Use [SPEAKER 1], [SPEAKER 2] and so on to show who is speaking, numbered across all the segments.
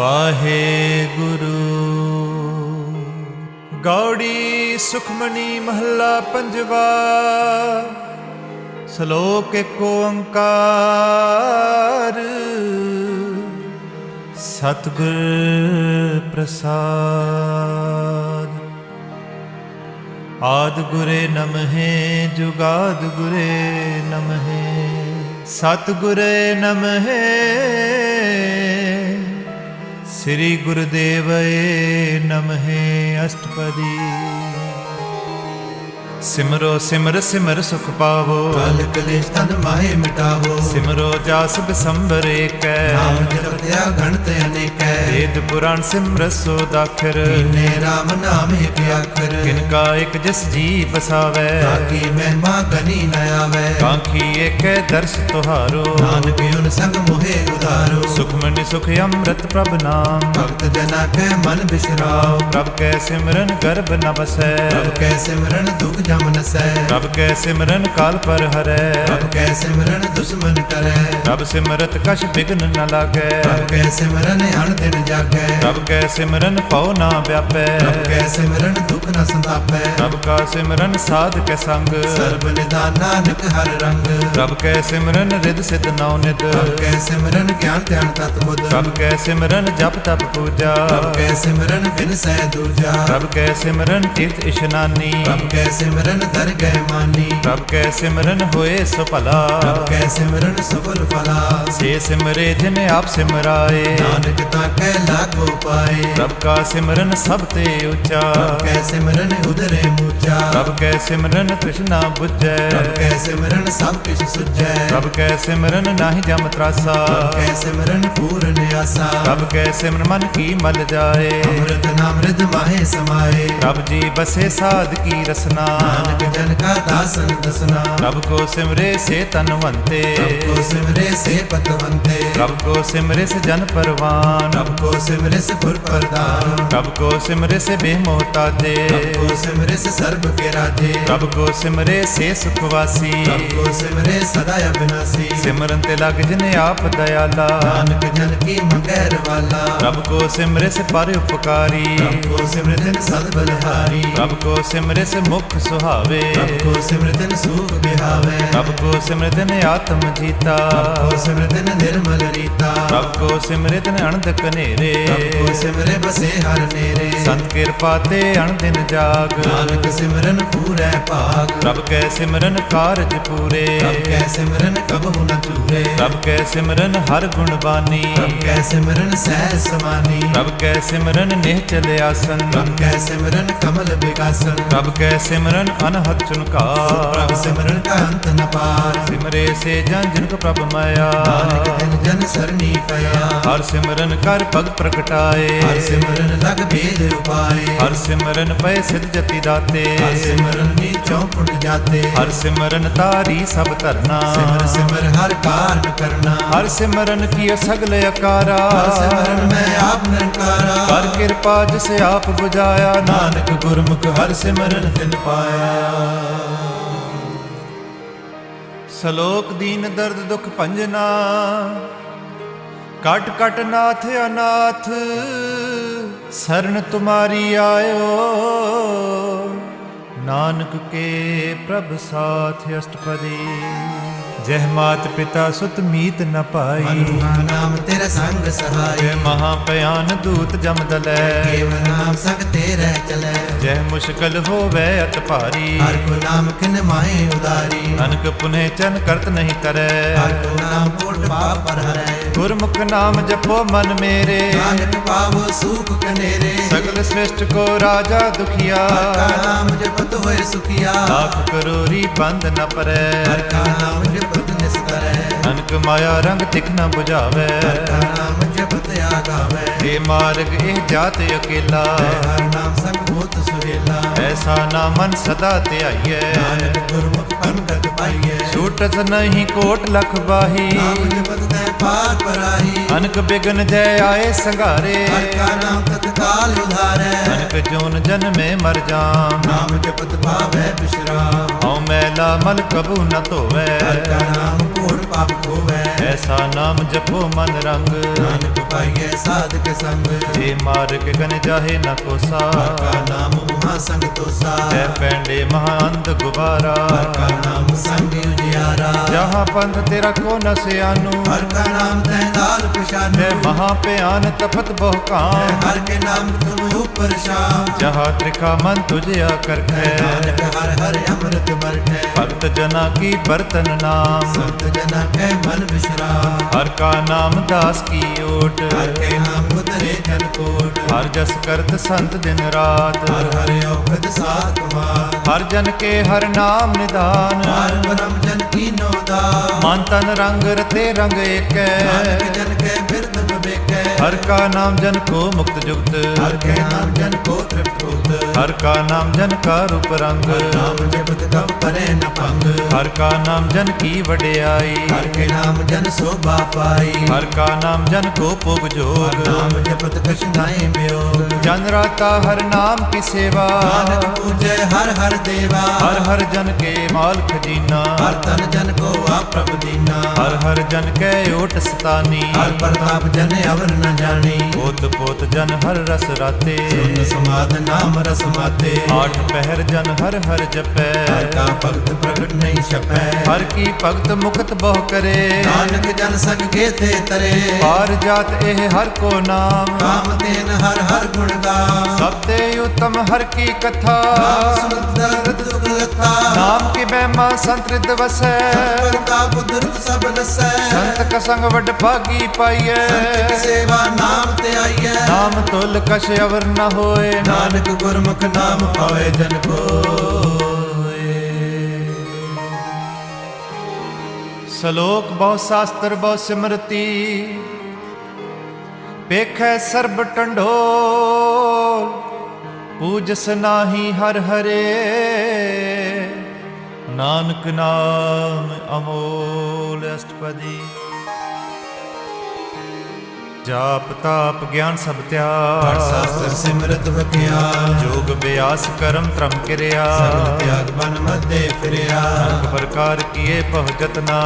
[SPEAKER 1] ਵਾਹਿਗੁਰੂ। ਗੌੜੀ ਸੁਖਮਨੀ ਮਹੱਲਾ ਪੰਜਵਾ। ਸ਼ਲੋਕ ਏਕ ਓੰਕਾਰ ਸਤਿਗੁਰ ਪ੍ਰਸਾਦ। ਆਦਿ ਗੁਰੇ ਨਮਹਿ ਜੁਗਾਦਿ ਗੁਰੇ ਨਮਹਿ ਸਤਿਗੁਰੇ ਨਮਹਿ। ਸ੍ਰੀ ਗੁਰੁਦੇਵਏ ਨਮਹਿ ਅਸ਼ਟਪਦੀ। ਸਿਮਰੋ ਸਿਮਰ ਸਿਮਰ ਸੁਖ ਪਾਵੋ,
[SPEAKER 2] ਕਾਲ ਕਲੇਸ਼ ਤਨ ਮਾਹੇ ਮਿਟਾਵੋ।
[SPEAKER 1] ਸਿਮਰੋ ਜਾਸ ਬਿਸੰਬਰ ਏਕੈ,
[SPEAKER 2] ਨਾਮ ਜਪਤਿਆ ਗਣਤ ਅਨੇਕੈ।
[SPEAKER 1] ਵੇਦ ਪੁਰਾਣ ਸਿਮਰਸੋ ਦਾਖਰ,
[SPEAKER 2] ਕੀਨੇ ਰਾਮ ਨਾਮ ਏਕ ਅੱਖਰ।
[SPEAKER 1] ਕਿਨ ਕਾ ਇਕ ਜਿਸ ਜੀ ਬਸਾਵੈ,
[SPEAKER 2] ਤਾਕੀ ਮਹਿਮਾ ਗਨੀ ਨ ਆਵੈ।
[SPEAKER 1] ਕਾਂਖੀ ਏਕੈ ਦਰਸ ਤੁਹਾਰੋ,
[SPEAKER 2] ਨਾਨਕ ਉਨ ਸੰਗ ਮੋਹਿ ਉਧਾਰੋ।
[SPEAKER 1] ਸੁਖਮਨੀ ਸੁਖ ਅੰਮ੍ਰਿਤ ਪ੍ਰਭ ਨਾਮ,
[SPEAKER 2] ਭਗਤ ਜਨਾ ਕੈ ਮਨ ਬਿਸਰਾਓ।
[SPEAKER 1] ਪ੍ਰਭ ਕੈ ਸਿਮਰਨ ਗਰਭ ਨ ਬਸੈ,
[SPEAKER 2] ਪ੍ਰਭ ਕੈ ਸਿਮਰਨ ਦੁਖ ਜਮ ਨਸੈ।
[SPEAKER 1] ਪ੍ਰਭ ਕੈ ਸਿਮਰਨ ਕਾਲ ਪਰ ਹਰੈ,
[SPEAKER 2] ਪ੍ਰਭ ਕੈ ਸਿਮਰਨ ਦੁਸ਼ਮਨ ਟਰੈ।
[SPEAKER 1] ਪ੍ਰਭ ਸਿਮਰਤ ਕਛ ਬਿਘਨ ਨ ਲਾਗੈ,
[SPEAKER 2] ਪ੍ਰਭ ਕੈ ਸਿਮਰਨ ਅਣ ਦਿਨ ਜਾਗੈ।
[SPEAKER 1] ਪ੍ਰਭ ਕੈ ਸਿਮਰਨ ਪਉ ਨਾ ਵਿਆਪੈ,
[SPEAKER 2] ਪ੍ਰਭ ਕੈ ਸਿਮਰਨ ਦੁਖ ਨ ਸੰਤਾਪੈ।
[SPEAKER 1] ਪ੍ਰਭ ਕਾ ਸਿਮਰਨ ਸਾਧ ਕੇ ਸੰਗ,
[SPEAKER 2] ਸਰਬ ਨਿਦਾਨ ਨਾਨਕ ਹਰ ਰੰਗ।
[SPEAKER 1] ਪ੍ਰਭ ਕੈ ਸਿਮਰਨ ਰਿਦ ਸਿਧ ਨਉ ਨਿਧ,
[SPEAKER 2] ਪ੍ਰਭ ਕੈ ਸਿਮਰਨ ਗਿਆਨ ਧਿਆਨ ਤਤ ਬੁੱਧ।
[SPEAKER 1] ਪ੍ਰਭ ਕੈ ਸਿਮਰਨ ਜਪ ਤਪ ਪੂਜਾ,
[SPEAKER 2] ਪ੍ਰਭ ਕੈ ਸਿਮਰਨ ਬਿਨ ਸਹਿ ਦੂਜਾ।
[SPEAKER 1] ਪ੍ਰਭ ਕੈ ਸਿਮਰਨ ਤੀਰਥ ਇਸ਼ਨਾਨੀ,
[SPEAKER 2] ਪ੍ਰਭ ਕੈ ਸਿਮਰਨ ਦਰਗਹਿ ਮਾਨੀ।
[SPEAKER 1] ਪ੍ਰਭ ਕੈ ਸਿਮਰਨ ਹੋਏ ਸੋ ਭਲਾ,
[SPEAKER 2] ਪ੍ਰਭ ਕੈ ਸਿਮਰਨ ਸਫਲ ਫਲਾ।
[SPEAKER 1] ਸੇ ਸਿਮਰੇ ਜਿਨ ਆਪ ਸਿਮਰਾਏ,
[SPEAKER 2] ਨਾਨਕ ਤਾਂ ਕੈ ਲਾਗੋ ਪਾਏ।
[SPEAKER 1] ਪ੍ਰਭ ਕਾ ਸਿਮਰਨ ਸਭ ਤੇ ਉੱਚਾ,
[SPEAKER 2] ਪ੍ਰਭ ਕੈ ਸਿਮਰਨ ਉਦਰੇ ਮੂਚਾ।
[SPEAKER 1] ਪ੍ਰਭ ਕੈ ਸਿਮਰਨ ਤ੍ਰਿਸ਼ਨਾ ਬੁਝੈ,
[SPEAKER 2] ਪ੍ਰਭ ਕੈ ਸਿਮਰਨ ਸਭ ਕਿਛ ਸੁਝੈ।
[SPEAKER 1] ਪ੍ਰਭ ਕੈ ਸਿਮਰਨ ਨਾਹੀ ਜਮ ਤਰਾਸਾ,
[SPEAKER 2] ਪ੍ਰਭ ਕੈ ਸਿਮਰਨ ਪੂਰਨ ਆਸਾ।
[SPEAKER 1] ਪ੍ਰਭ ਕੈ ਸਿਮਰਨ ਮਨ ਕੀ ਮਲ ਜਾਏ,
[SPEAKER 2] ਅੰਮ੍ਰਿਤ ਨਾਮ ਰਿਦ ਮਾਹੇ ਸਮਾਏ।
[SPEAKER 1] ਪ੍ਰਭ ਜੀ ਬਸੇ ਸਾਧ ਕੀ ਰਸਨਾ,
[SPEAKER 2] ਨਾਨਕ ਜਨ ਕਾ ਦਾਸਨ ਦਸਨਾ।
[SPEAKER 1] ਪ੍ਰਭ ਕੋ ਸਿਮਰੇ ਸੇ ਤਨਵੰਤੇ,
[SPEAKER 2] ਪ੍ਰਭ ਕੋ ਸਿਮਰੇ ਸੇ ਪਤਵੰਤੇ।
[SPEAKER 1] ਪ੍ਰਭ ਕੋ ਸਿਮਰੇ ਸੇ ਜਨ ਪਰਵਾਨ,
[SPEAKER 2] ਪ੍ਰਭ ਕੋ ਸਿਮਰੇ ਸੇ ਗੁਰ ਪ੍ਰਦਾਨ।
[SPEAKER 1] ਪ੍ਰਭ ਕੋ ਸਿਮਰੇ ਸੇ ਬੇਮੋਹਤਾਜੇ,
[SPEAKER 2] ਪ੍ਰਭ ਕੋ ਸਿਮਰੇ ਸੇ ਸਰਬ ਕੇ ਰਾਜੇ।
[SPEAKER 1] ਪ੍ਰਭ ਕੋ ਸਿਮਰੇ ਸੇ ਸੁਖ ਵਾਸੀ,
[SPEAKER 2] ਪ੍ਰਭ ਕੋ ਸਿਮਰੇ ਸਦਾ ਅਬਿਨਾਸੀ।
[SPEAKER 1] ਸਿਮਰਨ ਤੇ ਲਗ ਜਿਨ ਆਪ ਦਇਆਲਾ,
[SPEAKER 2] ਨਾਨਕ ਜਨ ਕੀ ਮੰਗੈ ਰਵਾਲਾ।
[SPEAKER 1] ਪ੍ਰਭ ਕੋ ਸਿਮਰੇ ਸੇ ਪਰ ਉਪਕਾਰੀ,
[SPEAKER 2] ਪ੍ਰਭ ਕੋ ਸਿਮਰਤਨ ਸਦ ਬਲਹਾਰੀ।
[SPEAKER 1] ਪ੍ਰਭ ਕੋ ਸਿਮਰੇ ਸੇ ਮੁਖ ਸੁਹਾਵੇ,
[SPEAKER 2] ਪ੍ਰਭ ਕੋ ਸਿਮਰਤਨ ਸੂਖ ਬਿਹਾਵੇ।
[SPEAKER 1] ਪ੍ਰਭ ਕੋ ਸਿਮਰਤਨ ਆਤਮ ਜੀਤਾ,
[SPEAKER 2] ਪ੍ਰਭ ਕੋ ਸਿਮਰਤਨ ਨਿਰਮਲ ਰੀਤਾ।
[SPEAKER 1] ਪ੍ਰਭ ਕੋ ਸਿਮਰਤਨ ਅਣਦ ਕਨੇਰੇ,
[SPEAKER 2] ਪ੍ਰਭ ਕੋ ਸਿਮਰੇ ਬਸੇ ਹਰ ਨੇਰੇ।
[SPEAKER 1] ਸੰਤ ਕਿਰਪਾ ਤੇ ਅਣਦਿਨ ਜਾਗ,
[SPEAKER 2] ਨਾਨਕ ਸਿਮਰਨ ਪੂਰੈ ਭਾਗ।
[SPEAKER 1] ਪ੍ਰਭ ਕੈ ਸਿਮਰਨ ਕਾਰਜ ਪੂਰੇ,
[SPEAKER 2] ਪ੍ਰਭ ਕੈ ਸਿਮਰਨ ਕਬਹੁ ਨ ਚੂਰੇ।
[SPEAKER 1] ਪ੍ਰਭ ਕੈ ਸਿਮਰਨ ਹਰ ਗੁਣ ਬਾਨੀ,
[SPEAKER 2] ਪ੍ਰਭ ਕੈ ਸਿਮਰਨ ਸਹਿ ਸਮਾਨੀ।
[SPEAKER 1] ਪ੍ਰਭ ਕੈ ਸਿਮਰਨ ਨਿਹਚਲ ਆਸਨ,
[SPEAKER 2] ਪ੍ਰਭ ਕੈ ਸਿਮਰਨ ਕਮਲ ਵਿਕਾਸਨ।
[SPEAKER 1] ਪ੍ਰਭ ਕੈ ਸਿਮਰਨ ਅਨਹਦ ਚੁਨਕਾਰ,
[SPEAKER 2] ਪ੍ਰਭ ਸਿਮਰਨ ਕਾ ਅੰਤ ਨ ਪਾਰ।
[SPEAKER 1] ਸਿਮਰੇ ਸੇ ਜਨ ਜਿਨ ਕੋ ਪ੍ਰਭ ਮਾਇਆ,
[SPEAKER 2] ਨਾਨਕ ਜਨ ਜਨ ਸਰਣੀ ਪਿਆ।
[SPEAKER 1] ਹਰ ਸਿਮਰਨ ਕਰ ਭਗ ਪ੍ਰਗਟਾਏ,
[SPEAKER 2] ਹਰ ਸਿਮਰਨ ਲਗ ਭੇਦ ਉਪਾਏ।
[SPEAKER 1] ਹਰ ਸਿਮਰਨ ਪਏ ਸਿਧ ਜਤੀ ਦਾਤੇ,
[SPEAKER 2] ਹਰ ਸਿਮਰਨ ਨੀਚੋਂ ਪੁੰਡ ਜਾਤੇ।
[SPEAKER 1] ਹਰ ਸਿਮਰਨ ਤਾਰੀ ਸਭ ਧਰਨਾ,
[SPEAKER 2] ਸਿਮਰ ਸਿਮਰ ਹਰ ਕਾਰਨ ਕਰਨਾ।
[SPEAKER 1] ਹਰ ਸਿਮਰਨ ਕੀਓ ਸਗਲ ਅਕਾਰਾ,
[SPEAKER 2] ਹਰ ਸਿਮਰਨ ਮੈਂ ਆਪ ਨਿਰੰਕਾਰਾ।
[SPEAKER 1] ਕਰ ਕਿਰਪਾ ਜਿਸ ਆਪ ਬੁਝਾਇਆ,
[SPEAKER 2] ਨਾਨਕ ਗੁਰਮੁਖ ਹਰ ਸਿਮਰਨ ਤਿਨ ਪਾਇਆ।
[SPEAKER 1] ਸ਼ਲੋਕ ਦੀਨ ਦਰਦ ਦੁਖ ਭੰਜਨਾ, ਕਟ ਕਟ ਨਾਥ ਅਨਾਥ, ਸਰਨ ਤੁਮਾਰੀ ਆਇਓ। ਨਾਨਕ ਕੇ ਪ੍ਰਭ ਸਾਥ ਅਸ਼ਟਪਦੀ, ਜਹ ਮਾਤ ਪਿਤਾ ਸੁਤ ਮੀਤ ਨ ਪਾਈ।
[SPEAKER 2] ਮਨੁਆ ਨਾਮ ਤੇਰਾ ਸੰਗ ਸਹਾਈ।
[SPEAKER 1] ਜੈ ਮਹਾ ਭਿਆਨ ਦੂਤ ਜਮ ਦਲੈ,
[SPEAKER 2] ਕੇਵਲ ਨਾਮ ਸੰਗ ਤੇਰੇ ਚਲੈ।
[SPEAKER 1] ਜਹ ਮੁਸ਼ਕਲ ਹੋਵੇ ਅਤ ਭਾਰੀ,
[SPEAKER 2] ਹਰ ਕੋ ਨਾਮ ਕਿਨ ਮਾਹੇ ਉਦਾਰੀ।
[SPEAKER 1] ਅਨਕ ਪੁਨਹ ਚਨ ਕਰਤ ਨਹੀਂ ਕਰੈ,
[SPEAKER 2] ਹਰ ਕੋ ਨਾਮ ਕੋਟ ਪਾਪ ਪਰ ਹਰੈ।
[SPEAKER 1] ਗੁਰਮੁਖ ਨਾਮ ਜਪੋ ਮਨ ਮੇਰੇ,
[SPEAKER 2] ਨਾਨਕ ਪਾਵੋ ਸੂਖ ਕਨੇਰੇ।
[SPEAKER 1] ਸਗਲ ਸ੍ਰਿਸ਼ਟ ਕੋ ਰਾਜਾ ਦੁਖੀਆ,
[SPEAKER 2] ਹਰ ਕਾ ਨਾਮ ਜਪਤ ਹੋਏ ਸੁਖੀਆ।
[SPEAKER 1] ਲੱਖ ਕਰੋੜੀ ਬੰਦ ਨ ਪਰੈ,
[SPEAKER 2] ਹਰ ਕਾ ਨਾਮ ਜਪਤ ਨਿਸਤਰੈ।
[SPEAKER 1] ਅਨਕ ਮਾਇਆ ਰੰਗ ਤਿਖ ਨ ਬੁਝਾਵੈ।
[SPEAKER 2] ਹਰ ਕਾ ਨਾਮ ਜਪਤ ਆਗਾਵੈ।
[SPEAKER 1] ਇਹ ਮਾਰਗ ਇਹ ਜਾਤ ਅਕੇਲਾ,
[SPEAKER 2] ਹਰ ਨਾਮ ਸੰਗ ਬਹੁਤ ਸੁਹੇਲਾ।
[SPEAKER 1] ਐਸਾ ਨਾ ਮਨ ਸਦਾ ਧਿਆਈਐ।
[SPEAKER 2] ਨਾਨਕ ਗੁਰਮੁਖ ਪੰਗਤ ਪਾਈਐ।
[SPEAKER 1] ਛੂਟਤ ਨਹੀਂ ਕੋਟ ਲਖ ਬਾਹੀ,
[SPEAKER 2] ਨਾਮ ਜਪਤ ਤੈ ਪਾਰ ਪਰਾਹੀ।
[SPEAKER 1] ਅਨਕ ਬਿਗਨ ਜੈ ਆਏ ਸੰਘਾਰੇ।
[SPEAKER 2] ਹਰ ਕਾ ਨਾਮ ਤਤ काल उधारै।
[SPEAKER 1] अनक जोन जन्मे मर जाम,
[SPEAKER 2] नाम जपत पावै विश्राम।
[SPEAKER 1] हਉ मैला मल कबू न धोवै।
[SPEAKER 2] हर का नाम कोड़ पाप खोवै।
[SPEAKER 1] ऐसा नाम जपो मन रंग,
[SPEAKER 2] नानक पाइयै साधक संग।
[SPEAKER 1] जे मार्ग गन जाहे न कोसा।
[SPEAKER 2] हर का नाम महासंग तोसा।
[SPEAKER 1] जय पैंडे महाअंध गुबारा।
[SPEAKER 2] हर का नाम संग उजियारा।
[SPEAKER 1] जहाँ पंथ तेरा को न सियानु,
[SPEAKER 2] हर का नाम तै दाल पशानु।
[SPEAKER 1] जय महाप्यान तपत बहु काम।
[SPEAKER 2] हर के नाम तुम ऊपर शाम।
[SPEAKER 1] जहाँ त्रिखा मन तुझे आकर
[SPEAKER 2] नानक हर हर अमृत बरठै।
[SPEAKER 1] भक्त जना की बर्तन नाम।
[SPEAKER 2] संत जना कै मन विश्राम।
[SPEAKER 1] हर का नाम दास की ओट,
[SPEAKER 2] हर के नाम उतरे जन कोट।
[SPEAKER 1] हर जस करत संत दिन रात।
[SPEAKER 2] हर हर औखद साथ कुमार।
[SPEAKER 1] हर जन के हर नाम निदान।
[SPEAKER 2] हर परम जन की नोदा।
[SPEAKER 1] मन तन रंग रते रंग एक।
[SPEAKER 2] नानक जन के बिरद विवेकै।
[SPEAKER 1] हर का नाम जन को मुक्त जुक्त।
[SPEAKER 2] हर के नाम जन को तृप्त होत।
[SPEAKER 1] हर का नाम जन का रूप रंग।
[SPEAKER 2] नाम जपत कब परे न पंग।
[SPEAKER 1] हर का नाम जन की वडियाई।
[SPEAKER 2] हर के नाम जन शोभा पाई।
[SPEAKER 1] हर का नाम जन को पुग जोग।
[SPEAKER 2] नाम जपत कछ नाई वियोग।
[SPEAKER 1] जन राता हर नाम की सेवा।
[SPEAKER 2] नानक पूजै हर हर देवा।
[SPEAKER 1] हर हर जन के माल खजीना।
[SPEAKER 2] हर तन जन को आप प्रभु दीना।
[SPEAKER 1] हर हर जन के ओट सतानी।
[SPEAKER 2] हर प्रताप जन अवर न जानी।
[SPEAKER 1] पोत पोत जन हर रस राते।
[SPEAKER 2] सुन समाध नाम रस माते।
[SPEAKER 1] आठ पहर जन हर हर जपै।
[SPEAKER 2] हर का भक्त प्रगट नहीं छपै।
[SPEAKER 1] हर की भगत मुक्त बहु करे।
[SPEAKER 2] नानक जन संग के थे तरे।
[SPEAKER 1] पार जात एह हर को नाम।
[SPEAKER 2] काम तेन हर हर गुण गाम।
[SPEAKER 1] सबते उत्तम हर की कथा।
[SPEAKER 2] नाम सुनत दर्द दुख लता।
[SPEAKER 1] नाम की महिमा संत हृद वसै।
[SPEAKER 2] प्रताप दुर्ग सब नसै।
[SPEAKER 1] संत का संग वड भागी पाइयै।
[SPEAKER 2] संत की सेवा नाम ते आइयै।
[SPEAKER 1] नाम तुल कछ अवर न होए।
[SPEAKER 2] नानक गुरमुख नाम पावे जन कोय।
[SPEAKER 1] सलोक बहु शास्त्र बहु सिमरती। पेखै सर्ब टंडोल। पूजस नाही हर हरे। नानक नाम अमोल अष्टपदी। जाप ताप ज्ञान सब
[SPEAKER 2] हर
[SPEAKER 1] त्याग।
[SPEAKER 2] शास्त्र सिमरत बखिया।
[SPEAKER 1] जोग व्यास करम त्रम क्रिया।
[SPEAKER 2] सगल त्याग बन मध्य फिरिया।
[SPEAKER 1] अनेक प्रकार किए बहु जतना।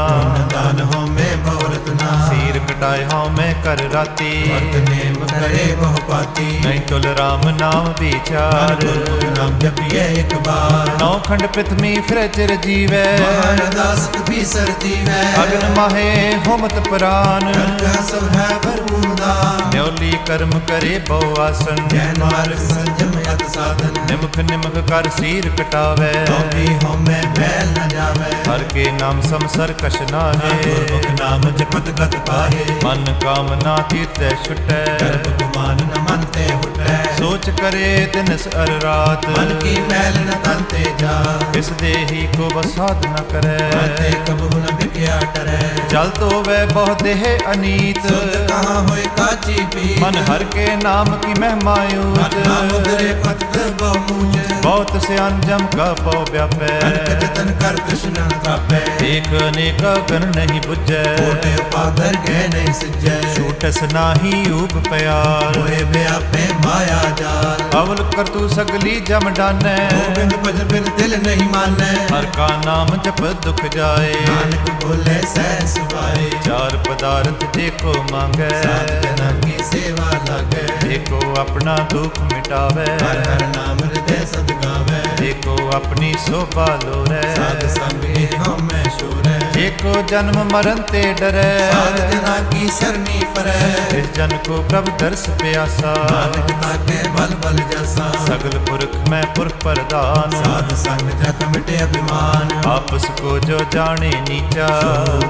[SPEAKER 2] दान हो में बहुरतना।
[SPEAKER 1] सीर कटाए हूँ मैं कर राती।
[SPEAKER 2] वर्त नेम करे बहु पाती।
[SPEAKER 1] नहीं तुल राम नाम विचार।
[SPEAKER 2] गुरमुख नाम जपिए एक बार।
[SPEAKER 1] नौ खंड पृथ्वी फिर चिर जीवै।
[SPEAKER 2] महारदास भी सर दीवै।
[SPEAKER 1] अग्न माहे होमत प्राण।
[SPEAKER 2] रंग सब है भरपूर दान।
[SPEAKER 1] न्योली कर्म करे बहु आसन।
[SPEAKER 2] जैन मार्ग संयम अत साधन।
[SPEAKER 1] निमख निमख कर सीर कटावे।
[SPEAKER 2] तो भी हो में बैल न जावे।
[SPEAKER 1] हर के नाम समसर कछ नाहे।
[SPEAKER 2] गुरमुख नाम जपत गत पाहे।
[SPEAKER 1] मन कामना तीर्थ छुटै।
[SPEAKER 2] गर्भ गुमान न मनते हुटै।
[SPEAKER 1] सोच करे दिनस अर रात।
[SPEAKER 2] मन की मैल न तनते जा।
[SPEAKER 1] इस देही को बसात न करे।
[SPEAKER 2] मनते कबहु न बिकिया डरै।
[SPEAKER 1] जल तो वह बहु देह अनीत।
[SPEAKER 2] सुध कहाँ होय काची पी।
[SPEAKER 1] मन हर के नाम की महिमा ऊंच।
[SPEAKER 2] नाम उदरे पत बहु मूझ।
[SPEAKER 1] बहुत से अनजम का पौ व्यापै।
[SPEAKER 2] अनक जतन कर कृष्ण तापै।
[SPEAKER 1] एक अनेक गण नहीं बुझै।
[SPEAKER 2] कोटे उपाधर गए नहीं सिजै।
[SPEAKER 1] छूटस नाही ऊप प्यार।
[SPEAKER 2] मोहे व्यापे माया जाल।
[SPEAKER 1] अवल कर तू सगली जम डानै।
[SPEAKER 2] गोविंद भज बिन दिल नहीं मानै।
[SPEAKER 1] हर का नाम जप दुख जाए।
[SPEAKER 2] नानक बोले सह सुभाए।
[SPEAKER 1] चार पदार्थ देखो मांगै।
[SPEAKER 2] सात जना की सेवा लागै।
[SPEAKER 1] देखो अपना दुख मिटावे।
[SPEAKER 2] हर हर नाम हृदय सद गावै।
[SPEAKER 1] देखो अपनी शोभा लोरै।
[SPEAKER 2] साध संग हम में शूरै।
[SPEAKER 1] देखो जन्म मरण ते डरै।
[SPEAKER 2] साध जना की सरनी परै।
[SPEAKER 1] इस जन को प्रभु दर्श प्यासा।
[SPEAKER 2] नानक ताके बल बल जैसा।
[SPEAKER 1] सगल पुरख में पुरख प्रधान।
[SPEAKER 2] साध संग जग मिटे अभिमान।
[SPEAKER 1] आपस को जो जाने नीचा।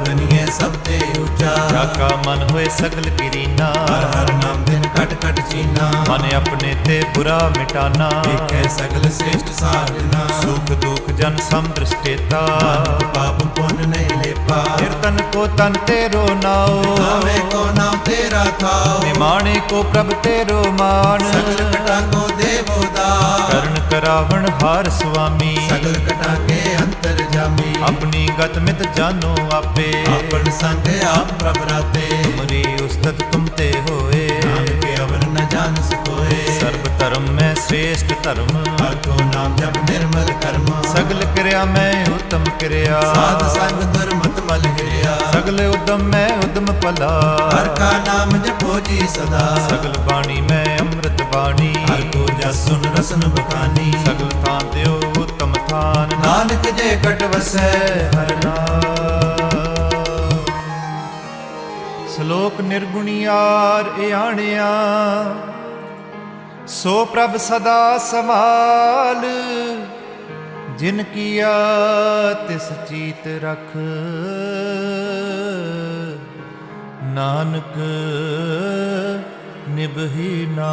[SPEAKER 2] गनिए सब ते ऊंचा।
[SPEAKER 1] जाका मन होए सगल गिरीना।
[SPEAKER 2] हर हर नाम दिन कट कट चीना।
[SPEAKER 1] मन अपने ते बुरा मिटाना।
[SPEAKER 2] देखे सगल श्रेष्ठ साधना।
[SPEAKER 1] सुख दुख जन समदृष्टेता।
[SPEAKER 2] पाप पुण्य नहीं लेपा।
[SPEAKER 1] कीर्तन को तन तेरो नाओ।
[SPEAKER 2] नावे को नाम तेरा थाओ।
[SPEAKER 1] निमाणे को प्रभ तेरो मान।
[SPEAKER 2] सगल कटा को देवो दान।
[SPEAKER 1] कर्ण करावण हार स्वामी।
[SPEAKER 2] सगल कटा के अंतर जामी।
[SPEAKER 1] अपनी गत मित जानो आपे।
[SPEAKER 2] अपन संग आप प्रभराते।
[SPEAKER 1] तुमरी उस्तत तुम ते होए।
[SPEAKER 2] नाम के अवर न जान सकोए।
[SPEAKER 1] श्रेष्ठ धर्म।
[SPEAKER 2] हर को नाम जप निर्मल कर्म।
[SPEAKER 1] सगल क्रिया में उत्तम क्रिया,
[SPEAKER 2] साध संग दुर्मत मल हिरिया।
[SPEAKER 1] सगल उद्यम में उद्यम भला,
[SPEAKER 2] हर का नाम जपो जी सदा।
[SPEAKER 1] सगल बाणी में अमृत बाणी,
[SPEAKER 2] हर को जस सुन रसन बखानी।
[SPEAKER 1] सगल थान दियो उत्तम थान,
[SPEAKER 2] नानक जे कट वसै
[SPEAKER 1] हर नाम। श्लोक निर्गुणियार आणिया, सो प्रभ सदा संभाल। जिन किया तिस चीत रख, नानक निभही ना।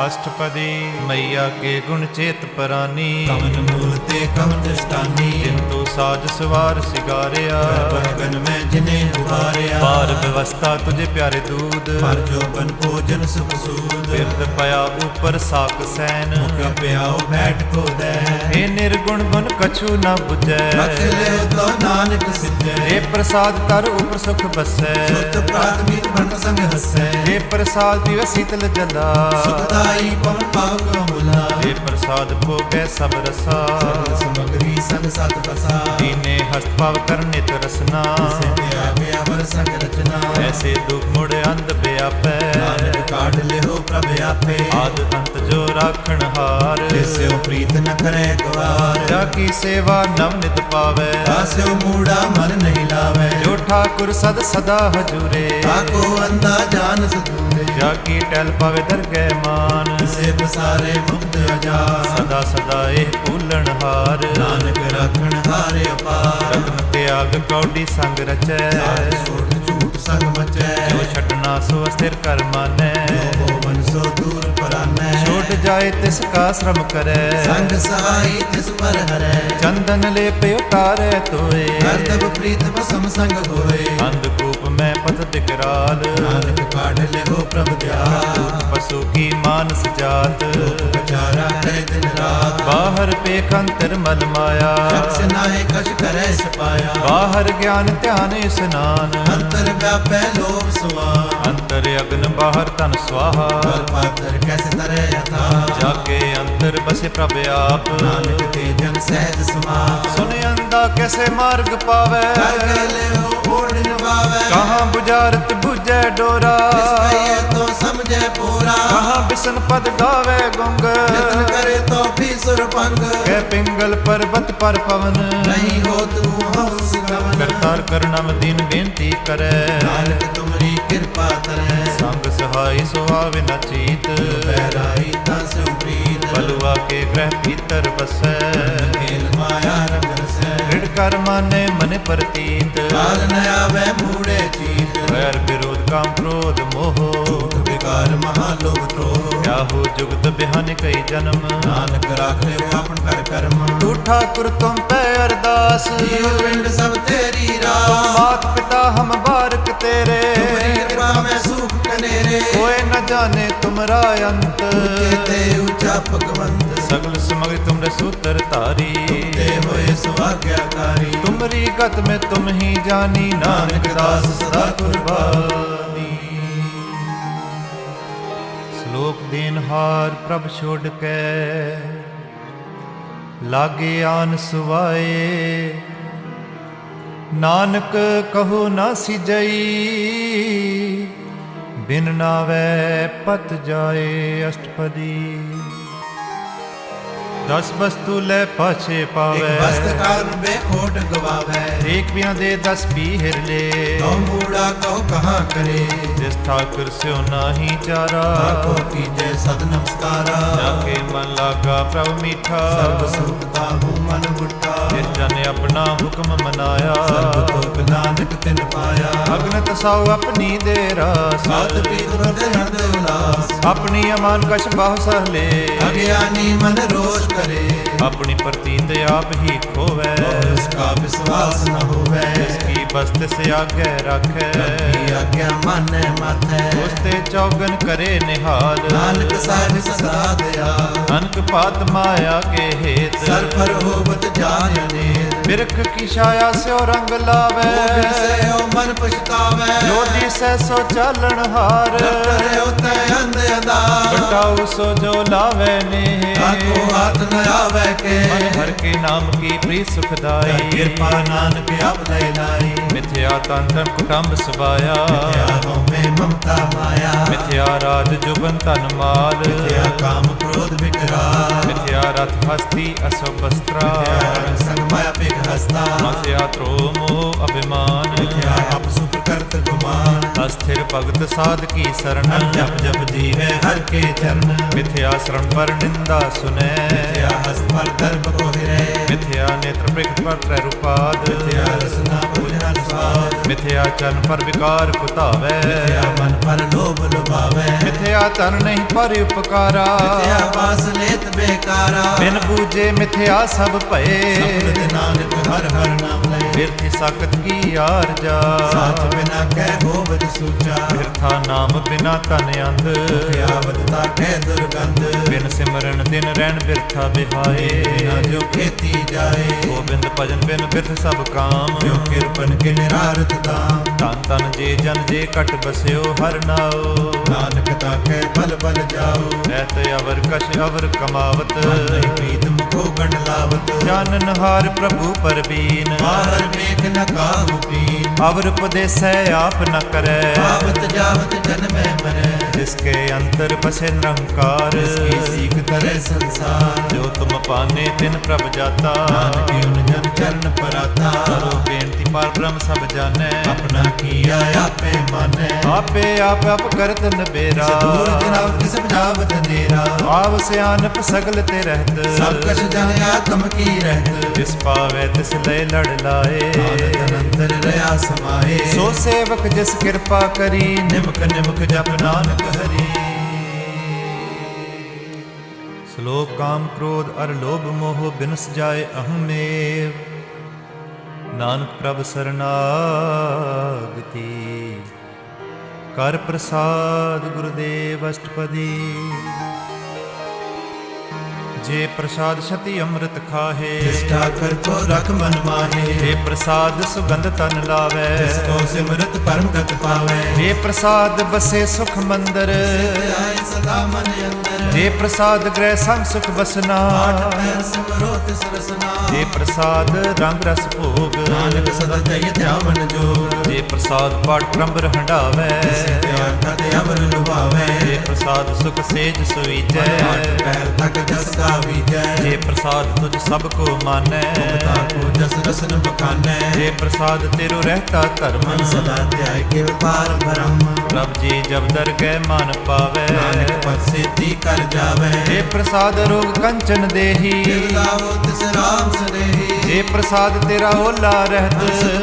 [SPEAKER 1] अष्टपदी मैया के गुण चेत परानी,
[SPEAKER 2] कवन मूल ते कवन दृष्टानी।
[SPEAKER 1] किंतु साज सवार सिगारिया,
[SPEAKER 2] गगन में जिन्हें उबारिया।
[SPEAKER 1] पार व्यवस्था तुझे प्यारे दूध,
[SPEAKER 2] पर जो बन भोजन सुख सूद।
[SPEAKER 1] बिरद पया ऊपर साक सैन,
[SPEAKER 2] मुख प्याओ बैठ को दे।
[SPEAKER 1] हे निर्गुण गुण कछु न बुझै,
[SPEAKER 2] रख ले तो नानक सिद्धे।
[SPEAKER 1] हे प्रसाद तर ऊपर सुख बसै,
[SPEAKER 2] सुत प्राथमिक बन संग हसै।
[SPEAKER 1] हे प्रसाद दिव शीतल जला,
[SPEAKER 2] सुखदाई पवन पाव को मुला।
[SPEAKER 1] हे प्रसाद भोगै सब रसा,
[SPEAKER 2] सकल सामग्री संग सत बसा।
[SPEAKER 1] दीने हस्त पाव कर नित रसना,
[SPEAKER 2] सिद्धिया व्यावर संग रचना।
[SPEAKER 1] ऐसे दुख मुड़ अंध व्यापै,
[SPEAKER 2] नानक काढ़ ले हो प्रभ आपे।
[SPEAKER 1] आद अंत जो राखण हार,
[SPEAKER 2] जिससे प्रीत न करे गवार।
[SPEAKER 1] जाकी सेवा नव नित पावै,
[SPEAKER 2] दास्यो मूढ़ा मन नहीं लावे।
[SPEAKER 1] जो ठाकुर सद सदा हजूरे,
[SPEAKER 2] ताको अंधा जान सतूरे।
[SPEAKER 1] जाकी टहल पावे दरगह मान,
[SPEAKER 2] से पसारे मुक्त अजार।
[SPEAKER 1] सदा सदा एह भूलण हार।
[SPEAKER 2] नानक रखण हारे अपार।
[SPEAKER 1] रत्न त्याग कौडी संग रचै,
[SPEAKER 2] साध छोड़ झूठ संग मचै।
[SPEAKER 1] जो छटना सो अस्थिर कर मानै,
[SPEAKER 2] जो मन सो दूर परानै।
[SPEAKER 1] छोट जाए तिस का श्रम करे,
[SPEAKER 2] संग सहाई तिस पर हरै।
[SPEAKER 1] चंदन लेप उतारे तोए,
[SPEAKER 2] कर्तव्य प्रीत बसम संग होए।
[SPEAKER 1] अंधकूप में पथ विकराल,
[SPEAKER 2] नानक काढ़ ले हो प्रभ दयाल।
[SPEAKER 1] पशु की मानस जात,
[SPEAKER 2] बेचारा करे दिन रात।
[SPEAKER 1] बाहर पेख अंतर मल माया,
[SPEAKER 2] शख्स नाहे कछ करे सपाया।
[SPEAKER 1] बाहर ज्ञान ध्यान स्नान,
[SPEAKER 2] अंतर व्यापै लोभ सुआन।
[SPEAKER 1] अंतर अग्न बाहर तन स्वाहा,
[SPEAKER 2] पर पातर कैसे तरे यथा।
[SPEAKER 1] जाके अंतर बसे प्रभ आप,
[SPEAKER 2] नानक के जन सहज समाप।
[SPEAKER 1] सुन अंधा कैसे मार्ग पावे,
[SPEAKER 2] कर गले हो ओढ़ निभावे।
[SPEAKER 1] कहाँ बुझारत बुझे डोरा,
[SPEAKER 2] इसकइये तो समझे पूरा।
[SPEAKER 1] कहाँ बिसन पद गावे गुंग,
[SPEAKER 2] यत्न करे तो भी सुरपंग।
[SPEAKER 1] कै पिंगल पर्वत पर पवन,
[SPEAKER 2] नहीं हो तू हंस गवन।
[SPEAKER 1] करतार करनम दीन बेनती करे,
[SPEAKER 2] नानक तुमरी कृपा तरै।
[SPEAKER 1] संग सहाय सुहावे न चीत,
[SPEAKER 2] बैराई तस प्रीत।
[SPEAKER 1] बलुआ के ग्रह भीतर बसै,
[SPEAKER 2] खेल माया रंग रसै।
[SPEAKER 1] दृढ़ कर माने मन प्रतीत,
[SPEAKER 2] काल न आवे मूढ़े चीत।
[SPEAKER 1] वैर विरोध काम क्रोध मोह,
[SPEAKER 2] झूठ विकार महालोभ द्रोह।
[SPEAKER 1] क्या हो जुगत बिहान कई जन्म,
[SPEAKER 2] नानक राख ले आपन कर कर्म।
[SPEAKER 1] तू ठाकुर तुम पे अरदास,
[SPEAKER 2] जीव पिंड सब तेरी रास।
[SPEAKER 1] मात पिता हम बारक तेरे,
[SPEAKER 2] तुमरी कृपा में सुख कनेरे।
[SPEAKER 1] कोई न जाने तुमरा अंत,
[SPEAKER 2] कहते ऊंचा भगवंत।
[SPEAKER 1] सगल समग्र तुमरे सूत्र तारी,
[SPEAKER 2] ते होए सुभाग्यकारी।
[SPEAKER 1] तुमरी गत में तुम ही जानी, नानक दास सदा कुर्बानी। श्लोक देनहार प्रभ छोड़ के, लागे आन सुवाए। नानक कहो ना सिजई, बिन नावै पत जाए अष्टपदी। दस वस्तु ले पाछे पावे,
[SPEAKER 2] एक वस्त कारण बेखोट गवावे।
[SPEAKER 1] एक बिना दे दस पी हिर ले,
[SPEAKER 2] कौ मूढ़ा कौ कहाँ करे।
[SPEAKER 1] जिस ठाकुर स्यो नाही चारा,
[SPEAKER 2] ताको कीजे सद नमस्कारा।
[SPEAKER 1] जाके मन लागा प्रभु मीठा,
[SPEAKER 2] सर्व सुख ताहू मन बुट्टा।
[SPEAKER 1] जिस जन अपना हुक्म मनाया,
[SPEAKER 2] सर्व तोक नानक तिन पाया।
[SPEAKER 1] अग्नत साउ अपनी दे रास,
[SPEAKER 2] सात पीत हृदय हृदय उल्लास।
[SPEAKER 1] अपनी अमान कश बाहु सह ले,
[SPEAKER 2] अज्ञानी मन रोष करे।
[SPEAKER 1] अपनी प्रतीत आप ही खोवे,
[SPEAKER 2] और उसका विश्वास न होवे।
[SPEAKER 1] जिसकी बस तिस आगे रखै
[SPEAKER 2] की आज्ञा मानै माथै
[SPEAKER 1] उस ते चौगन करे निहाल
[SPEAKER 2] नानक साहिब सदा दयाल
[SPEAKER 1] अनक पात माया के हेत
[SPEAKER 2] सर पर होवत जान अनेर
[SPEAKER 1] बिरख की छाया स्यो रंग लावै
[SPEAKER 2] से ओ मन पछतावै
[SPEAKER 1] जो दिसै सो चालन हार
[SPEAKER 2] करे होते अंध अंधार
[SPEAKER 1] बटाऊ सो जो लावै ने
[SPEAKER 2] आको हाथ न आवे के
[SPEAKER 1] मन हर के नाम की प्रीत सुखदाई
[SPEAKER 2] कृपा नानक अब दय लाई
[SPEAKER 1] मिथ्या तन कुटुंब सवाया
[SPEAKER 2] मिथ्या में ममता माया
[SPEAKER 1] मिथ्या राज जुबन तन माल
[SPEAKER 2] मिथ्या काम क्रोध विकराल
[SPEAKER 1] मिथ्या रथ हस्ती अशुभ वस्त्रा
[SPEAKER 2] मिथ्या रंग संग माया पिघ हस्ता
[SPEAKER 1] मिथ्या त्रो मोह अभिमान
[SPEAKER 2] मिथ्या अप सुख करत गुमान
[SPEAKER 1] अस्थिर भगत साध की शरण
[SPEAKER 2] जप जप जीवे हर के चरण
[SPEAKER 1] मिथ्या शरण पर निंदा सुने
[SPEAKER 2] मिथ्या हस्त पर दर्भ को हिरे
[SPEAKER 1] मिथ्या नेत्र पृष्ठ पर त्रैरूपाद
[SPEAKER 2] मिथ्या रसना भोजन स्वाद
[SPEAKER 1] मिथ्या चन पर विकार कुतावै
[SPEAKER 2] मिथ्या मन पर लोभ लुभावे
[SPEAKER 1] मिथ्या तन नहीं पर उपकारा
[SPEAKER 2] मिथ्या वास लेत बेकारा
[SPEAKER 1] बिन बूझे मिथ्या सब भये
[SPEAKER 2] सफल नानक हर हर नाम ले
[SPEAKER 1] बिरथि साकत की आरजा
[SPEAKER 2] साच बिना कह होवत सूचा
[SPEAKER 1] बिरथा नाम बिना तन अंध
[SPEAKER 2] आवदता कह दुर्गंध
[SPEAKER 1] बिन सिमरन दिन रैन बिरथा बिहाए
[SPEAKER 2] बिना जो खेती जाए
[SPEAKER 1] गोबिंद भजन बिन बिरथ सब काम
[SPEAKER 2] जो किरपन के निरारत दाम
[SPEAKER 1] तन तन जे जन जे कट बस्यो हर नाओ
[SPEAKER 2] नानक ताके बल बल जाओ
[SPEAKER 1] ऐत अवर कश अवर कमावत
[SPEAKER 2] मन नहीं प्रीत मुखो गण लावत
[SPEAKER 1] जानन हार प्रभु परबीन
[SPEAKER 2] बाहर मेघ न काहू पीन
[SPEAKER 1] अवर उपदेसै आप न करे
[SPEAKER 2] आवत जावत जन्म मरे
[SPEAKER 1] जिसके अंतर बसे निरंकार
[SPEAKER 2] इसकी सीख करे संसार
[SPEAKER 1] जो तुम पाने तिन प्रभ जाता
[SPEAKER 2] नानक उन जन चरण पर आता
[SPEAKER 1] करो बेनती पर ब्रह्म सब जाने
[SPEAKER 2] अपना किया आपे माने
[SPEAKER 1] आपे आप करत नबेरा
[SPEAKER 2] दूर जनावत किस बजावत अंधेरा
[SPEAKER 1] आव सियानप सगल ते रहत
[SPEAKER 2] सब कछ जन आत्म की रहत
[SPEAKER 1] जिस पावे तिस लय लड़ लाए
[SPEAKER 2] आनंद अनंतर रया समाए
[SPEAKER 1] सो सेवक जिस कृपा करी
[SPEAKER 2] निमक निमक जप नानक हरि
[SPEAKER 1] श्लोक काम क्रोध अर लोभ मोह बिनस जाए अहमेव नानक प्रभ शरणागति कर प्रसाद गुरुदेव अष्टपदी जे प्रसाद शति अमृत खाहे
[SPEAKER 2] निष्ठा कर तो रख मन माहे
[SPEAKER 1] जे प्रसाद सुगंध तन लावे
[SPEAKER 2] जिसको सिमरत परम गत पावे
[SPEAKER 1] जे प्रसाद बसे सुख मंदिर
[SPEAKER 2] आए सदा मन अंदर
[SPEAKER 1] जे प्रसाद ग्रह संग सुख बसना
[SPEAKER 2] आठ पैर सिमरो तिस रसना
[SPEAKER 1] जे प्रसाद रंग रस भोग
[SPEAKER 2] नानक सदा जय ध्यान जोग
[SPEAKER 1] जे प्रसाद पाठ क्रम हंडावे
[SPEAKER 2] त्याग खत अवर लुभावे
[SPEAKER 1] जे प्रसाद सुख सेज सुईजै
[SPEAKER 2] आठ पैर तक जस का विजय
[SPEAKER 1] जे प्रसाद तुझ सब को मानै
[SPEAKER 2] भगता को जस रसन बखानै
[SPEAKER 1] जे प्रसाद तेरो रहता धर्म
[SPEAKER 2] मन सदा त्याग के पार ब्रह्म
[SPEAKER 1] प्रभ जी जब दरगह मान पावे
[SPEAKER 2] नानक पद सिद्धि कर जावे
[SPEAKER 1] जे प्रसाद रोग कंचन देही
[SPEAKER 2] लावो तिस राम सनेही
[SPEAKER 1] जे प्रसाद तेरा ओला रहत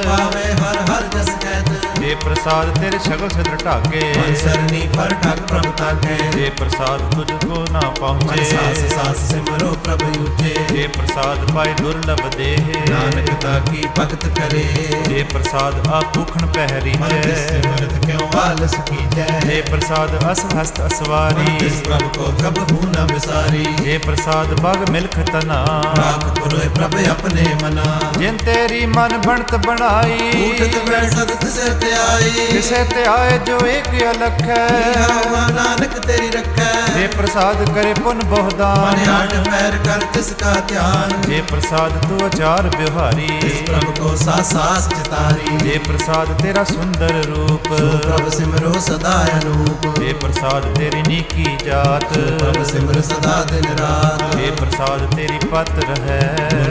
[SPEAKER 2] पावे हर हर जस कहत
[SPEAKER 1] जे प्रसाद तेरे सगल सदर ढाके
[SPEAKER 2] मन सरनी पर ठग प्रभु ताके
[SPEAKER 1] जे प्रसाद तुझको ना
[SPEAKER 2] मन
[SPEAKER 1] पहुँचे
[SPEAKER 2] सास सास सिमरो प्रभु ऊंचे
[SPEAKER 1] जे प्रसाद पाए दुर्लभ देह
[SPEAKER 2] नानक ताकी भगत करे
[SPEAKER 1] जे प्रसाद आभूखण पहरी
[SPEAKER 2] मन तिस
[SPEAKER 1] जय
[SPEAKER 2] सिमरत क्यों आलस की जय
[SPEAKER 1] जे प्रसाद अस हस्त असवारी
[SPEAKER 2] तिस प्रभु को कबहू न बिसारी
[SPEAKER 1] जे प्रसाद बग मिल्ख तना
[SPEAKER 2] राख पुरोय प्रभु अपने मना
[SPEAKER 1] जिन तेरी मन बनत बनाई
[SPEAKER 2] उठत बैठत तिसे त्याई
[SPEAKER 1] किसे ते आए जो एक अलख है
[SPEAKER 2] हवा नानक तेरी रखै
[SPEAKER 1] जे प्रसाद करे पुन
[SPEAKER 2] मन
[SPEAKER 1] बहुदान
[SPEAKER 2] आठ पैर कर तिसका ध्यान
[SPEAKER 1] जे प्रसाद तू अचार बिहारी
[SPEAKER 2] तिस प्रभु को सास चितारी
[SPEAKER 1] जे प्रसाद तेरा सुंदर रूप
[SPEAKER 2] सो प्रभु सिमरो सदा अनूप
[SPEAKER 1] जे प्रसाद तेरी नीकी जात
[SPEAKER 2] प्रभु सिमर सदा दिन रात
[SPEAKER 1] जे प्रसाद तेरी पत रहे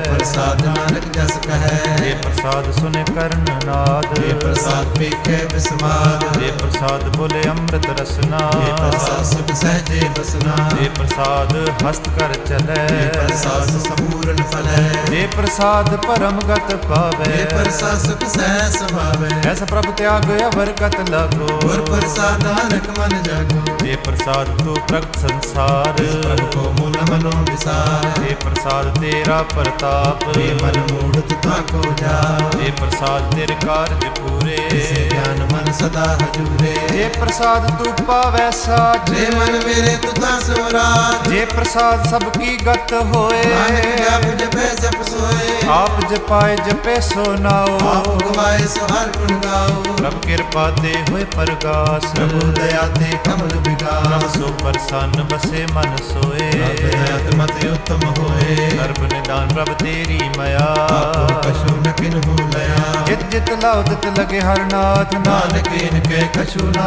[SPEAKER 2] प्रसाद नानक जस कहे
[SPEAKER 1] जे प्रसाद सुने कर्ण नाद
[SPEAKER 2] हे प्रसाद पे ਵੇਖੇ ਬਿਸਮਾਦ
[SPEAKER 1] ਦੇ ਪ੍ਰਸਾਦ ਬੋਲੇ ਅੰਮ੍ਰਿਤ ਰਸਨਾ
[SPEAKER 2] ਇਹ ਪ੍ਰਸਾਦ ਸੁਖ ਸਹਜੇ ਬਸਨਾ
[SPEAKER 1] ਦੇ ਪ੍ਰਸਾਦ ਹਸਤ ਕਰ ਚਲੈ
[SPEAKER 2] ਇਹ ਪ੍ਰਸਾਦ ਸੰਪੂਰਨ ਫਲੈ
[SPEAKER 1] ਦੇ ਪ੍ਰਸਾਦ ਪਰਮ ਗਤ ਪਾਵੈ
[SPEAKER 2] ਇਹ ਪ੍ਰਸਾਦ ਸੁਖ ਸਹਿ ਸੁਭਾਵੈ
[SPEAKER 1] ਐਸ ਪ੍ਰਭ ਤਿਆਗ ਅਵਰ ਗਤ ਲਾਗੋ
[SPEAKER 2] ਗੁਰ ਪ੍ਰਸਾਦ ਨਾਨਕ ਮਨ ਜਾਗੋ
[SPEAKER 1] ਦੇ ਪ੍ਰਸਾਦ ਤੂੰ ਪ੍ਰਗਟ ਸੰਸਾਰ
[SPEAKER 2] ਪ੍ਰਭ ਕੋ ਮੂਲ ਮਨੋ ਵਿਸਾਰ
[SPEAKER 1] ਦੇ ਪ੍ਰਸਾਦ ਤੇਰਾ ਪ੍ਰਤਾਪ
[SPEAKER 2] ਇਹ ਮਨ ਮੂੜਤ ਤਾ ਕੋ ਜਾ
[SPEAKER 1] ਦੇ ਪ੍ਰਸਾਦ ਤੇਰੇ ਕਾਰਜ ਪੂਰੇ
[SPEAKER 2] ਇਸੇ ਗਿਆਨ ਮਨ ਸਦਾ ਹਜੂਰੇ
[SPEAKER 1] ਜੇ ਪ੍ਰਸਾਦ ਤੂੰ ਪਾਵੈ ਸਾਚ
[SPEAKER 2] ਜੇ ਮਨ ਮੇਰੇ ਤੁਧਾ ਸਿਮਰਾਤ
[SPEAKER 1] ਜੇ ਪ੍ਰਸਾਦ ਸਭ ਕੀ ਗਤ ਹੋਏ
[SPEAKER 2] ਨਾਨਕ ਜਪ ਜਪੈ ਜਪ ਸੋਏ
[SPEAKER 1] ਆਪ ਜਪਾਏ ਜਪੇ ਸੋ ਨਾਓ
[SPEAKER 2] ਆਪ ਗਵਾਏ ਸੋ ਹਰ ਗੁਣ ਗਾਓ
[SPEAKER 1] ਪ੍ਰਭ ਕਿਰਪਾ ਤੇ ਹੋਏ ਪਰਗਾਸ
[SPEAKER 2] ਪ੍ਰਭੂ ਦਇਆ ਤੇ ਕਮਲ
[SPEAKER 1] ਪ੍ਰਭ
[SPEAKER 2] ਵਿਗਾਸ
[SPEAKER 1] ਸੋ ਪ੍ਰਸੰਨ ਬਸੇ ਮਨ ਸੋਏ
[SPEAKER 2] ਪ੍ਰਭ ਮਤ ਉਤਮ ਹੋਏ
[SPEAKER 1] ਸਰਬ ਨਿਦਾਨ ਪ੍ਰਭ ਤੇਰੀ ਮਇਆ
[SPEAKER 2] ਆਪੋ ਕਛੂ ਨ ਕਿਨਹੂ ਲਿਆ
[SPEAKER 1] ਜਿਤ ਜਿਤ ਲਾਉ ਤਿਤ ਲਗੇ ਹਰ ਨਾਥ
[SPEAKER 2] ਨਾਨਕ ਇਨ ਕੇ ਕਛੂ ਨ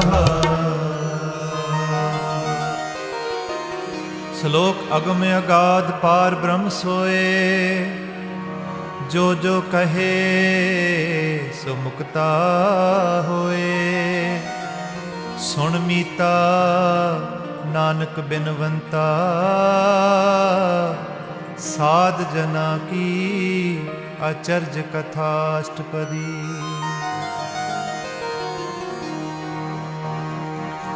[SPEAKER 1] ਸ਼ਲੋਕ ਅਗਮ ਅਗਾਧ ਪਾਰ ਬ੍ਰਹਮ ਸੋਏ ਜੋ ਜੋ ਕਹੇ ਸੋ ਮੁਕਤਾ ਹੋਏ ਸੁਣ ਮੀਤਾ ਨਾਨਕ ਬਿਨਵੰਤਾ ਸਾਧ ਜਨਾ ਕੀ ਅਚਰਜ ਕਥਾ ਅਸ਼ਟਪਦੀ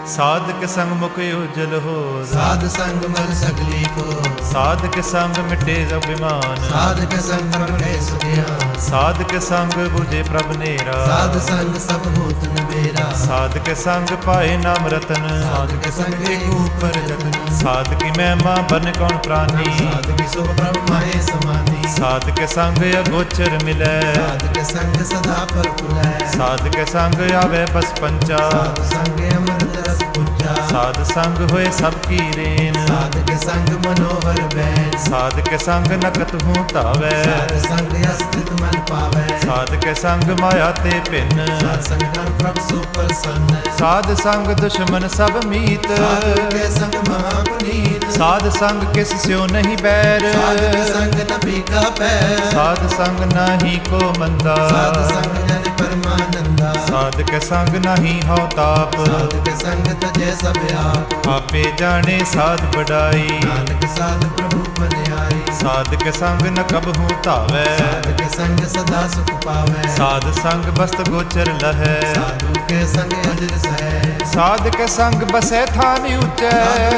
[SPEAKER 1] ਸਾਧਕ ਸੰਗ ਮੁਖ ਉਜਲ ਹੋ
[SPEAKER 2] ਸਾਧ ਸੰਗ ਮਲ ਸਗਲੀ ਕੋ
[SPEAKER 1] ਸਾਧਕ ਸੰਗ ਮਿਟੇ ਅਭਿਮਾਨ
[SPEAKER 2] ਸਾਧਕ ਸੰਗ ਪ੍ਰਗਟੇ ਸੁਖਿਆਨ
[SPEAKER 1] ਸਾਧਕ ਸੰਗ ਬੁਝੇ ਪ੍ਰਭ ਨੇਰਾ
[SPEAKER 2] ਸਾਧ ਸੰਗ ਸਭ ਹੋਤ ਨਵੇਰਾ
[SPEAKER 1] ਸਾਧਕ ਸੰਗ ਪਾਏ ਨਾਮ ਰਤਨ
[SPEAKER 2] ਸਾਧਕ ਸੰਗ ਏਕ ਉਪਰ ਜਤਨ
[SPEAKER 1] ਸਾਧਕੀ ਮਹਿਮਾ ਬਨ ਕੌਣ ਪ੍ਰਾਨੀ
[SPEAKER 2] ਸਾਧਕ ਸੋ ਪ੍ਰਭ ਮਾਹੇ ਸਮਾਨੀ
[SPEAKER 1] ਸਾਧਕ ਸੰਗ ਅਗੋਚਰ ਮਿਲੈ
[SPEAKER 2] ਸਾਧਕ ਸੰਗ ਸਦਾ ਪਰ ਫੁਲੈ
[SPEAKER 1] ਸਾਧਕ ਸੰਗ ਆਵੇ ਬਸ ਪੰਚਾ
[SPEAKER 2] ਸਾਧ ਸੰਗ ਅਮਰਤ ਰਸ ਪੁੰਚਾ
[SPEAKER 1] ਸਾਧ ਸੰਗ ਹੋਏ ਸਭ ਕੀ ਰੇਨ
[SPEAKER 2] ਸਾਧਕ ਸੰਗ ਮਨੋਹਰ ਬੈਨ
[SPEAKER 1] ਸਾਧਕ ਸੰਗ ਨਕਤ ਹੂੰ ਧਾਵੈ
[SPEAKER 2] ਸਾਧ ਸੰਗ ਅਸਥਿਤ ਮਨ ਪਾਵੈ
[SPEAKER 1] ਸਾਧਕ ਸੰਗ ਮਾਇਆ ਤੇ ਭਿੰਨ
[SPEAKER 2] ਸਾਧ ਸੰਗ ਨਾਲ ਪ੍ਰਭ ਸੋ ਪ੍ਰਸੰਨ
[SPEAKER 1] ਸਾਧ ਸੰਗ ਦੁਸ਼ਮਨ ਸਭ ਮੀਤ
[SPEAKER 2] ਸਾਧਕ ਕੇ ਸੰਗ ਮਹਾ ਪੁਨੀਤ
[SPEAKER 1] ਸਾਧ ਸੰਗ ਕਿਸ ਸਿਓ ਨਹੀਂ ਬੈਰ
[SPEAKER 2] ਸਾਧਕ ਸੰਗ ਨਬੀ ਕਾ ਪੈਰ
[SPEAKER 1] ਸਾਧ ਸੰਗ ਨਾਹੀ ਕੋ ਮੰਦਾ
[SPEAKER 2] ਸਾਧ ਸੰਗ ਜਨ ਪਰਮਾਨੰਦਾ
[SPEAKER 1] ਸਾਧਕ ਸੰਗ ਨਾਹੀ ਹਉ ਤਾਪ
[SPEAKER 2] ਸਾਧਕ ਸੰਗ ਤਜੈ ਸਭ ਆਪ
[SPEAKER 1] ਆਪੇ ਜਾਣੇ ਸਾਧ ਬੜਾਈ
[SPEAKER 2] ਨਾਨਕ ਸਾਧ ਪ੍ਰਭੂ ਬਨਿਆਈ
[SPEAKER 1] ਸਾਧਕ ਸੰਗ ਨ ਕਬਹੂ ਧਾਵੈ
[SPEAKER 2] ਸਾਧਕ ਸੰਗ ਸਦਾ ਸੁਖ ਪਾਵੈ
[SPEAKER 1] ਸਾਧ ਸੰਗ ਬਸਤ ਗੋਚਰ ਲਹੈ
[SPEAKER 2] ਸਾਧੂ ਕੇ ਸੰਗ ਅਜਰ ਸਹਿ
[SPEAKER 1] ਸਾਧਕ ਸੰਗ ਬਸੈ ਥਾਨ
[SPEAKER 2] ਸਾਧੂ
[SPEAKER 1] ਉਚੈ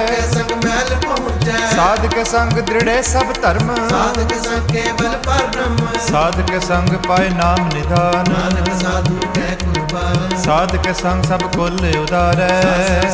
[SPEAKER 2] ਕੇ ਸੰਗ ਮਹਿਲ ਪਹੁੰਚੈ
[SPEAKER 1] ਸਾਧਕ ਸੰਗ ਦ੍ਰਿੜੇ ਸਭ ਧਰਮ
[SPEAKER 2] ਸਾਧਕ ਸੰਗ ਕੇਵਲ ਪਰ ਬ੍ਰਹਮ
[SPEAKER 1] ਸਾਧਕ ਸੰਗ ਪਾਏ ਨਾਮ ਨਿਧਾਨ
[SPEAKER 2] ਨਾਨਕ ਸਾਧੂ ਕੈ ਕੁਰਬਾਨ
[SPEAKER 1] ਸਾਧਕ ਸੰਗ ਸਭ ਕੁਲ ਉਦਾਰੈ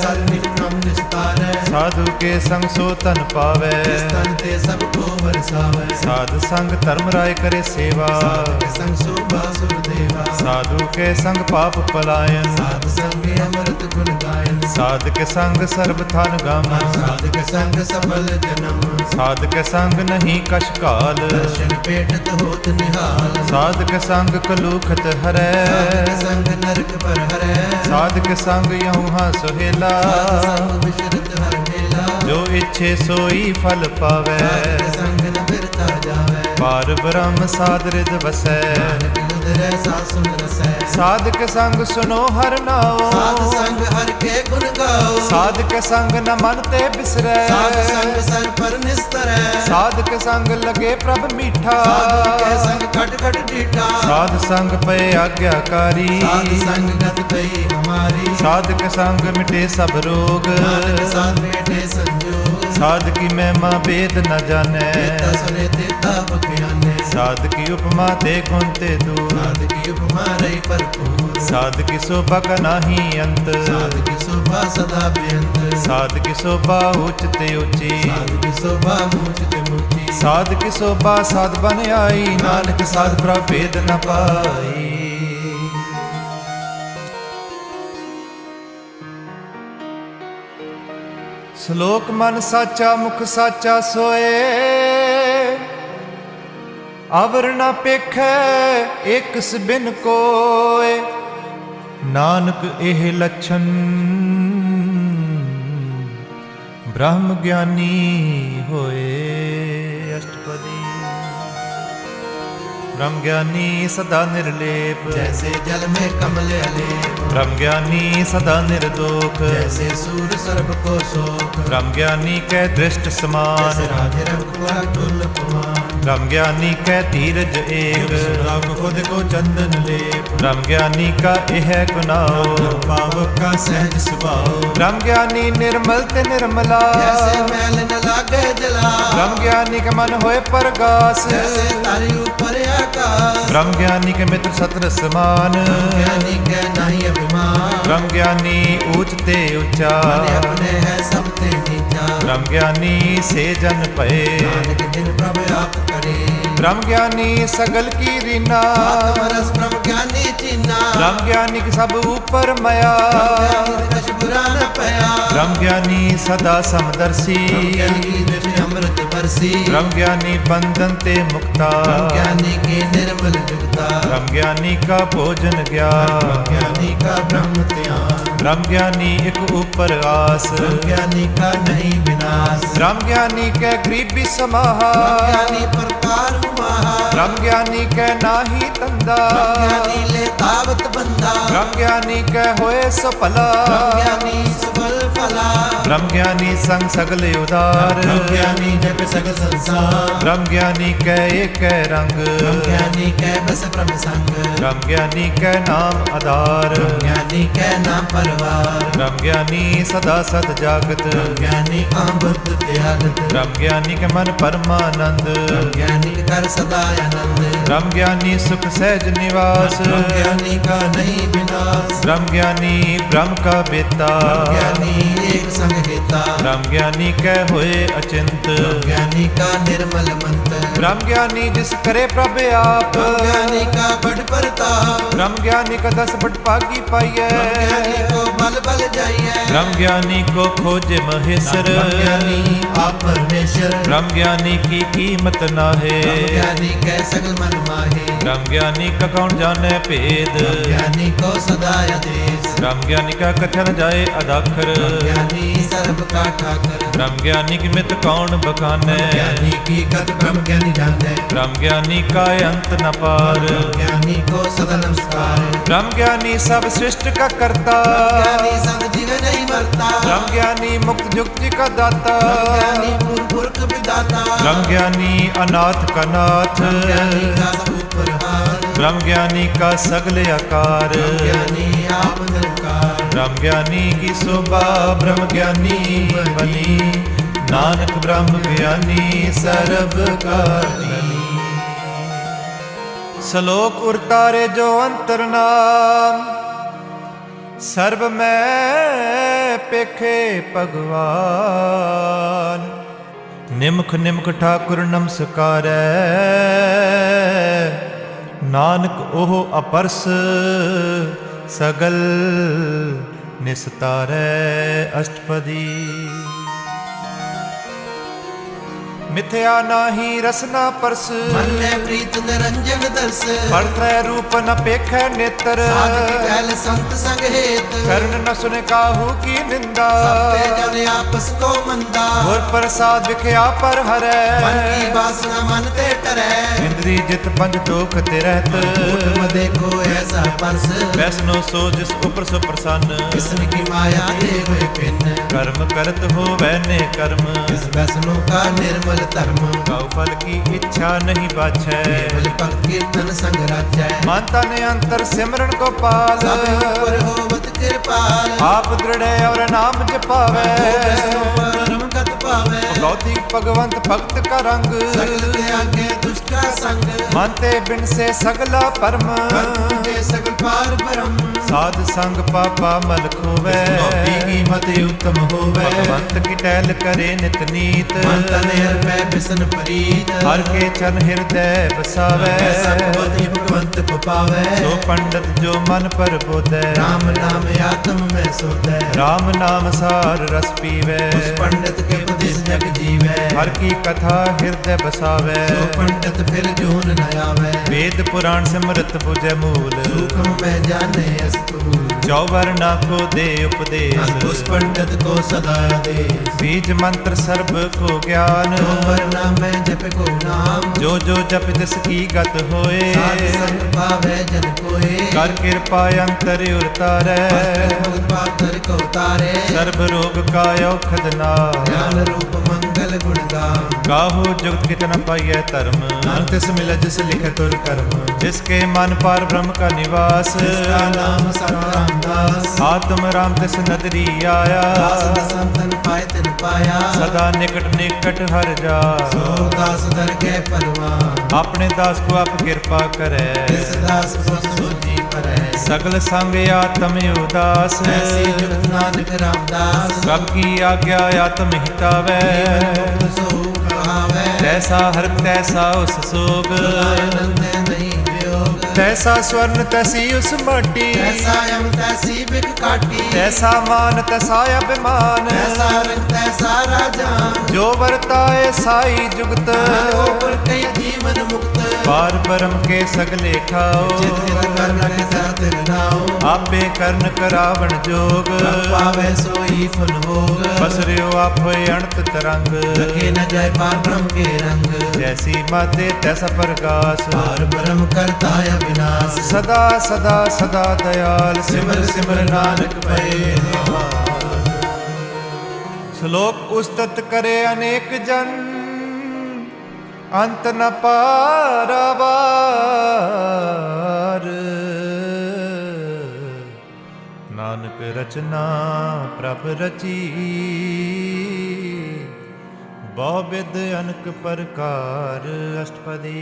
[SPEAKER 2] ਸਦ ਨਿਤਮ ਨਿਸਤਾਰੈ
[SPEAKER 1] ਸਾਧੂ ਕੇ ਸੰਗ ਸੋ ਤਨ ਪਾਵੈ
[SPEAKER 2] ਇਸ ਤਨ ਤੇ ਸਭ ਕੋ ਵਰਸਾਵੈ
[SPEAKER 1] ਸਾਧ ਸੰਗ ਧਰਮ ਰਾਏ ਕਰੇ ਸੇਵਾ
[SPEAKER 2] ਸਾਧਕ ਸੰਗ ਸੋਭਾ ਸੁਰ ਦੇਵਾ
[SPEAKER 1] ਸਾਧੂ ਕੇ ਸੰਗ ਪਾਪ ਪਲਾਇਨ
[SPEAKER 2] ਸਾਧ ਸੰਗ ਅਮਰਤ ਗੁਣ ਗਾਇਨ
[SPEAKER 1] ਸਾਧਕ ਸੰਗ ਸਰਬ ਥਨ ਗਮ
[SPEAKER 2] ਸਾਧਕ ਸੰਗ ਸਫਲ ਜਨਮ
[SPEAKER 1] ਸਾਧਕ ਸੰਗ ਨਹੀਂ ਕਛ ਕਾਲ
[SPEAKER 2] ਦਰਸ਼ਨ ਪੇਟਤ ਹੋਤ ਨਿਹਾਲ
[SPEAKER 1] ਸਾਧਕ ਸੰਗ ਕਲੂਖਤ ਹਰੈ
[SPEAKER 2] ਸਾਧਕ ਸੰਗ ਨਰਕ ਪਰ ਹਰੈ
[SPEAKER 1] ਸਾਧਕ ਸੰਗ ਯਹੂ ਹਾਂ ਸੁਹੇਲਾ
[SPEAKER 2] ਸਾਧ ਸੰਗ ਵਿਸ਼ਰਤ ਹਰ ਮੇਲਾ
[SPEAKER 1] ਜੋ ਇੱਛੇ ਸੋਈ ਫਲ ਪਾਵੈ
[SPEAKER 2] ਸਾਧਕ ਸੰਗ ਨ ਫਿਰਤਾ ਜਾਵੈ
[SPEAKER 1] ਪਾਰ ਬ੍ਰਹਮ ਸਾਧ ਰਿਦ ਵਸੈ
[SPEAKER 2] ਨਾਨਕ ਉਦਰੈ ਸਾਸੁਨ ਰਸੈ
[SPEAKER 1] ਸਾਧਕ ਸੰਗ ਸੁਨੋ ਹਰ ਨਾਉ
[SPEAKER 2] ਸਾਧ ਸੰਗ ਹਰ ਕੇ ਗੁਣ ਗਾਓ
[SPEAKER 1] ਸਾਧਕ ਸੰਗ ਨ ਮਨ ਤੇ ਬਿਸਰੈ
[SPEAKER 2] ਸਾਧ ਸੰਗ ਸਰ ਪਰ ਨਿਸਤਰੈ
[SPEAKER 1] ਸਾਧਕ ਸੰਗ ਲਗੇ ਪ੍ਰਭ ਮੀਠਾ
[SPEAKER 2] ਸਾਧੂ ਕੇ ਸੰਗ ਖਟ ਖਟ ਢੀਠਾ
[SPEAKER 1] ਸਾਧ ਸੰਗ ਪਏ ਆਗਿਆਕਾਰੀ
[SPEAKER 2] ਸਾਧ ਸੰਗ ਗਤ ਪਈ ਹਮਾਰੀ
[SPEAKER 1] ਸਾਧਕ ਸੰਗ ਮਿਟੇ ਸਭ ਰੋਗ
[SPEAKER 2] ਨਾਨਕ ਸਾਧ ਬੇਟੇ ਸੰਜੋਗ
[SPEAKER 1] ਸਾਧਕੀ ਮਹਿਮਾ ਭੇਦ ਨ ਜਾਣੈ
[SPEAKER 2] ਤੇਤਾ ਸੁਨੇ ਤੇਤਾ ਬਖਿਆਨੇ
[SPEAKER 1] ਸਾਧਕੀ ਉਪਮਾ ਤੇ ਗੁਣ ਤੇ ਦੂਰ
[SPEAKER 2] ਸਾਧ ਕੀ ਉਪਮਾ ਰਹੀ ਭਰਪੂਰ
[SPEAKER 1] ਸਾਧਕੀ ਸੋਭਾ ਕਾ ਨਾਹੀ ਅੰਤ
[SPEAKER 2] ਸਾਧ ਕੀ ਸ਼ੋਭਾ ਸਦਾ ਬੇਅੰਤ
[SPEAKER 1] ਸਾਧਕੀ ਸੋਭਾ ਉੱਚ ਤੇ ਉੱਚੀ
[SPEAKER 2] ਸਾਧ ਕੀ ਸ਼ੋਭਾ ਮੂਚ ਤੇ ਮੂਚੀ
[SPEAKER 1] ਸਾਧਕੀ ਸੋਭਾ ਸਾਧ ਬਨ ਆਈ ਨਾਨਕ ਸਾਧ ਪ੍ਰਭ ਭੇਦ ਨ ਪਾਈ ਸ਼ਲੋਕ ਮਨ ਸਾਚਾ ਮੁਖ ਸਾਚਾ ਸੋਏ ਅਵਰ ਨ ਪੇਖੈ ਇਕ ਬਿਨ ਕੋਏ ਨਾਨਕ ਇਹ ਲੱਛਣ ਬ੍ਰਹਮ ਗਿਆਨੀ ਹੋਏ ਅਸ਼ਟਪਦੀ ब्रह्म ज्ञानी सदा निर्लेप,
[SPEAKER 2] जैसे जल में कमल अलेप,
[SPEAKER 1] ब्रह्म ज्ञानी सदा निर्दोष,
[SPEAKER 2] जैसे सूर्य सर्प को शोक,
[SPEAKER 1] ब्रह्म ज्ञानी कै दृष्ट समान,
[SPEAKER 2] जैसे राधे रघुकुल तुल कुमार,
[SPEAKER 1] ब्रह्म ज्ञानी कै धीरज एक,
[SPEAKER 2] सुराग खुद को चंदन लेप,
[SPEAKER 1] ब्रह्म ज्ञानी का यह गुनाह,
[SPEAKER 2] पावक का सहज स्वभाव,
[SPEAKER 1] ब्रह्म ज्ञानी निर्मल ते निर्मला,
[SPEAKER 2] जैसे मैल न लागे जला,
[SPEAKER 1] ब्रह्म ज्ञानी के मन होए परगास,
[SPEAKER 2] जैसे तारे ऊपर आकाश,
[SPEAKER 1] ब्रह्म ज्ञानी के मित्र सत्र समान,
[SPEAKER 2] ज्ञानी के नहीं अभिमान,
[SPEAKER 1] ब्रह्म ज्ञानी ऊंच ते ऊंचा,
[SPEAKER 2] मन अपने है सब ते नीचा,
[SPEAKER 1] ब्रह्म ज्ञानी से जन पए,
[SPEAKER 2] नानक दिन प्रभु आप करे,
[SPEAKER 1] ब्रह्म ज्ञानी सगल की रीना,
[SPEAKER 2] आत्मरस ब्रह्म ज्ञानी चीना,
[SPEAKER 1] ब्रह्म ज्ञानी के सब ऊपर मया,
[SPEAKER 2] ज्ञानी कछ बुरा न पया,
[SPEAKER 1] ब्रह्म ज्ञानी सदा समदर्शी,
[SPEAKER 2] ज्ञानी दृष्टि अमृत बरसी,
[SPEAKER 1] ब्रह्म ज्ञानी बंधन ते मुक्ता,
[SPEAKER 2] ज्ञानी की निर्मल जुगता,
[SPEAKER 1] ब्रह्म ज्ञानी का भोजन ज्ञान,
[SPEAKER 2] ज्ञानी का ब्रह्म ध्यान,
[SPEAKER 1] ब्रह्म ज्ञानी एक ऊपर आस,
[SPEAKER 2] ज्ञानी का नहीं विनाश,
[SPEAKER 1] ब्रह्म ज्ञानी के गरीबी समाहा,
[SPEAKER 2] ज्ञानी प्रकार महा,
[SPEAKER 1] ब्रह्म ज्ञानी के नाही तंदा,
[SPEAKER 2] ज्ञानी ले तावत बंदा,
[SPEAKER 1] ब्रह्म ज्ञानी के होए सफला,
[SPEAKER 2] ज्ञानी सुफल फला,
[SPEAKER 1] ब्रह्म ज्ञानी संग सगले उदार,
[SPEAKER 2] ज्ञानी जप सगल संसार,
[SPEAKER 1] ब्रह्म ज्ञानी के एक रंग,
[SPEAKER 2] ज्ञानी के बस ब्रह्म संग,
[SPEAKER 1] ब्रह्म ज्ञानी के नाम आधार,
[SPEAKER 2] ज्ञानी के नाम परवार,
[SPEAKER 1] ब्रह्म ज्ञानी सदा सत जागत,
[SPEAKER 2] ज्ञानी बुद्ध त्यागत,
[SPEAKER 1] ब्रह्म ज्ञानी के मन परमानंद,
[SPEAKER 2] ज्ञानी के कर सदा आनंद,
[SPEAKER 1] ब्रह्म ज्ञानी सुख सहज निवास,
[SPEAKER 2] ज्ञानी का नहीं विनाश,
[SPEAKER 1] ब्रह्म ज्ञानी ब्रह्म का बेता,
[SPEAKER 2] ज्ञानी एक संग हेता,
[SPEAKER 1] ब्रह्म ज्ञानी कै होए अचिंत,
[SPEAKER 2] ज्ञानी का निर्मल मंत्र,
[SPEAKER 1] ब्रह्म ज्ञानी जिस करे प्रभ आप,
[SPEAKER 2] ज्ञानी का बड़ प्रताप,
[SPEAKER 1] ब्रह्म ज्ञानी का 10 बट पागी पाइए,
[SPEAKER 2] ज्ञानी को बल बल जाइए,
[SPEAKER 1] ब्रह्म ज्ञानी को खोजे महेश्वर,
[SPEAKER 2] ज्ञानी आप परमेश्वर,
[SPEAKER 1] ब्रह्म ज्ञानी की कीमत ना है,
[SPEAKER 2] ज्ञानी के सगल मन माहे,
[SPEAKER 1] ब्रह्म ज्ञानी का कौन जाने भेद,
[SPEAKER 2] ज्ञानी को सदा आदेश,
[SPEAKER 1] ब्रह्म ज्ञानी का कथन जाए अदाखर,
[SPEAKER 2] ज्ञानी सर्व का ठाकर,
[SPEAKER 1] ब्रह्म ज्ञानी की मित कौन बखाने,
[SPEAKER 2] ज्ञानी की गत ब्रह्म ज्ञानी जाने,
[SPEAKER 1] ब्रह्म ज्ञानी का अंत न पार,
[SPEAKER 2] ज्ञानी को सदा नमस्कार,
[SPEAKER 1] ब्रह्म ज्ञानी सब सृष्टि का कर्ता,
[SPEAKER 2] ज्ञानी संग जीव नहीं मरता,
[SPEAKER 1] ब्रह्म ज्ञानी मुक्त जुक्ति का दाता,
[SPEAKER 2] ज्ञानी पुरख विदाता,
[SPEAKER 1] ब्रह्म ज्ञानी अनाथ का नाथ,
[SPEAKER 2] ज्ञानी का सब ऊपर हार,
[SPEAKER 1] ब्रह्म ज्ञानी का सगले आकार,
[SPEAKER 2] ज्ञानी आप निरंकार,
[SPEAKER 1] ब्रह्म ज्ञानी की शोभा ब्रह्म ज्ञानी बनी, नानक ब्रह्म ज्ञानी सर्व काली। श्लोक उरतारे जो अंतर नाम, सर्व में पेखे भगवान, निमख निमख ठाकुर नमस्कारै, नानक ओह अपरस सगल निस्तारै अष्टपदी। मिथ्या नाही रसना परस,
[SPEAKER 2] मन में प्रीत निरंजन दर्श,
[SPEAKER 1] पड़तै रूप न पेखै नेत्र,
[SPEAKER 2] साधक कैल संत संग हेत,
[SPEAKER 1] कर्ण न सुने काहू की निंदा,
[SPEAKER 2] सबते जन आपस को मंदा,
[SPEAKER 1] और प्रसाद विख्या पर हरै,
[SPEAKER 2] मन की वासना मन ते टरै,
[SPEAKER 1] इंद्री जित पंच दोख ते रहत,
[SPEAKER 2] कूट में देखो ऐसा परस,
[SPEAKER 1] वैसनो सो जिस उपर सो प्रसन्न,
[SPEAKER 2] कृष्ण की माया दे हुए पिन,
[SPEAKER 1] कर्म करत हो वैने कर्म,
[SPEAKER 2] इस वैष्णो का निर्मल धर्म,
[SPEAKER 1] गौ फल की इच्छा नहीं बाछै,
[SPEAKER 2] केवल भक्त कीर्तन संग राजै,
[SPEAKER 1] मानता ने अंतर सिमरन को पाल,
[SPEAKER 2] सब ऊपर होवत कृपाल,
[SPEAKER 1] आप दृढ़ और नाम जपावे,
[SPEAKER 2] वैष्णो परम गत पावे,
[SPEAKER 1] भौतिक भगवंत भक्त का रंग,
[SPEAKER 2] सगल त्यागे दुष्ट का संग,
[SPEAKER 1] मानते बिन से सगला परम,
[SPEAKER 2] दे सगल पार परम,
[SPEAKER 1] साध संग पापा मल खोवे,
[SPEAKER 2] की मत उत्तम होवे,
[SPEAKER 1] भगवंत की टहल करे नित नीत,
[SPEAKER 2] मन तन हर पै बिसन परीत,
[SPEAKER 1] हर के चन हृदय बसावे,
[SPEAKER 2] भगवती भगवंत को पावे,
[SPEAKER 1] सो पंडित जो मन पर बोधै,
[SPEAKER 2] राम नाम आत्म में सोधै,
[SPEAKER 1] राम नाम सार रस पीवे,
[SPEAKER 2] उस पंडित के उपदेश जग जीवे,
[SPEAKER 1] हर की कथा हृदय बसावे,
[SPEAKER 2] सो पंडित फिर जून न आवे,
[SPEAKER 1] वेद पुराण सिमरत बुझे मूल,
[SPEAKER 2] सूक्ष्म में जाने स्थूल,
[SPEAKER 1] चौवर्णा को दे उपदेश
[SPEAKER 2] उस पंडित को सदा आदेश।
[SPEAKER 1] बीज मंत्र सर्ब को ज्ञान
[SPEAKER 2] जो वरना मैं जप को नाम।
[SPEAKER 1] जो जो जप तिसकी गत होए
[SPEAKER 2] साध संग पावै जन कोय।
[SPEAKER 1] कर कृपा अंतर उतारै
[SPEAKER 2] भगत पातर को तारे।
[SPEAKER 1] सर्ब रोग का औखद नाम
[SPEAKER 2] ज्ञान रूप मंगल गुण गाम।
[SPEAKER 1] काहू जुगत कित न पाइय धर्म
[SPEAKER 2] नाम तिस मिल जिस लिखत और कर्म।
[SPEAKER 1] जिसके मन पार ब्रह्म का निवास
[SPEAKER 2] जिसका नाम सत रामदास।
[SPEAKER 1] आत्म राम तिस नदरी आया
[SPEAKER 2] दास दसम तन पाए तिन पाया।
[SPEAKER 1] सदा निकट निकट हर जा
[SPEAKER 2] सो दास दर के परवान।
[SPEAKER 1] अपने दास को आप कृपा करे
[SPEAKER 2] तिस दास सो सोजी परै।
[SPEAKER 1] सगल संग आत्म उदास
[SPEAKER 2] ऐसी जुगत नानक रामदास।
[SPEAKER 1] कब की आज्ञा आत्म हितावै
[SPEAKER 2] जीवन मुक्त सो कहावै।
[SPEAKER 1] तैसा हर तैसा उस सोग
[SPEAKER 2] आनंद नहीं वियोग।
[SPEAKER 1] तैसा स्वर्ण तैसी उस माटी
[SPEAKER 2] ऐसा यम तैसी बिक काटी।
[SPEAKER 1] तैसा मान तैसा अभिमान
[SPEAKER 2] ऐसा रंग तैसा राजान।
[SPEAKER 1] जो वर्ताए साई जुगत
[SPEAKER 2] ऊपर कई जीवन मुक्त।
[SPEAKER 1] पार ब्रह्म के सगले खाओ
[SPEAKER 2] जित जित कर्ण के साथ नाओ।
[SPEAKER 1] आपे कर्ण करावण जोग
[SPEAKER 2] पावे सोई फल भोग।
[SPEAKER 1] बसरियो आप होए अणत तरंग
[SPEAKER 2] लगे न जाय पार ब्रह्म के रंग।
[SPEAKER 1] जैसी माते तैसा प्रकाश
[SPEAKER 2] पार ब्रह्म करता अविनाश।
[SPEAKER 1] सदा सदा सदा दयाल
[SPEAKER 2] सिमर सिमर नानक पए
[SPEAKER 1] श्लोक उस्तत करे अनेक जन अंत न पारावार नानक रचना प्रभ रची बहु विध अनक प्रकार अष्टपदी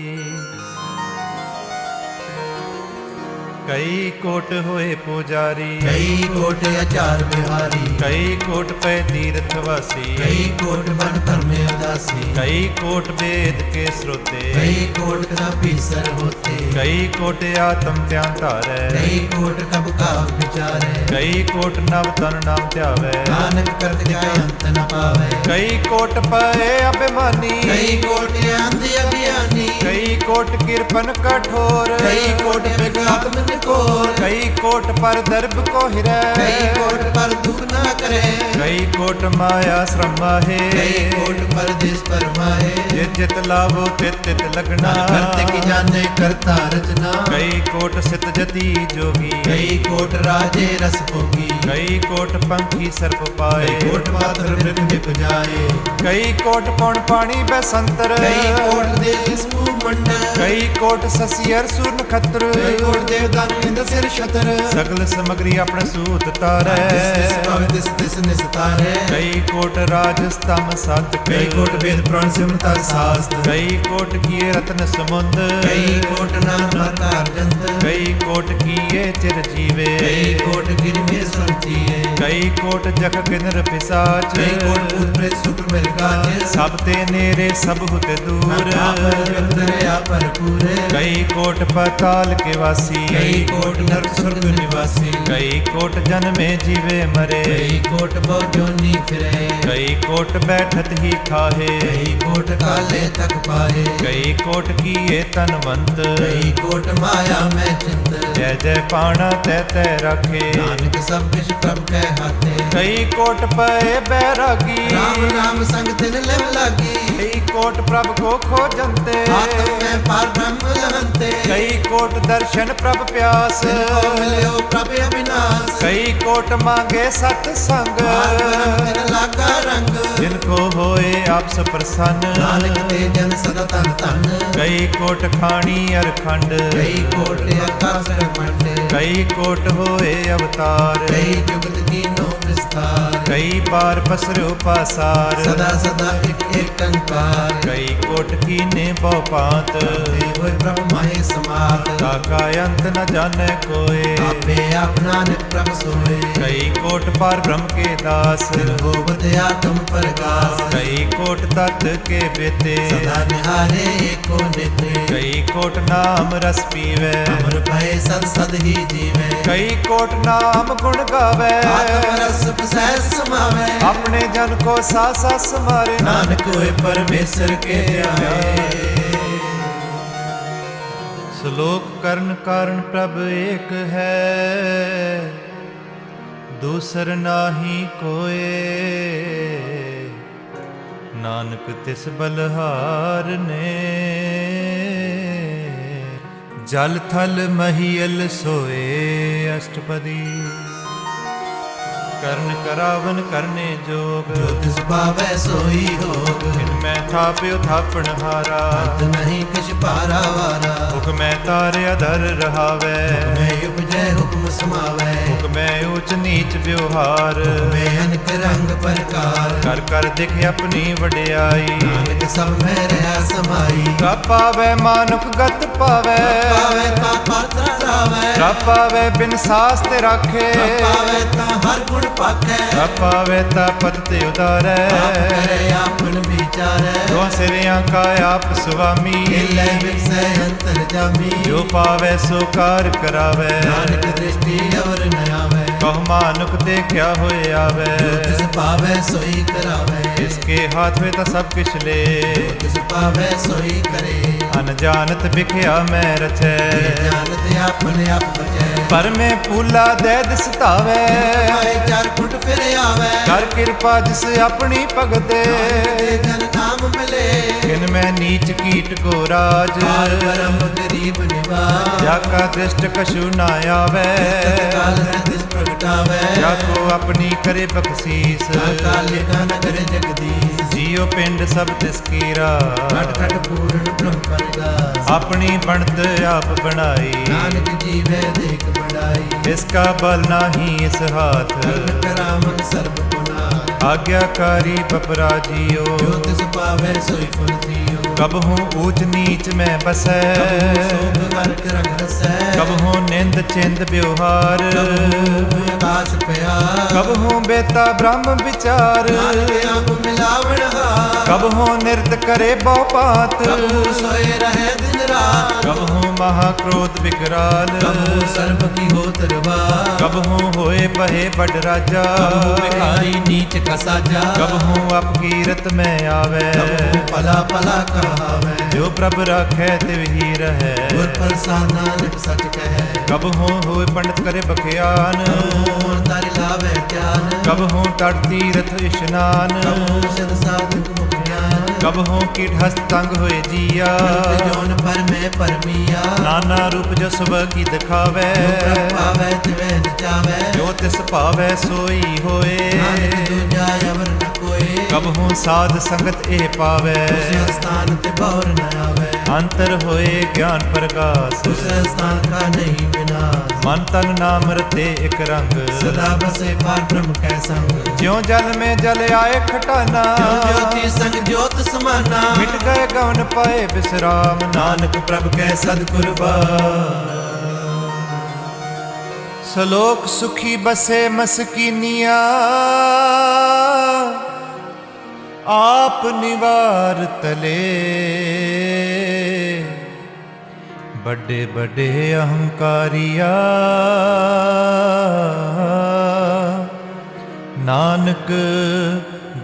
[SPEAKER 1] कई कोट होए पुजारी
[SPEAKER 2] कई कोट आचार बिहारी।
[SPEAKER 1] कई कोट पे तीर्थवासी
[SPEAKER 2] कई कोट बन धर्म उदासी।
[SPEAKER 1] कई कोट वेद के श्रोते
[SPEAKER 2] कई कोट कपीसर होते।
[SPEAKER 1] कई कोट आत्म ध्यान धारै
[SPEAKER 2] कई कोट कब का विचारे।
[SPEAKER 1] कई कोट नव तन नाम ध्यावै
[SPEAKER 2] नानक करत जाय अंत न पावे।
[SPEAKER 1] कई कोट पए अभिमानी
[SPEAKER 2] कई कोट अंधी अज्ञानी।
[SPEAKER 1] कई कोट किरपन कठोर
[SPEAKER 2] कई कोट विघात कोर।
[SPEAKER 1] कई कोट पर दर्भ को हिरै
[SPEAKER 2] कई कोट पर दुख न करे।
[SPEAKER 1] कई कोट माया श्रम है
[SPEAKER 2] कई कोट परदेश पर माहे।
[SPEAKER 1] जित जित लाभो तित तित लगना
[SPEAKER 2] करते की जाने करता रचना।
[SPEAKER 1] कई कोट सित जति जोगी
[SPEAKER 2] कई कोट राजे रस भोगी।
[SPEAKER 1] कई कोट पंखी सर्प पाए
[SPEAKER 2] कई कोट पात्र मृग निप जाए।
[SPEAKER 1] कई कोट पौन पानी बसंतर
[SPEAKER 2] कई कोट देश मुंह मंडल।
[SPEAKER 1] कई कोट ससियर सूर नक्षत्र
[SPEAKER 2] कई कोट देवदान इंद्र सिर छत्र।
[SPEAKER 1] सगल समग्री अपने सूत तारै
[SPEAKER 2] तिस तिस निस्तारे।
[SPEAKER 1] कई कोट राज स्तम सत
[SPEAKER 2] कई कोट वेद पुराण सिमरता शास्त्र।
[SPEAKER 1] कई कोट किए रत्न समुंद
[SPEAKER 2] कई कोट नाम प्रकार जंत।
[SPEAKER 1] कई कोट किए चिर जीवे
[SPEAKER 2] कई कोट गिर में सुनतीए।
[SPEAKER 1] कई कोट जख किन्नर पिसाच
[SPEAKER 2] कई कोट भूत प्रेत शुक्र मिल काज।
[SPEAKER 1] सब ते नेरे सब हुते दूर
[SPEAKER 2] पर पूरे।
[SPEAKER 1] कई कोट पाताल के वासी
[SPEAKER 2] कई कोट नरक स्वर्ग निवासी।
[SPEAKER 1] कई कोट जन्मे जीवे मरे
[SPEAKER 2] कई कोट बहुजोनी फिरे।
[SPEAKER 1] कई कोट बैठत ही खाहे
[SPEAKER 2] कई कोट काले तक पाए।
[SPEAKER 1] कई कोट किए तनवंत
[SPEAKER 2] कई कोट माया में चिंत।
[SPEAKER 1] जय जय पाणा तय तय रखे
[SPEAKER 2] नानक सब विष प्रभ के हाथे।
[SPEAKER 1] कई कोट पए बैरागी
[SPEAKER 2] राम नाम संग दिन लेव लागी।
[SPEAKER 1] कई कोट प्रभ को खोजंते
[SPEAKER 2] आत्म में पार ब्रह्म लहंते।
[SPEAKER 1] कई कोट दर्शन प्रभ प्यास
[SPEAKER 2] जिनको मिलो प्रभ अविनाश।
[SPEAKER 1] कई कोट मांगे सत्संग
[SPEAKER 2] पार ब्रह्म दिन लागा रंग।
[SPEAKER 1] जिनको होए आप प्रसन्न
[SPEAKER 2] नानक ते जन सदा तन तन।
[SPEAKER 1] कई कोट खानी अरखंड
[SPEAKER 2] कई कोट आकाश मंड।
[SPEAKER 1] कई कोट होए अवतार
[SPEAKER 2] कई जुगत कीनो विस्तार।
[SPEAKER 1] कई बार पसरो पासार
[SPEAKER 2] सदा सदा एक एक कंकार।
[SPEAKER 1] कई कोट कीने बहुपात
[SPEAKER 2] देव प्रभु माहे समात।
[SPEAKER 1] ताका अंत न जाने कोय
[SPEAKER 2] आपे आप नानक प्रभ सोए।
[SPEAKER 1] कई कोट पार ब्रह्म के दास
[SPEAKER 2] होवत आत्म प्रकाश।
[SPEAKER 1] कई कोट तत् के बेते
[SPEAKER 2] सदा निहारे एको नेत्रे।
[SPEAKER 1] कई कोट नाम रस पीवे
[SPEAKER 2] अमर भय सद सद ही जीवे।
[SPEAKER 1] कई कोट नाम गुण गावे
[SPEAKER 2] आत्म रस सह समावे।
[SPEAKER 1] अपने जन को सासा समारे
[SPEAKER 2] नानक होए परमेश्वर के ध्याए।
[SPEAKER 1] श्लोक कर्ण कारण प्रभ एक है ਦੂਸਰ ਨਾਹੀ ਕੋਏ, ਨਾਨਕ ਤਿਸ ਬਲਹਾਰ ਨੇ। ਜਲ ਥਲ ਮਹੀਲ ਸੋਏ ਅਸ਼ਟਪਦੀ, ਕਰਨ ਕਰਾਵਨ ਕਰਨੇ ਜੋਗ।
[SPEAKER 2] ਜੋ ਤਿਸ ਪਾਵੈ ਸੋਈ ਹੋਗ,
[SPEAKER 1] ਜਿਨ ਮੈਂ ਥਾਪਿਓ ਥਾਪਣ ਹਾਰਾ।
[SPEAKER 2] ਅੰਤ ਨਹੀਂ ਕਿਛ ਪਾਰਾ ਵਾਰਾ,
[SPEAKER 1] ਹੁਕਮੈ ਤਾਰਿਆ ਦਰ ਰਹਾਵੈ।
[SPEAKER 2] ਮੈਂ ਉਪਜੈ ਹੁਕਮ ਸਮਾਵੈ,
[SPEAKER 1] ਹੁਕਮੈ ਊਚ ਨੀਚ ਵਿਵਹਾਰ।
[SPEAKER 2] ਮੈਂ ਅਨਕ ਰੰਗ ਪ੍ਰਕਾਰ,
[SPEAKER 1] ਕਰ ਕਰ ਦਿਖ ਆਪਣੀ ਵਡਿਆਈ।
[SPEAKER 2] ਨਾਨਕ ਸਭ ਮੈਂ ਰਹਾ ਸਮਾਈ।
[SPEAKER 1] ਪ੍ਰਭ ਪਾਵੈ ਮਾਨੁਖ ਗਤ ਪਾਵੈ,
[SPEAKER 2] ਪਾਵੈ ਤਾਂ ਪਾਤਰਾ ਰਾਵੈ,
[SPEAKER 1] ਪ੍ਰਭ ਪਾਵੈ ਬਿਨ ਸਾਸ ਤੇ ਰਾਖੇ।
[SPEAKER 2] ਪਾਵੈ ਤਾਂ ਹਰ ਗੁਣ ਪਾਖੈ,
[SPEAKER 1] ਪ੍ਰਭ ਪਾਵੈ ਤਾ ਪਦ ਤੇ ਉਤਾਰੈ।
[SPEAKER 2] ਆਪ ਕਰੇ ਆਪਨ ਵਿਚਾਰੈ,
[SPEAKER 1] ਦੋ ਸਿਰਿਆਂ ਕਾ ਆਪ ਸੁਆਮੀ।
[SPEAKER 2] ਹਿਲੇ ਵਿਸੈ ਅੰਤਰ ਜਾਮੀ।
[SPEAKER 1] ਜੋ ਪਾਵੈ ਸੋ ਕਾਰ ਕਰਾਵੈ,
[SPEAKER 2] ਨਾਨਕ ਦ੍ਰਿਸ਼ਟੀ ਅਵਰ ਨ ਆਵੈ।
[SPEAKER 1] ਕਹੁ ਮਾਨੁਖ ਦੇਖਿਆ ਹੋਏ ਆਵੈ।
[SPEAKER 2] ਜੋ ਤਿਸ ਪਾਵੈ ਸੋਈ ਕਰਾਵੈ,
[SPEAKER 1] ਇਸਕੇ ਹਾਥ ਵਿੱਚ ਤਾਂ ਸਭ ਕਿਛ ਲੈ।
[SPEAKER 2] ਜੋ ਤਿਸ ਪਾਵੈ ਸੋਈ ਕਰੇ।
[SPEAKER 1] ਅਨਜਾਨਤ ਵਿਖਿਆ ਮੈਂ ਰਚੈ,
[SPEAKER 2] ਜਾਣਤ ਆਪਨ ਆਪ ਬਚੈ।
[SPEAKER 1] ਪਰ ਮੈਂ ਪੂਲਾ ਦੇ ਦਿਸਤਾਵੈ।
[SPEAKER 2] ਆਏ ਚਾਰ ਫੁੱਟ ਫਿਰ ਆਵੈ,
[SPEAKER 1] ਕਰ ਕਿਰਪਾ ਜਿਸ ਆਪਣੀ ਭਗਤ ਦੇ।
[SPEAKER 2] ਤੇ ਜਨ ਨਾਮ ਮਿਲੇ।
[SPEAKER 1] ਕਿਨ ਮੈਂ ਨੀਚ ਕੀਟ ਕੋ ਰਾਜ,
[SPEAKER 2] ਪਾਰ ਬ੍ਰਹਮ ਗਰੀਬ ਨਿਵਾਜ।
[SPEAKER 1] ਜਾ ਕਾ ਦ੍ਰਿਸ਼ਟ ਕਛੂ ਨਾ ਆਵੈ।
[SPEAKER 2] ਕਾਲ ਹੈ ਤਿਸ ਪ੍ਰਗਟਾਵੈ,
[SPEAKER 1] ਜਾ ਕੋ ਆਪਣੀ ਕਰੇ ਬਖਸ਼ੀਸ।
[SPEAKER 2] ਕਾਲ ਲਿਖਾ ਨਗਰ ਜਗਦੀਸ਼।
[SPEAKER 1] ਜੀਉ ਪਿੰਡ ਸਭ ਤਿਸ ਕੀਰਾ,
[SPEAKER 2] ਘਟ ਘਟ ਪੂਰਨ ਬ੍ਰਹਮ ਪਰਗਾਸ।
[SPEAKER 1] ਆਪਣੀ ਬਣਤ ਆਪ ਬਣਾਈ।
[SPEAKER 2] ਨਾਨਕ ਜੀਵੈ ਦੇਖ ਬੜਾਈ,
[SPEAKER 1] ਇਸ ਕਾ ਬਲ ਨਾਹੀ ਇਸ ਹਾਥ।
[SPEAKER 2] ਕਰਨ ਕਰਾਵਨ ਸਰਬ ਗੁਨਾ।
[SPEAKER 1] ਆਗਿਆਕਾਰੀ ਬਪਰਾ ਜੀਓ,
[SPEAKER 2] ਜੋ ਤਿਸ ਪਾਵੈ ਸੋਈ ਫਲ ਜੀਓ।
[SPEAKER 1] ਕਬਹੂ ਊਚ ਨੀਚ ਮੈਂ ਬਸੈ।
[SPEAKER 2] ਸੋਗ ਵਰਕ ਰੰਗ ਰਸੈ,
[SPEAKER 1] ਕਬਹੂ ਨਿੰਦ ਚਿੰਦ ਵਿਵਹਾਰ।
[SPEAKER 2] ਆਕਾਸ਼ ਪਿਆ,
[SPEAKER 1] ਕਬਹੂ ਬੇਤਾ ਬ੍ਰਹਮ ਵਿਚਾਰ।
[SPEAKER 2] ਨਾਨਕ ਆਪ ਮਿਲਾਵਣ ਹਾਰ।
[SPEAKER 1] ਕਬਹੂ ਨਿਰਤ ਕਰੇ ਬਹੁ ਪਾਤ।
[SPEAKER 2] ਕਬੂ ਸੋਏ ਰਹੇ ਦਿਨ ਰਾਤ,
[SPEAKER 1] ਕਬਹੂ ਮਹਾ ਕ੍ਰੋਧ ਵਿਕਰਾਲ।
[SPEAKER 2] ਕਬੂ ਸਰਬ ਕੀ ਹੋ ਤਰਵਾਰ।
[SPEAKER 1] ਕਬਹੂ ਹੋਏ ਬਹੇ ਬੜ ਰਾਜਾ।
[SPEAKER 2] ਕਬੂ ਬਿਖਾਰੀ ਨੀਚ ਕਾ ਸਾਜਾ।
[SPEAKER 1] ਕਬਹੂ ਅਪਕੀਰਤ ਮੈਂ ਆਵੈ।
[SPEAKER 2] ਕਬੂ ਪਲਾ ਪਲਾ ਕਹਾਵੈ,
[SPEAKER 1] ਜੋ ਪ੍ਰਭ ਰਾਖੈ ਤਿਵ ਹੀ ਰਹੈ।
[SPEAKER 2] ਗੁਰ ਪ੍ਰਸਾਦ ਨਾਨਕ ਸਚ ਕਹੈ।
[SPEAKER 1] ਕਬਹੂ ਹੋਏ ਪੰਡਤ ਕਰੇ ਬਖਿਆਨ।
[SPEAKER 2] ਕਬੂ ਤਾਰਿ ਲਾਵੈ ਧਿਆਨ।
[SPEAKER 1] ਕਬਹੂ ਤੜ ਤੀਰਥ ਇਸ਼ਨਾਨ।
[SPEAKER 2] ਕਬੂ ਸਦ ਸਾਧੁਕ ਮੁਖ ਗਿਆਨ।
[SPEAKER 1] ਕਬਹੂ ਕੀਟ ਹਸਤ ਤੰਗ ਹੋਏ ਜੀਆ।
[SPEAKER 2] ਜੋਨ ਪਰ ਮੈਂ ਪਰਮੀਆ।
[SPEAKER 1] ਨਾਨਾ ਰੂਪ ਜੋ ਸੁਭ ਕੀ ਦਿਖਾਵੈ।
[SPEAKER 2] ਜੋ ਪ੍ਰਭ ਪਾਵੈ ਤਿਵੈ ਨਚਾਵੈ।
[SPEAKER 1] ਜੋ ਤਿਸ ਭਾਵੈ ਸੋਈ ਹੋਏ।
[SPEAKER 2] ਨਾਨਕ ਦੂਜਾ ਅਵਰ ਨ ਕੋਏ।
[SPEAKER 1] ਕਬਹੂ ਸਾਧ ਸੰਗਤ ਇਹ ਪਾਵੈ।
[SPEAKER 2] ਉਸ ਸਥਾਨ ਤੇ ਬੌਰ ਨ ਆਵੈ।
[SPEAKER 1] ਅੰਤਰ ਹੋਏ ਗਿਆਨ ਪ੍ਰਗਾਸ।
[SPEAKER 2] ਉਸ ਸਥਾਨ ਕਾ ਨਹੀਂ ਵਿਨਾਸ਼।
[SPEAKER 1] ਮਨ ਤਨ ਨਾਮ ਰਤੇ ਇਕ ਰੰਗ।
[SPEAKER 2] ਸਦਾ ਬਸੇ ਪਾਰ ਬ੍ਰਹਮ ਕੈ ਸੰਗ।
[SPEAKER 1] ਜਿਉ ਜਲ ਮੇ ਜਲ ਆਏ ਖਟਾਨਾ।
[SPEAKER 2] ਜੋ ਜੋਤੀ ਸੰਗ ਜੋਤ ਸਮਾਨਾ।
[SPEAKER 1] ਮਿਟ ਗਏ ਗਵਨ ਪਾਏ ਬਿਸਰਾਮ।
[SPEAKER 2] ਨਾਨਕ ਪ੍ਰਭ ਕੈ ਸਦ ਕੁਰਬਾਨ।
[SPEAKER 1] ਸਲੋਕ ਸੁਖੀ ਬਸੇ ਮਸਕੀਨੀਆ। ਆਪ ਨਿਵਾਰ ਤਲੇ। ਵੱਡੇ ਵੱਡੇ ਅਹੰਕਾਰੀਆ। ਨਾਨਕ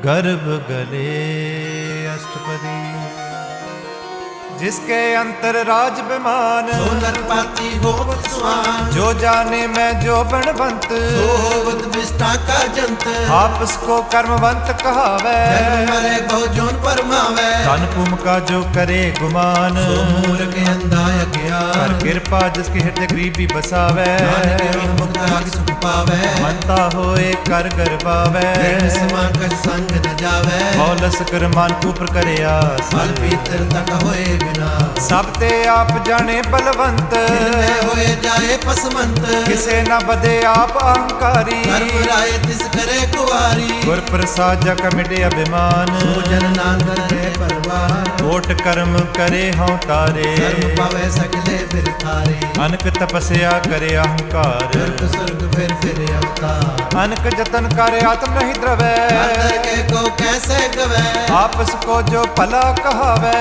[SPEAKER 1] ਗਰਭ ਗਲੇ। ਅਸ਼ਟਪਦੀ, जिसके अंतर राज विमान।
[SPEAKER 2] सो नरपाती होवत सुआन।
[SPEAKER 1] जो जाने मैं जो बनवंत।
[SPEAKER 2] सो होवत विष्टा का जंत।
[SPEAKER 1] आपस को कर्मवंत कहावै।
[SPEAKER 2] जन्म मरे बहु जोन परमावै।
[SPEAKER 1] तन भूम का जो करे गुमान।
[SPEAKER 2] सो मूर्ख अंधा अज्ञान।
[SPEAKER 1] कर कृपा जिसके हृदय गरीबी बसावै।
[SPEAKER 2] नानक मुक्त आग सुख पावै।
[SPEAKER 1] मनता होए कर गरबावै।
[SPEAKER 2] ऋण समान कछ संग न जावै।
[SPEAKER 1] बौलस कर मान कुपर करे आस।
[SPEAKER 2] फल पीतर तक होए
[SPEAKER 1] सब ते आप जाने बलवंत।
[SPEAKER 2] होए जाए पसमंत।
[SPEAKER 1] किसे न बदे आप अहंकारी।
[SPEAKER 2] कर्म राय तिस करे कुवारी।
[SPEAKER 1] गुर प्रसाद जग मिटे अभिमान।
[SPEAKER 2] जन नानक रहे परवान।
[SPEAKER 1] कोट कर्म करे हों तारे।
[SPEAKER 2] कर्म पावे सकले फिर थारे।
[SPEAKER 1] अनक तपस्या करे अहंकार।
[SPEAKER 2] स्वर्ग फिर अवतार।
[SPEAKER 1] अनक जतन करे आत्म नहीं द्रवै।
[SPEAKER 2] के को कैसे गवै।
[SPEAKER 1] आपस को जो भला कहावै।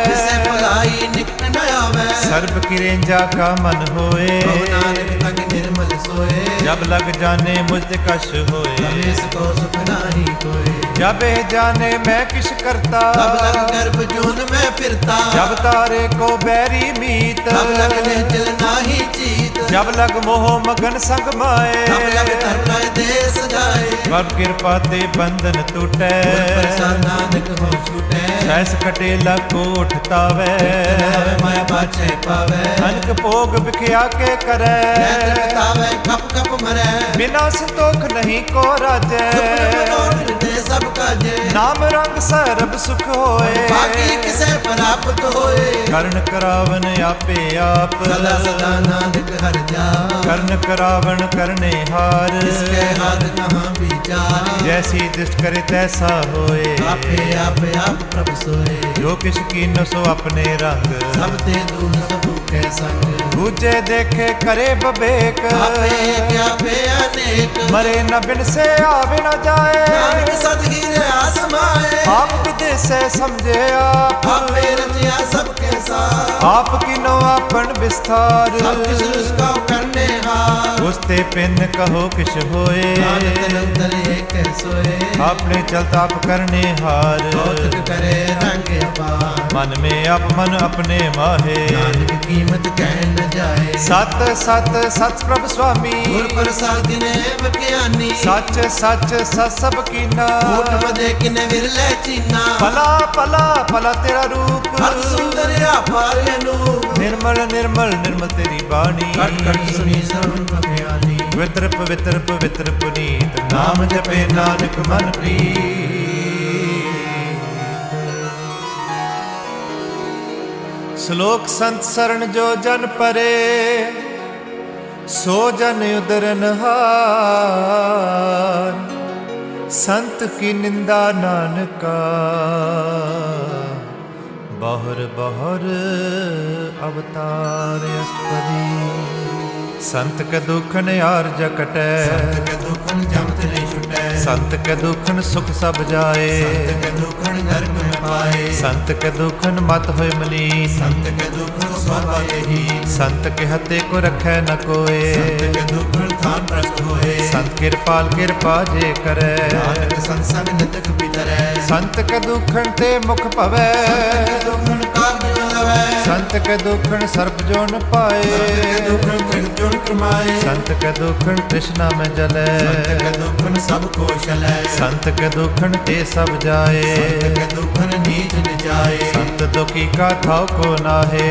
[SPEAKER 2] भलाई निकट न आवै।
[SPEAKER 1] सर्ब किरेंजा का मन होए।
[SPEAKER 2] नानक तक निर्मल सोए।
[SPEAKER 1] जब लग जाने मुझ कश होए।
[SPEAKER 2] रमेश को सुख नाही कोई।
[SPEAKER 1] जब ए जाने मैं किस करता,
[SPEAKER 2] तब लग गर्भ जून में फिरता,
[SPEAKER 1] जब तारे को बैरी मीत,
[SPEAKER 2] तब लग निश्चल नाही चीत,
[SPEAKER 1] जब लग मोह मगन संग माए,
[SPEAKER 2] तब लग धर्म देश जाए,
[SPEAKER 1] कर कृपा ते बंधन टूटे,
[SPEAKER 2] प्रसाद नानक हो छूटे,
[SPEAKER 1] सैस कटेला कोठ तावे,
[SPEAKER 2] माया बाचे पावे,
[SPEAKER 1] अनक भोग बिखया के करे,
[SPEAKER 2] नेत्र तावे कप कप मरे,
[SPEAKER 1] बिना संतोख नहीं को राजे,
[SPEAKER 2] सब काजे,
[SPEAKER 1] नाम रंग सरब सुख होए,
[SPEAKER 2] बाकी किसे प्राप्त होए,
[SPEAKER 1] कर्ण करावन आपे आप,
[SPEAKER 2] सदा सदा नानक हर जा,
[SPEAKER 1] कर्ण करावन करने हार,
[SPEAKER 2] इसके हाथ कहाँ विचार,
[SPEAKER 1] जैसी दृष्ट करे तैसा होए,
[SPEAKER 2] आपे आपे आप प्रभु सोए,
[SPEAKER 1] जो किस कीनो सो अपने रंग,
[SPEAKER 2] सब ते दूर सब के संग,
[SPEAKER 1] दूजे देखे करे बबेक,
[SPEAKER 2] आपे क्या पे अनेक,
[SPEAKER 1] मरे न बिन से आवे न जाए,
[SPEAKER 2] नानक सदगीर आसमाए,
[SPEAKER 1] आप विदेश से समझे आप,
[SPEAKER 2] आपे रचिया सबके साथ,
[SPEAKER 1] आप किनो आपन विस्तार,
[SPEAKER 2] सब किस उसका करने हार,
[SPEAKER 1] उसते पिन कहो किस होए,
[SPEAKER 2] नानक निरंतर एक सोए,
[SPEAKER 1] आपने चलता आप करने हार,
[SPEAKER 2] कौतुक करे रंग अपार,
[SPEAKER 1] मन में आप मन अपने माहे,
[SPEAKER 2] नानक कीमत कह न जाए,
[SPEAKER 1] सत सत सत प्रभु स्वामी,
[SPEAKER 2] गुर प्रसाद ने बख्यानी,
[SPEAKER 1] सच सच सत सब कीना,
[SPEAKER 2] ऊट मदे किने विरले चीना,
[SPEAKER 1] पला पला पला तेरा रूप,
[SPEAKER 2] अत सुंदर अपार अनूप,
[SPEAKER 1] निर्मल निर्मल निर्मल तेरी बाणी,
[SPEAKER 2] कट कट सुनी श्रवण बख्यानी,
[SPEAKER 1] पवित्र पवित्र पवित्र पुनीत, नाम जपे नानक मन प्रीत। श्लोक संत शरण जो जन परे, सो जन उदरन हार, संत की निंदा नानका, बहुर बहुर अवतार अष्टपदी। संत के दुखन यार जकटै,
[SPEAKER 2] संत के दुखन जमत नहीं छुटै,
[SPEAKER 1] संत के दुखन सुख सब जाए,
[SPEAKER 2] संत के दुखन नरक में पाए,
[SPEAKER 1] संत के दुखन मत होय मलीन,
[SPEAKER 2] संत के दुखन स्वभाव यही,
[SPEAKER 1] संत के हते को रखै न कोय,
[SPEAKER 2] संत के दुखन थान प्रस्त होए,
[SPEAKER 1] संत कृपाल कृपा जे करे,
[SPEAKER 2] नानक संसंग नितक पितरै,
[SPEAKER 1] संत के दुखन ते मुख पवै,
[SPEAKER 2] संत के दुखन काग जो लवै,
[SPEAKER 1] संत के दुखन सर्प जो न पाए,
[SPEAKER 2] संत के दुखन त्रिग जो न क्रमाए,
[SPEAKER 1] संत के दुखन तृष्णा में जले,
[SPEAKER 2] संत के दुखन सब को शलै,
[SPEAKER 1] संत के दुखन ते सब जाए,
[SPEAKER 2] संत के दुखन नीच न जाए,
[SPEAKER 1] संत दुखी का थाव को नाहे,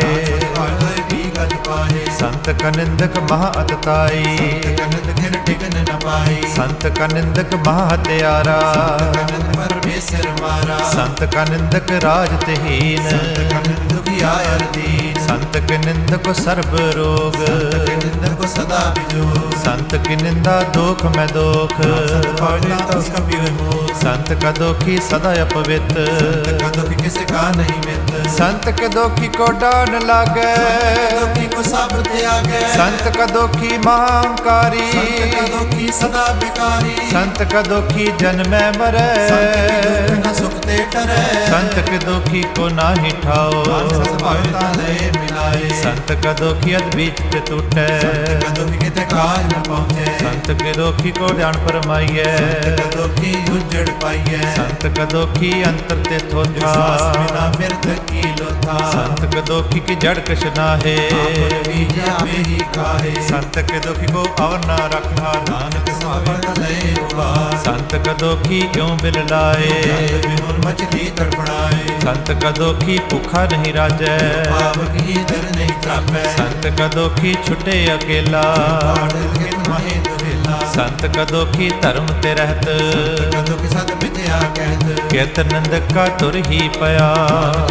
[SPEAKER 2] हृदय भी गत पाए,
[SPEAKER 1] संत का निंदक महा अतताई,
[SPEAKER 2] संत का निंद घिर टिकन न पाए,
[SPEAKER 1] संत का निंदक महा हत्यारा,
[SPEAKER 2] संत का निंद परमेश्वर मारा,
[SPEAKER 1] संत का निंदक राजतहीन,
[SPEAKER 2] संत का निंद दुखिया अर दीन,
[SPEAKER 1] संत के निंदक सर्ब रोग,
[SPEAKER 2] संत के निंदक को सदा बिजो,
[SPEAKER 1] संत की निंदा दुख में दुख,
[SPEAKER 2] संत पाड़ देता उसका भी विमोह,
[SPEAKER 1] संत का दुखी सदा अपवित्र,
[SPEAKER 2] संत का दुख किसी का नहीं मित्र,
[SPEAKER 1] संत के दुखी को डान लागे,
[SPEAKER 2] संत के दुखी को सब त्यागे,
[SPEAKER 1] संत का दुखी महांकारी,
[SPEAKER 2] संत का दुखी सदा बिकारी,
[SPEAKER 1] संत का दुखी जन में मरे,
[SPEAKER 2] संत के दुख न सुख ते टरै,
[SPEAKER 1] संत के दुखी को नाही ठाओ,
[SPEAKER 2] संत भावता लय मिलाए,
[SPEAKER 1] संत का दुखी अद्भीत टूटे,
[SPEAKER 2] संत का दुखी किते काज न पहुँचे,
[SPEAKER 1] संत के दुखी को ध्यान परमाइए,
[SPEAKER 2] संत का दुखी उजड़ पाइए,
[SPEAKER 1] संत का दुखी अंतर ते थोथा,
[SPEAKER 2] विश्वास बिना व्यर्थ की लोथा,
[SPEAKER 1] संत के दुखी की जड़ कछ नाहे,
[SPEAKER 2] आपुर बीज आपे ही खाए,
[SPEAKER 1] संत के दुखी को और न रखना,
[SPEAKER 2] नानक सावर लय उबार,
[SPEAKER 1] संत का दुखी क्यों बिल लाए,
[SPEAKER 2] संत बिहुर मछली तड़पड़ाए,
[SPEAKER 1] संत का दुखी भूखा नहीं राजै,
[SPEAKER 2] पाप की दर नहीं त्रापै,
[SPEAKER 1] संत का दुखी छुटे अकेला,
[SPEAKER 2] पाड़ल के तुम्हें दुहेला,
[SPEAKER 1] संत का दुखी धर्म ते रहत,
[SPEAKER 2] संत का दुख सत मिथ्या कहत,
[SPEAKER 1] केत निंदक का तुर ही पया,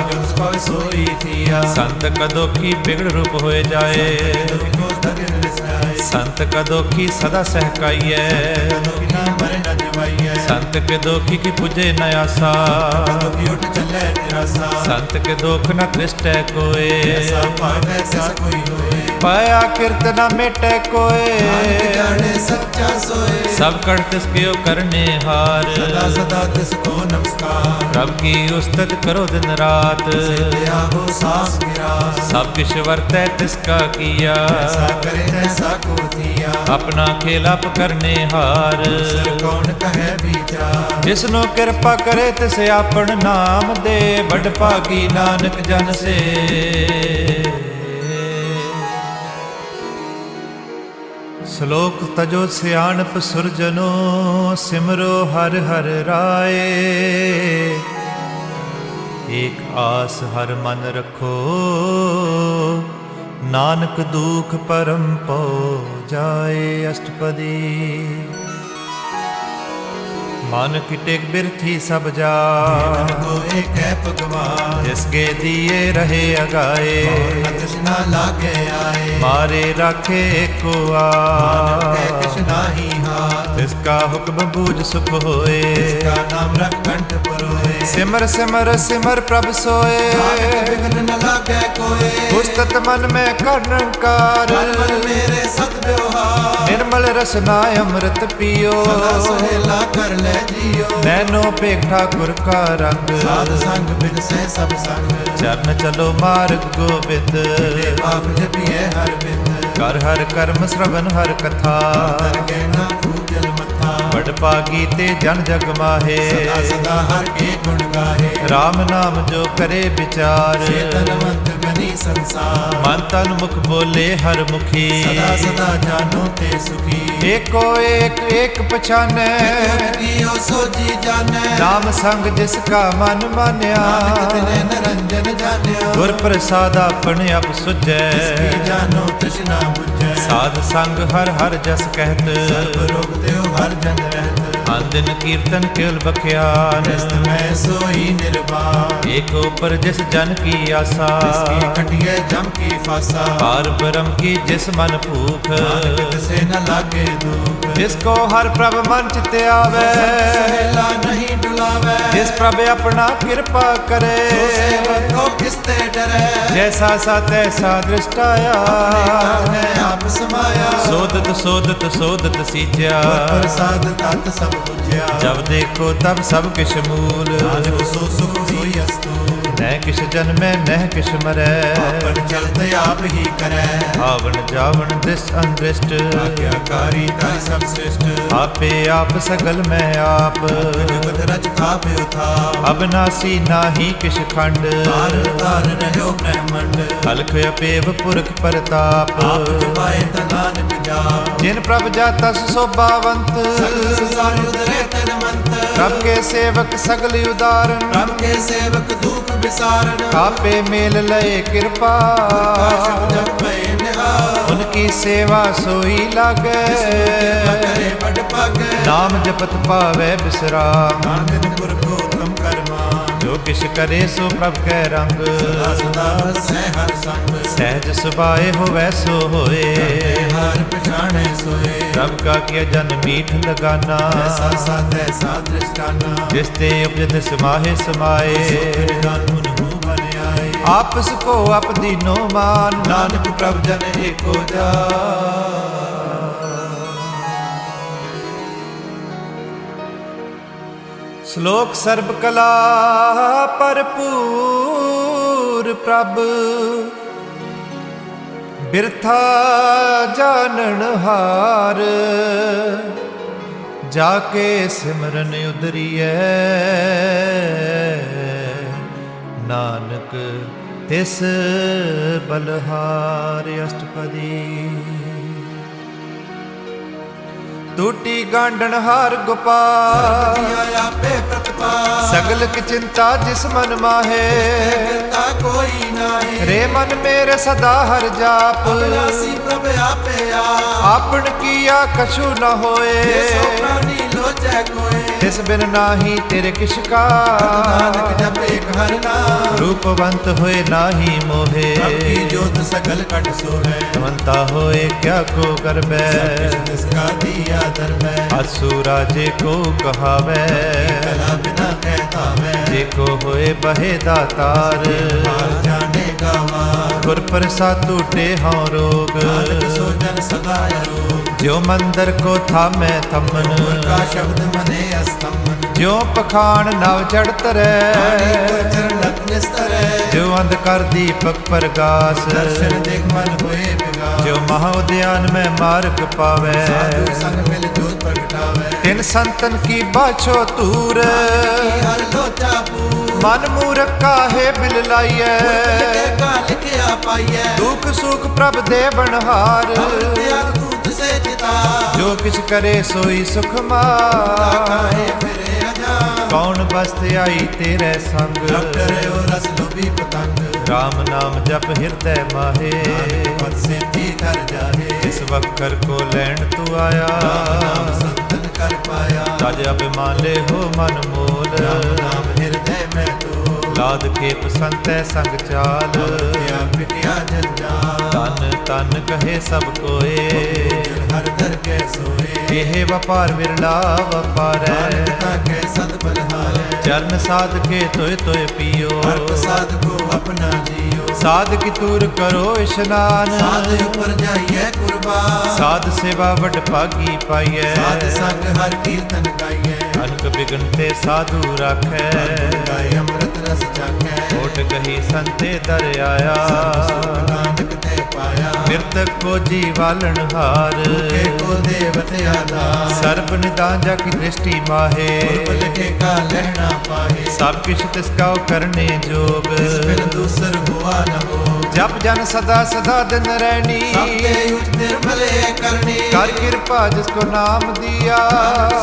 [SPEAKER 2] जो उसका सोई थिया,
[SPEAKER 1] संत का दुखी बिगड़ रूप होए जाए,
[SPEAKER 2] दुख को धगिर लिसाए,
[SPEAKER 1] संत का दुखी सदा सहकाइए,
[SPEAKER 2] दुखी ना मरे न जवाइए,
[SPEAKER 1] संत के दुखी की पुजे न आसा,
[SPEAKER 2] दुखी उठ चले निराशा,
[SPEAKER 1] संत के दुख न दृष्टै कोय,
[SPEAKER 2] ऐसा पाग ऐसा कोई होए,
[SPEAKER 1] पाया कीर्त न मिटे कोय,
[SPEAKER 2] नानक जाने सच्चा सोए,
[SPEAKER 1] सब कर तिसके करने हार,
[SPEAKER 2] सदा सदा तिसको नमस्कार,
[SPEAKER 1] रब की उस्तत करो दिन रात,
[SPEAKER 2] दिया हो सास गिरा,
[SPEAKER 1] सब किश वर्तै तिसका किया,
[SPEAKER 2] ऐसा करे तैसा को दिया,
[SPEAKER 1] अपना खेलाप करने हार,
[SPEAKER 2] सर कौन कहे ਵਿਚਾਰ।
[SPEAKER 1] ਜਿਸਨੂੰ ਕਿਰਪਾ ਕਰੇ ਤਿਸ ਆਪਣ ਨਾਮ ਦੇ, ਵੱਡ ਭਾਗੀ ਨਾਨਕ ਜਨ ਸੇ। ਸ਼ਲੋਕ ਤਜੋ ਸਿਆਣਪ ਸੁਰਜਨੋ, ਸਿਮਰੋ ਹਰਿ ਹਰਿ ਰਾਏ। ਏਕ ਆਸ ਹਰ ਮਨ ਰਖੋ, ਨਾਨਕ ਦੁਖ ਪਰਮ ਪਉ ਜਾਏ। ਅਸ਼ਟਪਦੀ। ਮਨ ਕੀ ਟੇਕ ਬਿਰਥੀ ਸਭ ਜਾ,
[SPEAKER 2] ਜੀਵਨ ਕੋ ਏਕ ਹੈ ਭਗਵਾਨ।
[SPEAKER 1] ਜਿਸਕੇ ਦੀਏ ਰਹੇ ਅਗਾਏ,
[SPEAKER 2] ਤ੍ਰਿਸ਼ਨਾ ਲਾਗੇ ਆਏ।
[SPEAKER 1] ਮਾਰੇ ਰਾਖੇ ਏਕੋ
[SPEAKER 2] ਕਹਿ
[SPEAKER 1] ਆ,
[SPEAKER 2] ਕਿਛ ਨਾਹੀ ਹਾਥ।
[SPEAKER 1] ਤਿਸਕਾ ਹੁਕਮ ਬੂਝ ਸੁਖ ਹੋਏ।
[SPEAKER 2] ਤਿਸਕਾ ਨਾਮ ਰਖ ਕੰਠ ਪਰੋਏ।
[SPEAKER 1] ਸਿਮਰ ਸਿਮਰ ਸਿਮਰ ਪ੍ਰਭ ਸੋਏ,
[SPEAKER 2] ਨਾਨਕ ਬਿਘਨ ਨ ਲਾਗੇ ਕੋਏ।
[SPEAKER 1] ਉਸਤਤ ਮਨ ਮੈਂ ਕਰਨਕਾਰ,
[SPEAKER 2] ਮਨ ਮਨ ਮੇਰੇ ਸਤ ਵਿਵਹਾਰ।
[SPEAKER 1] ਨਿਰਮਲ ਰਸਨਾ ਅੰਮ੍ਰਿਤ ਪੀਓ।
[SPEAKER 2] ਸਦਾ ਸੁਹੇਲਾ ਕਰ ਲੈ ਜੀਓ।
[SPEAKER 1] ਨੈਨੋ ਭੇਖ ਠਾਕੁਰ ਕਾ ਰੰਗ,
[SPEAKER 2] ਸਾਧ ਸੰਗ ਬਿਨ ਸਹਿ ਸਭ ਸੰਗ।
[SPEAKER 1] ਚਰਨ ਚਲੋ ਮਾਰਗ ਗੋਬਿੰਦ।
[SPEAKER 2] ਤੇ ਪਾਪ ਜਪੀਏ ਹਰ ਬਿੰਦ।
[SPEAKER 1] ਕਰ ਹਰ ਕਰਮ ਸ਼ਰਵਨ ਹਰ ਕਥਾ,
[SPEAKER 2] ਤਰ ਕਹਿਣਾ ਪੂਜਲ ਮੱਥਾ।
[SPEAKER 1] ਵੱਡ ਭਾਗੀ ਤੇ ਜਨ ਜਗ ਮਾਹੇ।
[SPEAKER 2] ਸਦਾ ਸਦਾ ਹਰ ਕੇ ਗੁਣ ਗਾਹੇ।
[SPEAKER 1] ਰਾਮ ਨਾਮ ਜੋ ਕਰੇ ਵਿਚਾਰ,
[SPEAKER 2] ਚੇਤਨਵੰਤ ਬਣੀ ਸੰਸਾਰ।
[SPEAKER 1] ਮਨ ਤਨ ਮੁਖ ਬੋਲੇ ਹਰ ਮੁਖੀ।
[SPEAKER 2] ਸਦਾ ਸਦਾ ਜਾਨੋ ਤੇ ਸੁਖੀ।
[SPEAKER 1] ਏਕੋ ਏਕ ਏਕ ਪਛਾਨੈ,
[SPEAKER 2] ਕੀਓ ਸੋਜੀ ਜਾਣੈ।
[SPEAKER 1] ਨਾਮ ਸੰਗ ਜਿਸ ਕਾ ਮਨ ਮਾਨਿਆ।
[SPEAKER 2] ਨਾਨਕ ਤਿਨੇ ਨਰੰਜਨ ਜਾਣਿਆ।
[SPEAKER 1] ਗੁਰ ਪ੍ਰਸਾਦ ਆਪਣ ਆਪ ਸੁਝੈ,
[SPEAKER 2] ਕੀ ਜਾਨੋ ਤ੍ਰਿਸ਼ਨਾ ਬੁਝੈ।
[SPEAKER 1] ਸਾਧ ਸੰਗ ਹਰ ਹਰ ਜਸ ਕਹਿਤ।
[SPEAKER 2] ਸਰਬ ਰੋਗ ਦਿਓ ਹਰ ਜਨ ਰਹਿਤ।
[SPEAKER 1] ਅੰਦਿਨ ਕੀਰਤਨ ਕੇਵਲ ਬਖਿਆਨ,
[SPEAKER 2] ਨਿਸਤ ਮੈਂ ਸੋਈ ਨਿਰਵਾਣ।
[SPEAKER 1] ਏਕ ਉਪਰ ਜਿਸ ਜਨ ਕੀ ਆਸਾ।
[SPEAKER 2] ਤਿਸਕੀ ਕਟਿਐ ਜਮ ਕੀ ਫਾਸਾ।
[SPEAKER 1] ਪਾਰ ਬ੍ਰਹਮ ਕੀ ਜਿਸ ਮਨ ਭੂਖ।
[SPEAKER 2] ਨਾਨਕ ਤਿਸੇ ਨ ਲਾਗੇ ਦੁਖ।
[SPEAKER 1] ਜਿਸ ਕੋ ਹਰ ਪ੍ਰਭ ਮਨ ਚਿਤ ਆਵੈ,
[SPEAKER 2] ਸਹੇਲਾ ਨਹੀਂ ਡੁਲਾਵੈ।
[SPEAKER 1] ਜਿਸ ਪ੍ਰਭ ਆਪਣਾ ਕਿਰਪਾ ਕਰੇ।
[SPEAKER 2] ਸੋ ਸੇਵਕ ਕੋ ਕਿਸ ਤੇ ਡਰੈ।
[SPEAKER 1] ਜੈਸਾ ਸਾ ਤੈਸਾ ਦ੍ਰਿਸ਼ਟਾਇਆ,
[SPEAKER 2] ਆਪਣੇ ਆਪ ਸਮਾਇਆ।
[SPEAKER 1] ਸੋਦਤ ਸੋਦਤ ਸੋਦਤ ਸੀਜਿਆ।
[SPEAKER 2] ਗੁਰ ਪ੍ਰਸਾਦ ਤਤ ਸਭ ਬੁਝਿਆ।
[SPEAKER 1] ਜਬ ਦੇਖੋ ਤਬ ਸਭ ਕਿਛ ਮੂਲ।
[SPEAKER 2] ਨਾਨਕ ਸੋ ਸੁਖ ਹੋਈ ਅਸਤੂ।
[SPEAKER 1] ਨਹਿ ਕਿਛ ਜਨਮੈ ਨਹਿ ਕਿਛ ਮਰੈ।
[SPEAKER 2] ਆਪਨ ਚਲਤ ਆਪ ਹੀ ਕਰੈ।
[SPEAKER 1] ਆਵਣ ਜਾਵਣ ਦ੍ਰਿਸ਼ ਅੰਦ੍ਰਿਸ਼ਟ।
[SPEAKER 2] ਆਗਿਆਕਾਰੀ ਤਾਈ ਸਭ ਸ੍ਰਿਸ਼ਟ।
[SPEAKER 1] ਆਪੇ ਆਪ ਸਗਲ ਮੈਂ ਆਪ।
[SPEAKER 2] ਜਗਤ ਰਚ ਥਾਪਿ ਉਥਾਪ।
[SPEAKER 1] ਅਬਨਾਸੀ ਨਾਹੀ ਕਿਛ ਖੰਡ।
[SPEAKER 2] ਤਾਰ ਤਾਰ ਰਹਿਓ ਬ੍ਰਹਮੰਡ।
[SPEAKER 1] ਅਲਖ ਅਪੇਵ ਪੁਰਖ ਪ੍ਰਤਾਪ।
[SPEAKER 2] ਆਪ ਜਪਾਏ ਤਾ ਨਾਨਕ ਜਾਪ।
[SPEAKER 1] ਜਿਨ ਪ੍ਰਭ ਜਾਤਸ ਸੋਭਾਵੰਤ।
[SPEAKER 2] ਸਗਲ ਸੰਸਾਰ ਉਦਰੇ ਤਨ ਮੰਤ।
[SPEAKER 1] ਪ੍ਰਭ ਕੇ ਸੇਵਕ ਸਗਲ ਉਦਾਰਨ।
[SPEAKER 2] ਪ੍ਰਭ ਕੇ ਸੇਵਕ ਦੁਖ ਵਿਸਾਰਨ।
[SPEAKER 1] ਆਪੇ ਮੇਲ ਲਏ ਕਿਰਪਾ।
[SPEAKER 2] ਸ਼ਬਦ ਜਪੈ ਨਿਹਾਲ।
[SPEAKER 1] ਉਨਕੀ ਸੇਵਾ ਸੋਈ ਲਾਗੈ।
[SPEAKER 2] ਕਰੇ ਵੱਡ ਭਾਗੈ।
[SPEAKER 1] ਨਾਮ ਜਪਤ ਪਾਵੈ ਬਿਸਰਾਮ।
[SPEAKER 2] ਨਾਨਕ ਗੁਰ ਕੋ ਉਤਮ ਕਰਮਾ।
[SPEAKER 1] ਜੋ ਕਿਛ ਕਰੇ ਸੋ ਪ੍ਰਭ ਕੈ ਰੰਗ।
[SPEAKER 2] ਸਦਾ ਸਦਾ ਸਹਿ ਹਰ ਸੰਗ।
[SPEAKER 1] ਸਹਿਜ ਸੁਭਾਏ ਹੋਵੈ ਸੋ ਹੋਏ।
[SPEAKER 2] ਹਰ ਪਛਾਣੈ ਸੋਏ।
[SPEAKER 1] ਪ੍ਰਭ ਕਾ ਕੀਆ ਜਨ ਮੀਠ ਲਗਾਨਾ।
[SPEAKER 2] ਐਸਾ ਸਾਧੈ ਸਾਦ੍ਰਿਸ਼ਟਾਨਾ।
[SPEAKER 1] ਜਿਸ ਤੇ ਉਪਜਤ ਸਮਾਹੇ ਸਮਾਏ।
[SPEAKER 2] ਜਾਨੁਨ ਹੂ ਬਨ ਆਏ।
[SPEAKER 1] ਆਪਸ ਕੋ ਆਪ ਦੀਨੋ ਮਾਨ। ਨਾਨਕ ਪ੍ਰਭ ਜਨ ਏਕੋ ਜਾ। ਸ਼ਲੋਕ ਸਰਬ ਕਲਾ ਭਰਪੂਰ ਪ੍ਰਭ। ਬਿਰਥਾ ਜਾਣਨ ਹਾਰ। ਜਾ ਕੇ ਸਿਮਰਨ ਉਦਰੀਐ। ਨਾਨਕ ਤਿਸ ਬਲਹਾਰ। ਅਸ਼ਟਪਦੀ। ਟੂਟੀ ਗਾਂਢਣ ਹਾਰ ਗੋਪਾਲ।
[SPEAKER 2] ਆਪੇ ਪ੍ਰਤਪਾਲ।
[SPEAKER 1] ਸਗਲ ਕੀ ਚਿੰਤਾ ਜਿਸ ਮਨ ਮਾਹੇ।
[SPEAKER 2] ਕਰਤਾ ਕੋਈ ਨਾਹੀ।
[SPEAKER 1] ਰੇ ਮਨ ਮੇਰੇ ਸਦਾ ਹਰ ਜਾਪ।
[SPEAKER 2] ਅਬਿਨਾਸੀ ਪ੍ਰਭ ਆਪੇ ਆਪ।
[SPEAKER 1] ਆਪਣ ਕੀਆ ਕਛੂ ਨ ਹੋਏ।
[SPEAKER 2] ਸੋ ਪ੍ਰਾਨੀ ਲੋਚੈ ਕੋਏ।
[SPEAKER 1] ਤਿਸ ਬਿਨ ਨਾਹੀ ਤੇਰੇ ਕਿਛ ਕਾ।
[SPEAKER 2] ਨਾਨਕ ਜਪੇ ਹਰ ਨਾਮ।
[SPEAKER 1] ਰੂਪਵੰਤ ਹੋਏ ਨਾਹੀ ਮੋਹੇ।
[SPEAKER 2] ਪ੍ਰਭ ਕੀ ਜੋਤ ਸਗਲ ਕਟ ਸੋਹੈ।
[SPEAKER 1] ਤਵੰਤਾ ਹੋਏ ਕਿਆ ਕੋ ਕਰਬੈ।
[SPEAKER 2] ਤਿਸ ਕਾ ਦੀਆ ਦਰਬੈ।
[SPEAKER 1] ਅਸੂ ਰਾਜੇ ਕੋ ਕਹਾਵੈ।
[SPEAKER 2] ਕਲਾ ਬਿਨਾ ਕਹਿਤਾ ਮੈਂ।
[SPEAKER 1] ਜੇ ਕੋ ਹੋਏ ਬਹੇ ਦਾਤਾਰ।
[SPEAKER 2] ਹਾਲ ਜਾਣੇ ਗਾਵਾ।
[SPEAKER 1] गुर प्रसाद टूटे हों रोग।
[SPEAKER 2] नानक सो जन सदा अरोग।
[SPEAKER 1] ज्यो मंदिर को थामे थमन,
[SPEAKER 2] गुर का शब्द मने अस्तमन।
[SPEAKER 1] ज्यो पखान नव चढ़त
[SPEAKER 2] वाणी
[SPEAKER 1] रह,
[SPEAKER 2] गुर चरणत निस्तर।
[SPEAKER 1] ज्यो अंधकार दीपक प्रकाश।
[SPEAKER 2] दर्शन देख मन होए विगास।
[SPEAKER 1] ज्यो महाउद्यान में मार्ग पावे,
[SPEAKER 2] साधु संग मिल जोत प्रगटावे।
[SPEAKER 1] तिन संतन की बाछो तूर,
[SPEAKER 2] हर लोचा पूर।
[SPEAKER 1] मन मूरख काहे बिल लाइए,
[SPEAKER 2] का लिखिया पाइए।
[SPEAKER 1] दुख सुख प्रभ दे बनहार।
[SPEAKER 2] त्याग दूत से चिता।
[SPEAKER 1] जो किछ करे सोई सुख
[SPEAKER 2] काहे
[SPEAKER 1] मार,
[SPEAKER 2] फिरे अजान।
[SPEAKER 1] कौन बस्त आई तेरे संग।
[SPEAKER 2] रब डरे और रस लोभी पतंग।
[SPEAKER 1] राम नाम जप हृदय माहे,
[SPEAKER 2] पद से थी कर जाहे।
[SPEAKER 1] इस वक्कर को लैंड तू आया,
[SPEAKER 2] नाम संतन कर पाया।
[SPEAKER 1] तज अभिमान ले हो मन मोल।
[SPEAKER 2] राम नाम हृदय में तो।
[SPEAKER 1] लाद के पसंत संग चाल,
[SPEAKER 2] क्या पिटिया जंजाल।
[SPEAKER 1] तन तन कहे सब कोए,
[SPEAKER 2] हर दर के सोए।
[SPEAKER 1] एह व्यापार विरला व्यापार
[SPEAKER 2] मानवता के सद बलहार।
[SPEAKER 1] चरण साध के तोय तोय पियो,
[SPEAKER 2] हर प्रसाद को अपना जियो।
[SPEAKER 1] साध की तूर करो स्नान।
[SPEAKER 2] साध ऊपर जाइए कुर्बान।
[SPEAKER 1] साध सेवा बड़ पागी पाइए,
[SPEAKER 2] साध संग हर कीर्तन गाइए।
[SPEAKER 1] अनक बिगनते साधु राखै,
[SPEAKER 2] गाय अमृत रस चाखे।
[SPEAKER 1] ओट कही संते दर आया।
[SPEAKER 2] सुख नानक ते पाया।
[SPEAKER 1] मृतक को जीवालन हार,
[SPEAKER 2] के को देवत आधार।
[SPEAKER 1] सर्ब निदान जा की दृष्टि माहे,
[SPEAKER 2] पूर्व लिखे का लहना पाहे।
[SPEAKER 1] सब किछ तिसका करने जोग।
[SPEAKER 2] इस बिन दूसर हुआ न हो।
[SPEAKER 1] जप जन सदा सदा दिन रहनी,
[SPEAKER 2] सबके उच्च निर्मले करनी।
[SPEAKER 1] कर कृपा जिसको नाम दिया,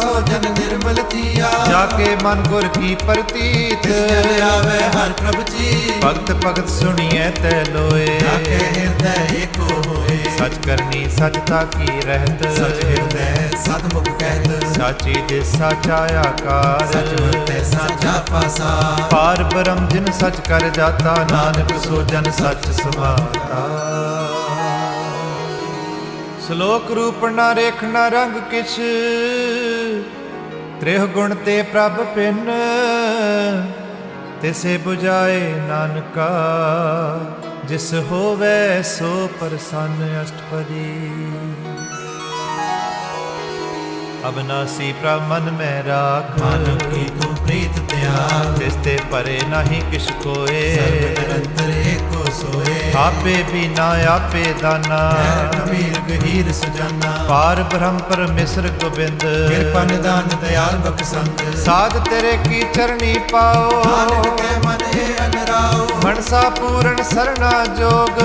[SPEAKER 2] सो जन निर्मल थिया।
[SPEAKER 1] जाके मन गुर की प्रतीत।
[SPEAKER 2] तिस जन आवे हर प्रभु जी।
[SPEAKER 1] भगत भगत सुनिए तै लोए,
[SPEAKER 2] जाके हृदय एको होए।
[SPEAKER 1] सच करनी सचता की रहत।
[SPEAKER 2] सच हृदय सतमुख कहत।
[SPEAKER 1] साची दिस साचा आकार,
[SPEAKER 2] सच बनते साचा पासा।
[SPEAKER 1] पार ब्रह्म जिन सच कर जाता, नानक सो जन सच समाता। श्लोक रूप न रेख न रंग किछ, त्रिह गुण ते प्रभ पिन। तिसे बुझाए नानका, जिस होवे सो प्रसन्न अष्टपदी। अविनाशी प्रभ मन में राख,
[SPEAKER 2] मानव की तू प्रीत त्याग।
[SPEAKER 1] तिसते परे नहीं किछ कोए।
[SPEAKER 2] सर्व निरंतर एको सोए।
[SPEAKER 1] आपे बिना आपे दाना,
[SPEAKER 2] कबीर गहीर सुजाना।
[SPEAKER 1] पार ब्रह्म परमेश्वर गोबिंद।
[SPEAKER 2] कृपा निदान दयाल बख्शंद।
[SPEAKER 1] साध तेरे की चरणी पाओ,
[SPEAKER 2] नानक के मन हे अनराओ।
[SPEAKER 1] मनसा पूर्ण सरना जोग।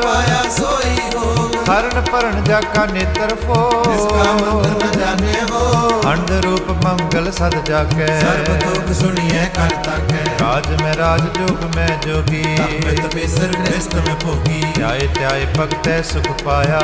[SPEAKER 2] पाया सोई हो।
[SPEAKER 1] हरण परण जाका नेत्र फो,
[SPEAKER 2] इसका मंत्र न जाने हो।
[SPEAKER 1] अंध रूप मंगल सद जाके।
[SPEAKER 2] सर्व दुख सुनिए करता के।
[SPEAKER 1] राज में राज जोग में जोगी।
[SPEAKER 2] अमृत बेसर गृहस्थ में भोगी।
[SPEAKER 1] त्याय त्याय भगत सुख पाया,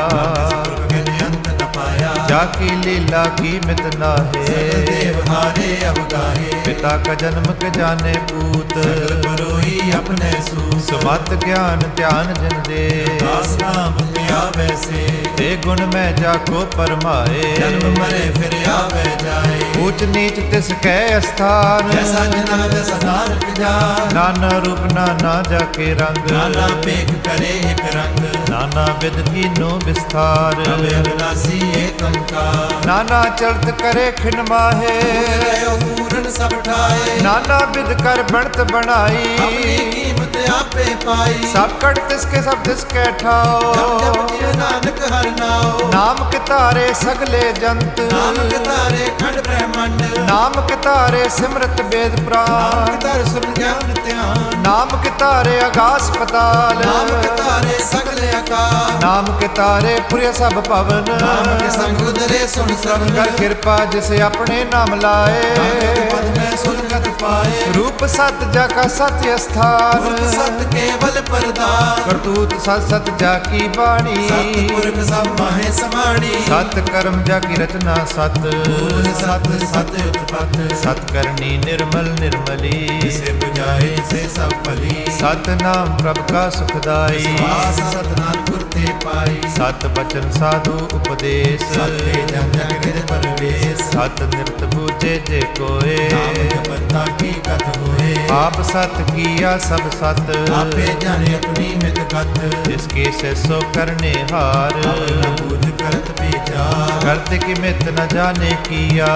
[SPEAKER 2] स्वर्ग के नियंत न पाया।
[SPEAKER 1] जाकी लीला की मित नाहे।
[SPEAKER 2] सकल देव हारे अब गाहे।
[SPEAKER 1] पिता का जन्म के जाने पूत,
[SPEAKER 2] सकल बरोई अपने सूत।
[SPEAKER 1] सुमत ज्ञान ध्यान जिन दे।
[SPEAKER 2] दास नाम लिया वैसे।
[SPEAKER 1] ते गुण में जाको परमाए।
[SPEAKER 2] जन्म मरे फिर आवे जाए।
[SPEAKER 1] ऊंच नीच तिसके स्थान,
[SPEAKER 2] जैसा जना वैसा नानक जान।
[SPEAKER 1] नाना रूप नाना जाके रंग।
[SPEAKER 2] नाना पेख करे एक रंग।
[SPEAKER 1] नाना विध कीनो विस्तार।
[SPEAKER 2] रवे अविनाशी एक अंकार।
[SPEAKER 1] नाना चलत करे खिन माहे।
[SPEAKER 2] रहो पूर्ण सब ठाए।
[SPEAKER 1] नाना विध कर बनत बनाई।
[SPEAKER 2] अपनी कीमत आपे पाई।
[SPEAKER 1] सब कट तिसके सब तिसके ठाओ।
[SPEAKER 2] जब जब जिय नानक हर नाओ।
[SPEAKER 1] नाम के तारे सगले जंत।
[SPEAKER 2] नाम के तारे खंड ब्रह्मांड।
[SPEAKER 1] नाम के तारे सिमरत वेद
[SPEAKER 2] नाम
[SPEAKER 1] पुराण।
[SPEAKER 2] के तारे सुन ज्ञान ध्यान।
[SPEAKER 1] नाम के तारे आकाश पताल।
[SPEAKER 2] नाम के तारे सगले आकार।
[SPEAKER 1] नाम के तारे पुरे सब पवन।
[SPEAKER 2] नाम के संग उदरे सुन श्रवण।
[SPEAKER 1] कर कृपा जिसे अपने नाम लाए।
[SPEAKER 2] नाम के पद में सुरगत पाए।
[SPEAKER 1] रूप सत जाका सत्य स्थान।
[SPEAKER 2] पुरख सत केवल परदान।
[SPEAKER 1] करतूत सत सत जाकी बाणी।
[SPEAKER 2] सतपुरख सब माहे समाणी।
[SPEAKER 1] सत कर्म जाकी रचना सत।
[SPEAKER 2] पूर्ण सत सत उत्पत।
[SPEAKER 1] सत करनी निर्मल निर्मली।
[SPEAKER 2] से बुझाए से सब फली।
[SPEAKER 1] सत नाम प्रभ का सुखदाई।
[SPEAKER 2] वास सतनाम गुरते पाई।
[SPEAKER 1] सत बचन साधु उपदेश।
[SPEAKER 2] सत्य जन जग निज परवेश।
[SPEAKER 1] सत निरत बूझे जे कोए।
[SPEAKER 2] नाम जपता की कथ होए।
[SPEAKER 1] आप सत किया सब सत
[SPEAKER 2] आपे जाने अपनी मित गत
[SPEAKER 1] जिसके से सो करने हार
[SPEAKER 2] अपना बूझ करत विचार
[SPEAKER 1] करते कि मित न जाने किया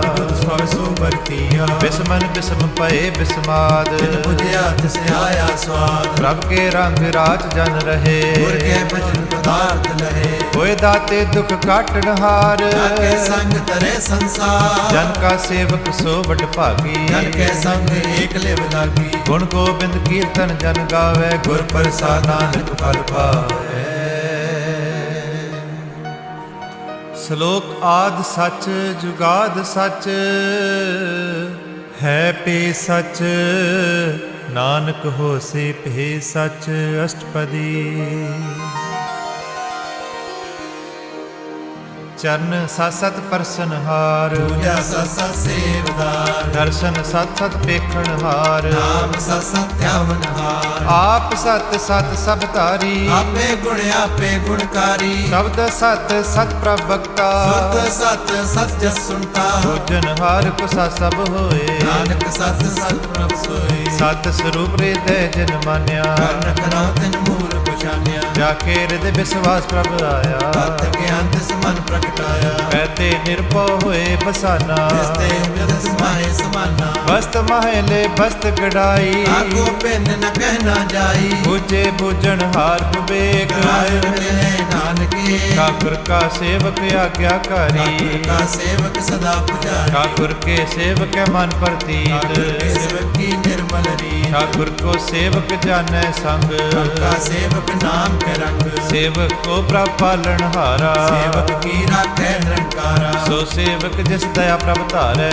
[SPEAKER 2] गुरु स्वर सो बरतिया
[SPEAKER 1] बिस्मन बिस्म पए बिस्माद
[SPEAKER 2] बिन बुझिया तिस आया स्वाद
[SPEAKER 1] प्रभ के रंग राज जन रहे
[SPEAKER 2] गुर के भजन पदार्थ लहे
[SPEAKER 1] होए दाते दुख काटन हार
[SPEAKER 2] जाके संग तरे संसार
[SPEAKER 1] जन का सेवक सो बट भागी
[SPEAKER 2] जन के संग एक लेव लागी
[SPEAKER 1] गुण गोबिंद कीर्तन जन गावे गुर प्रसाद नानक फल पावे। श्लोक आद सच जुगाद सच है पे सच नानक होसे पे सच अष्टपदी। चरण सत सत परसन हार
[SPEAKER 2] पूजा सत सत सेवदार
[SPEAKER 1] दर्शन सत सत पेखण हार
[SPEAKER 2] नाम सत सत ध्यावन हार
[SPEAKER 1] आप सत सत सब तारी
[SPEAKER 2] आपे गुणकारी
[SPEAKER 1] शब्द सत सत प्रभक्ता
[SPEAKER 2] सुत सत सत जस सुनता
[SPEAKER 1] भोजन हार कुसा सब होए
[SPEAKER 2] नानक सत सत प्रभ सोए
[SPEAKER 1] सत स्वरूप हृदय जन मान्या
[SPEAKER 2] कर्ण करो तिन मूल पछान्या
[SPEAKER 1] जाके हृदय विश्वास प्रभ आया
[SPEAKER 2] तत् ज्ञान तिस मन प्रगटाया
[SPEAKER 1] कहते निर्भव होए बसाना
[SPEAKER 2] तिसते विद समाए समाना
[SPEAKER 1] बस्त महले बस्त गड़ाई
[SPEAKER 2] आगो पिन न कहना जाई
[SPEAKER 1] बुझे बुझन हार विवेक
[SPEAKER 2] आय मिले नानके
[SPEAKER 1] ठाकुर का सेवक आज्ञाकारी
[SPEAKER 2] ठाकुर का सेवक सदा पुजारी
[SPEAKER 1] ठाकुर के सेवक है मन प्रतीत
[SPEAKER 2] ठाकुर के सेवक की निर्मल रीत
[SPEAKER 1] ठाकुर को सेवक जाने संग
[SPEAKER 2] का सेवक नाम के रंग
[SPEAKER 1] सेवक को प्रभ पालन हारा
[SPEAKER 2] सेवक की राखे निरंकारा
[SPEAKER 1] सो सेवक जिस दया प्रभ धारै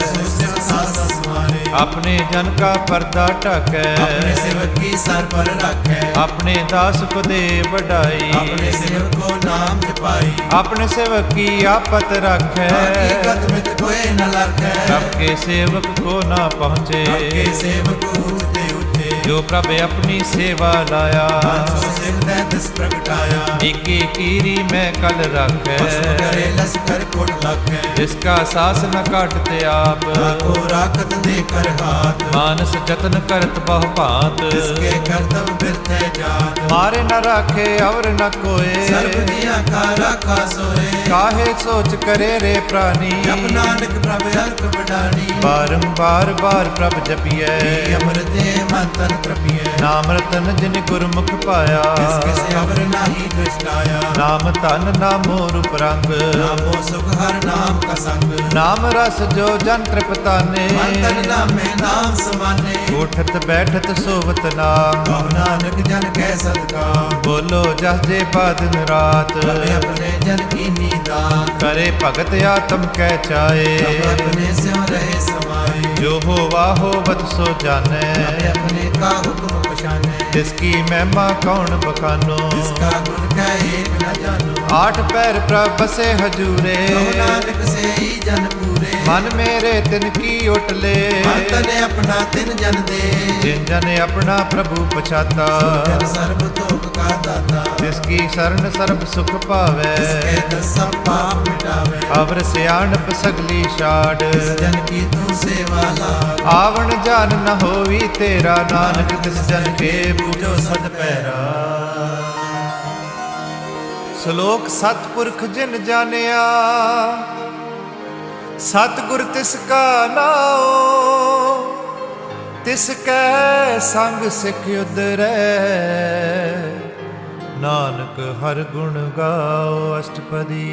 [SPEAKER 2] सो सेवक सासा समारे
[SPEAKER 1] अपने जन का पर्दा ढकै
[SPEAKER 2] अपने सेवक की सर पर रखे
[SPEAKER 1] अपने दास को दे बढ़ाई
[SPEAKER 2] अपने सेवक को नाम जपाई
[SPEAKER 1] अपने सेवक की आपत रखै
[SPEAKER 2] हकीकत में कोई न लखे
[SPEAKER 1] प्रभ के सेवक को ना पहुँचे
[SPEAKER 2] के सेवक उठते उठे
[SPEAKER 1] जो प्रभ अपनी सेवा लाया
[SPEAKER 2] सो सिरदय दिस प्रगटाया
[SPEAKER 1] इकी कीरी में कल रखै
[SPEAKER 2] भस्म करे लश्कर कोट लखे
[SPEAKER 1] जिसका सास न काटते आप
[SPEAKER 2] को राखत देकर हाथ
[SPEAKER 1] मानस जतन करत बहु भांत
[SPEAKER 2] जिसके कर्तव्य बिरते जात
[SPEAKER 1] मारे न राखे और न कोय
[SPEAKER 2] सर्व दिया का राखा सोए
[SPEAKER 1] काहे सोच करे रे प्राणी
[SPEAKER 2] जप नानक प्रभ अर्क बढ़ानी
[SPEAKER 1] बारंबार बार प्रभ जपिए
[SPEAKER 2] अमृते मन तन तृपिए
[SPEAKER 1] नाम रतन जिन गुरमुख पाया
[SPEAKER 2] इसके से अवर नाही दृष्टाया
[SPEAKER 1] नाम तन नामो रूप रंग
[SPEAKER 2] नामो सुख हर नाम का संग
[SPEAKER 1] नाम रस जो जन तृपताने
[SPEAKER 2] मन तन नामे नाम समाने
[SPEAKER 1] उठत बैठत सोवत नाम
[SPEAKER 2] कहो नानक जन कै सदका
[SPEAKER 1] बोलो जस जे बादन रात
[SPEAKER 2] प्रभ अपने जन की नीदान
[SPEAKER 1] करे भगत आत्म कह चाहे
[SPEAKER 2] प्रभ अपने से रहे समाए
[SPEAKER 1] जो हो वाहो बत सो जाने
[SPEAKER 2] प्रभ अपने का हुक्म पछाने
[SPEAKER 1] जिसकी महिमा कौन बखानो
[SPEAKER 2] इसका गुण क्या एक न जानो
[SPEAKER 1] आठ पैर प्रभ बसे हजूरे
[SPEAKER 2] कहो नानक से ही जन पूरे
[SPEAKER 1] मन मेरे तिन की उठले
[SPEAKER 2] मन तने अपना तिन जन दे
[SPEAKER 1] जिन जन अपना प्रभु पछाता
[SPEAKER 2] जन सर्व तोक का दाता
[SPEAKER 1] जिसकी शरण सर्ब सुख पावे
[SPEAKER 2] इसके दस सब पाप मिटावे
[SPEAKER 1] अवर सियाणप सगली छाड़
[SPEAKER 2] इस जन की तू सेवा लाग
[SPEAKER 1] आवण जान न होवी तेरा नानक तिस जन के पूजो सद पैरा। श्लोक सतपुरख जिन जानिया सतगुर तिसका नाओ तिसकै संग सिख उदरै नानक हर गुण गाओ अष्टपदी।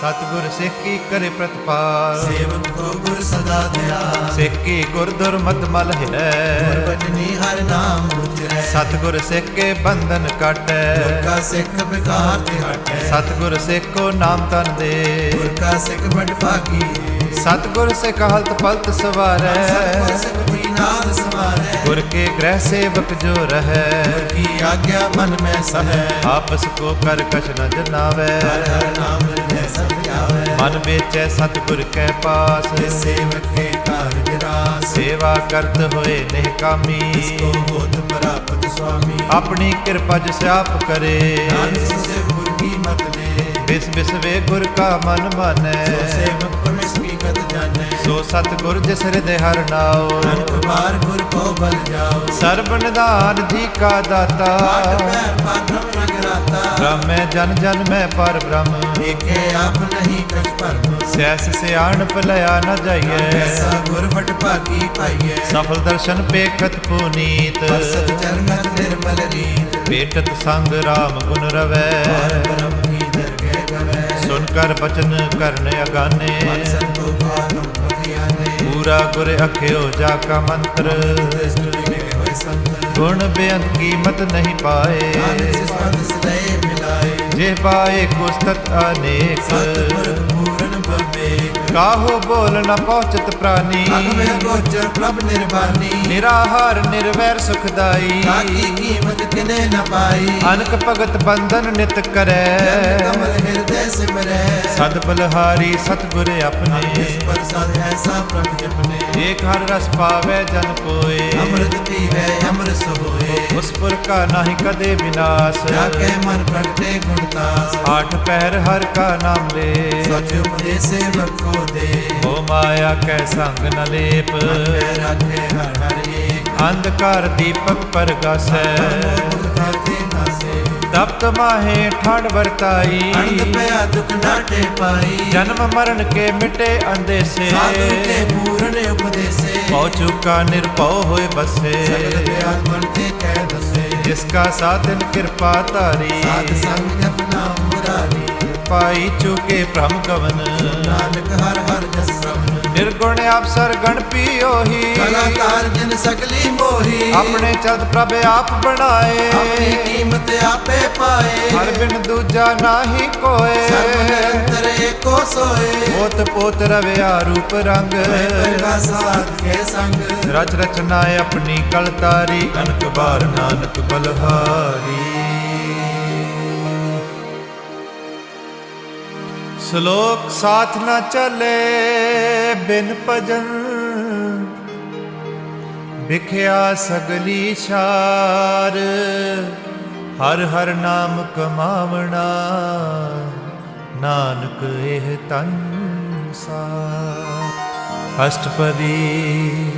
[SPEAKER 1] सतगुर सिख की करे प्रतिपाल
[SPEAKER 2] सेवक को गुर सदा दया
[SPEAKER 1] सिख की गुर दुर्मत मल हिलै
[SPEAKER 2] गुर बचनी हर नाम उचरै
[SPEAKER 1] सतगुर सिख के बंधन काटै
[SPEAKER 2] गुर का सिख बेकार ते हटै
[SPEAKER 1] सतगुर सिख को नाम तन दे
[SPEAKER 2] गुर का सिख बड़ भागी
[SPEAKER 1] सतगुर से कहलत पलत सवारै
[SPEAKER 2] सतगुर सिख भी नाद समारै
[SPEAKER 1] गुर के ग्रह सेवक जो रहै
[SPEAKER 2] गुर की आज्ञा मन में सहै
[SPEAKER 1] आपस को कर कछ न जनावै
[SPEAKER 2] हर हर नाम हृदय सब जावै
[SPEAKER 1] मन बेचै सतगुर के पास
[SPEAKER 2] जिस सेवक के कार्य रास
[SPEAKER 1] सेवा करत होए निहकामी
[SPEAKER 2] इसको होत प्राप्त स्वामी
[SPEAKER 1] अपनी कृपा जिस आप करे
[SPEAKER 2] नानक से गुर की मत ले
[SPEAKER 1] बिस बिस वे गुर का मन मानै
[SPEAKER 2] सो सेवक परमेश की गत जानै
[SPEAKER 1] सो ਸੋ ਸਤਿਗੁਰ ਜਿਸ ਹਿਰਦੈ ਹਰਿ ਨਾਉ।
[SPEAKER 2] ਨਾਨਕ ਬਾਰ ਗੁਰ ਕੋ ਬਲ ਜਾਓ।
[SPEAKER 1] ਸਰਬ ਨਿਧਾਨ ਜੀ ਕਾ ਦਾਤਾ।
[SPEAKER 2] ਆਠ ਪੈਰ ਪਾਤਮ ਨਗਰਾਤਾ।
[SPEAKER 1] ਬ੍ਰਹਮੈ ਜਨ ਜਨ ਮੈਂ ਪਰ ਬ੍ਰਹਮ।
[SPEAKER 2] ਏਕੇ ਆਪ ਨਹੀਂ ਕਛ ਭਰਮ।
[SPEAKER 1] ਸੈਸ ਸਿਆਣਪ ਲਿਆ ਨ ਜਾਈਐ।
[SPEAKER 2] ਐਸਾ ਗੁਰ ਵਡ ਭਾਗੀ ਪਾਈਐ।
[SPEAKER 1] ਸਫਲ ਦਰਸ਼ਨ ਪੇਖਤ ਪੁਨੀਤ।
[SPEAKER 2] ਸਤ ਚਰਨਤ ਨਿਰਮਲ ਰੀਤ।
[SPEAKER 1] ਭੇਟਤ ਸੰਗ ਰਾਮ ਗੁਣ ਰਵੈ।
[SPEAKER 2] ਬ੍ਰਹਮ ਕੀ ਦਰਗਹਿ ਗਵੈ।
[SPEAKER 1] ਸੁਨ ਕਰ ਬਚਨ ਕਰਨ ਅਗਾਨੇ।
[SPEAKER 2] ਮਨ ਸੰਤੋਖ ਆਤਮ ਅਗਿਆਨੇ।
[SPEAKER 1] ਪੂਰਾ ਗੁਰ ਅਖਿਓ ਜਾ ਕਾ ਮੰਤਰ।
[SPEAKER 2] ਦ੍ਰਿਸ਼ਟ ਲਿਖੇ ਹੋਏ ਸੰਤ।
[SPEAKER 1] ਗੁਣ ਬੇਅੰਤ ਕੀਮਤ ਨਹੀਂ ਪਾਏ।
[SPEAKER 2] ਨਾਨਕ ਜਿਸ ਪਦ ਸदैव ਮਿਲਾਏ।
[SPEAKER 1] ਜੇ ਪਾਏ ਕੁਸਤਤ ਅਨੇਕ।
[SPEAKER 2] ਸਤਿਗੁਰ ਪੂਰਨ ਬਵੇਕ।
[SPEAKER 1] ਕਾਹੋ ਬੋਲ ਨ ਪਹੁੰਚਤ ਪ੍ਰਾਨੀ।
[SPEAKER 2] ਅਗਮੇ ਗੋਚਰ ਪ੍ਰਭ ਨਿਰਵਾਨੀ।
[SPEAKER 1] ਨਿਰਾਹਾਰ ਨਿਰਵੈਰ ਸੁਖਦਾਈ।
[SPEAKER 2] ਤਾਕੀ ਕੀਮਤ ਕਿਨੇ ਨ ਪਾਈ।
[SPEAKER 1] ਅਨਕ ਭਗਤ ਬੰਧਨ ਨਿਤ ਕਰੈ।
[SPEAKER 2] ਜਨ ਕਮਲ ਹਿਰਦੈ ਸਿਮਰੈ।
[SPEAKER 1] ਸਦ ਬਲਹਾਰੀ ਸਤਿਗੁਰ ਆਪਣੇ।
[SPEAKER 2] ਜਿਸ ਪ੍ਰਸਾਦ ਐਸਾ ਪ੍ਰਭ ਜਪਨੇ।
[SPEAKER 1] ਏਕ ਹਰ ਰਸ ਪਾਵੈ ਜਨ ਕੋਏ।
[SPEAKER 2] ਅੰਮ੍ਰਿਤ ਪੀਵੈ ਅੰਮ੍ਰਿਤ ਹੋਏ।
[SPEAKER 1] ਉਸ ਪੁਰ ਕਾ ਨਾਹੀ ਕਦੇ ਵਿਨਾਸ਼।
[SPEAKER 2] ਜਾ ਕੇ ਮਨ ਪ੍ਰਗਟੇ ਗੁਣਤਾਸ।
[SPEAKER 1] ਆਠ ਪਹਿਰ ਹਰ ਕਾ ਨਾਮ ਲੈ।
[SPEAKER 2] ਸਚ ਉਪਦੇਸੇ ਵਕੋ ਦੇ।
[SPEAKER 1] ਓ ਮਾਇਆ ਕੈ ਸੰਗ ਨ ਲੇਪ।
[SPEAKER 2] ਮਨ ਮੈਂ ਰਾਖੇ ਹਰ ਹਰ ਏਕ।
[SPEAKER 1] ਅੰਧਕਾਰ ਦੀਪਕ ਪਰਗਾਸੈ।
[SPEAKER 2] ਕਰਤੇ ਨਾਸੇ।
[SPEAKER 1] ਤਪਤ ਮਾਹੇ ਠੰਡ ਵਰਤਾਈ।
[SPEAKER 2] ਅਨੰਦ ਪਿਆ ਦੁਖ ਨਾਟੇ ਪਾਈ।
[SPEAKER 1] ਜਨਮ ਮਰਨ ਕੇ ਮਿਟੇ ਅੰਦੇਸੇ।
[SPEAKER 2] ਸਾਧੂ ਕੇ ਪੂਰਨ ਉਪਦੇਸੇ।
[SPEAKER 1] ਪਉ ਚੁਕਾ ਨਿਰਭਉ ਹੋਏ ਬਸੇ।
[SPEAKER 2] ਸਗਲ ਬਿਆਨ ਮਨ ਤੇ ਕਹਿ ਦਸੇ।
[SPEAKER 1] ਜਿਸ ਕਾ ਸਾਧਨ ਕਿਰਪਾ ਧਾਰੀ।
[SPEAKER 2] ਸਾਧ ਸੰਗ ਜਪਨਾ ਮੁਰਾਰੀ।
[SPEAKER 1] ਪਾਈ ਚੁਕੇ ਭ੍ਰਮ ਕਵਨ।
[SPEAKER 2] ਨਾਨਕ ਹਰ ਹਰ ਜਸ ਰਮਨ।
[SPEAKER 1] ਨਿਰਗੁਣ ਅਪਸਰ ਗਣ ਪੀਓਹੀ।
[SPEAKER 2] ਕਲਾਕਾਰ ਜਿਨ ਸਗਲੀ ਮੋਹੀ।
[SPEAKER 1] ਆਪਣੇ ਚਲਤ ਪ੍ਰਭ ਆਪ ਬਣਾਏ।
[SPEAKER 2] ਆਪਣੀ ਕੀਮਤ ਆਪੇ ਪਾਏ।
[SPEAKER 1] ਹਰ ਬਿਨ ਦੂਜਾ ਨਾਹੀ ਕੋਏ।
[SPEAKER 2] ਸਰਬ ਨਿਰੰਤਰ ਏਕੋ ਸੋਏ।
[SPEAKER 1] ਪੋਤ ਪੋਤ ਰਵਿਆ ਰੂਪ ਰੰਗ।
[SPEAKER 2] ਸਾਧ ਕੇ ਸੰਗ।
[SPEAKER 1] ਰਚ ਰਚਨਾ ਆਪਣੀ ਕਲਤਾਰੀ। ਅਨਕ ਬਾਰ ਨਾਨਕ ਬਲਹਾਰੀ। ਸ਼ਲੋਕ ਸਾਥ ਨਾ ਚਲੇ ਬਿਨ ਭਜਨ। ਵਿਖਿਆ ਸਗਲੀ ਛਾਰ। ਹਰ ਹਰ ਨਾਮ ਕਮਾਵਣਾ। ਨਾਨਕ ਇਹ ਤਨ ਸਾਰ। ਅਸ਼ਟਪਦੀ।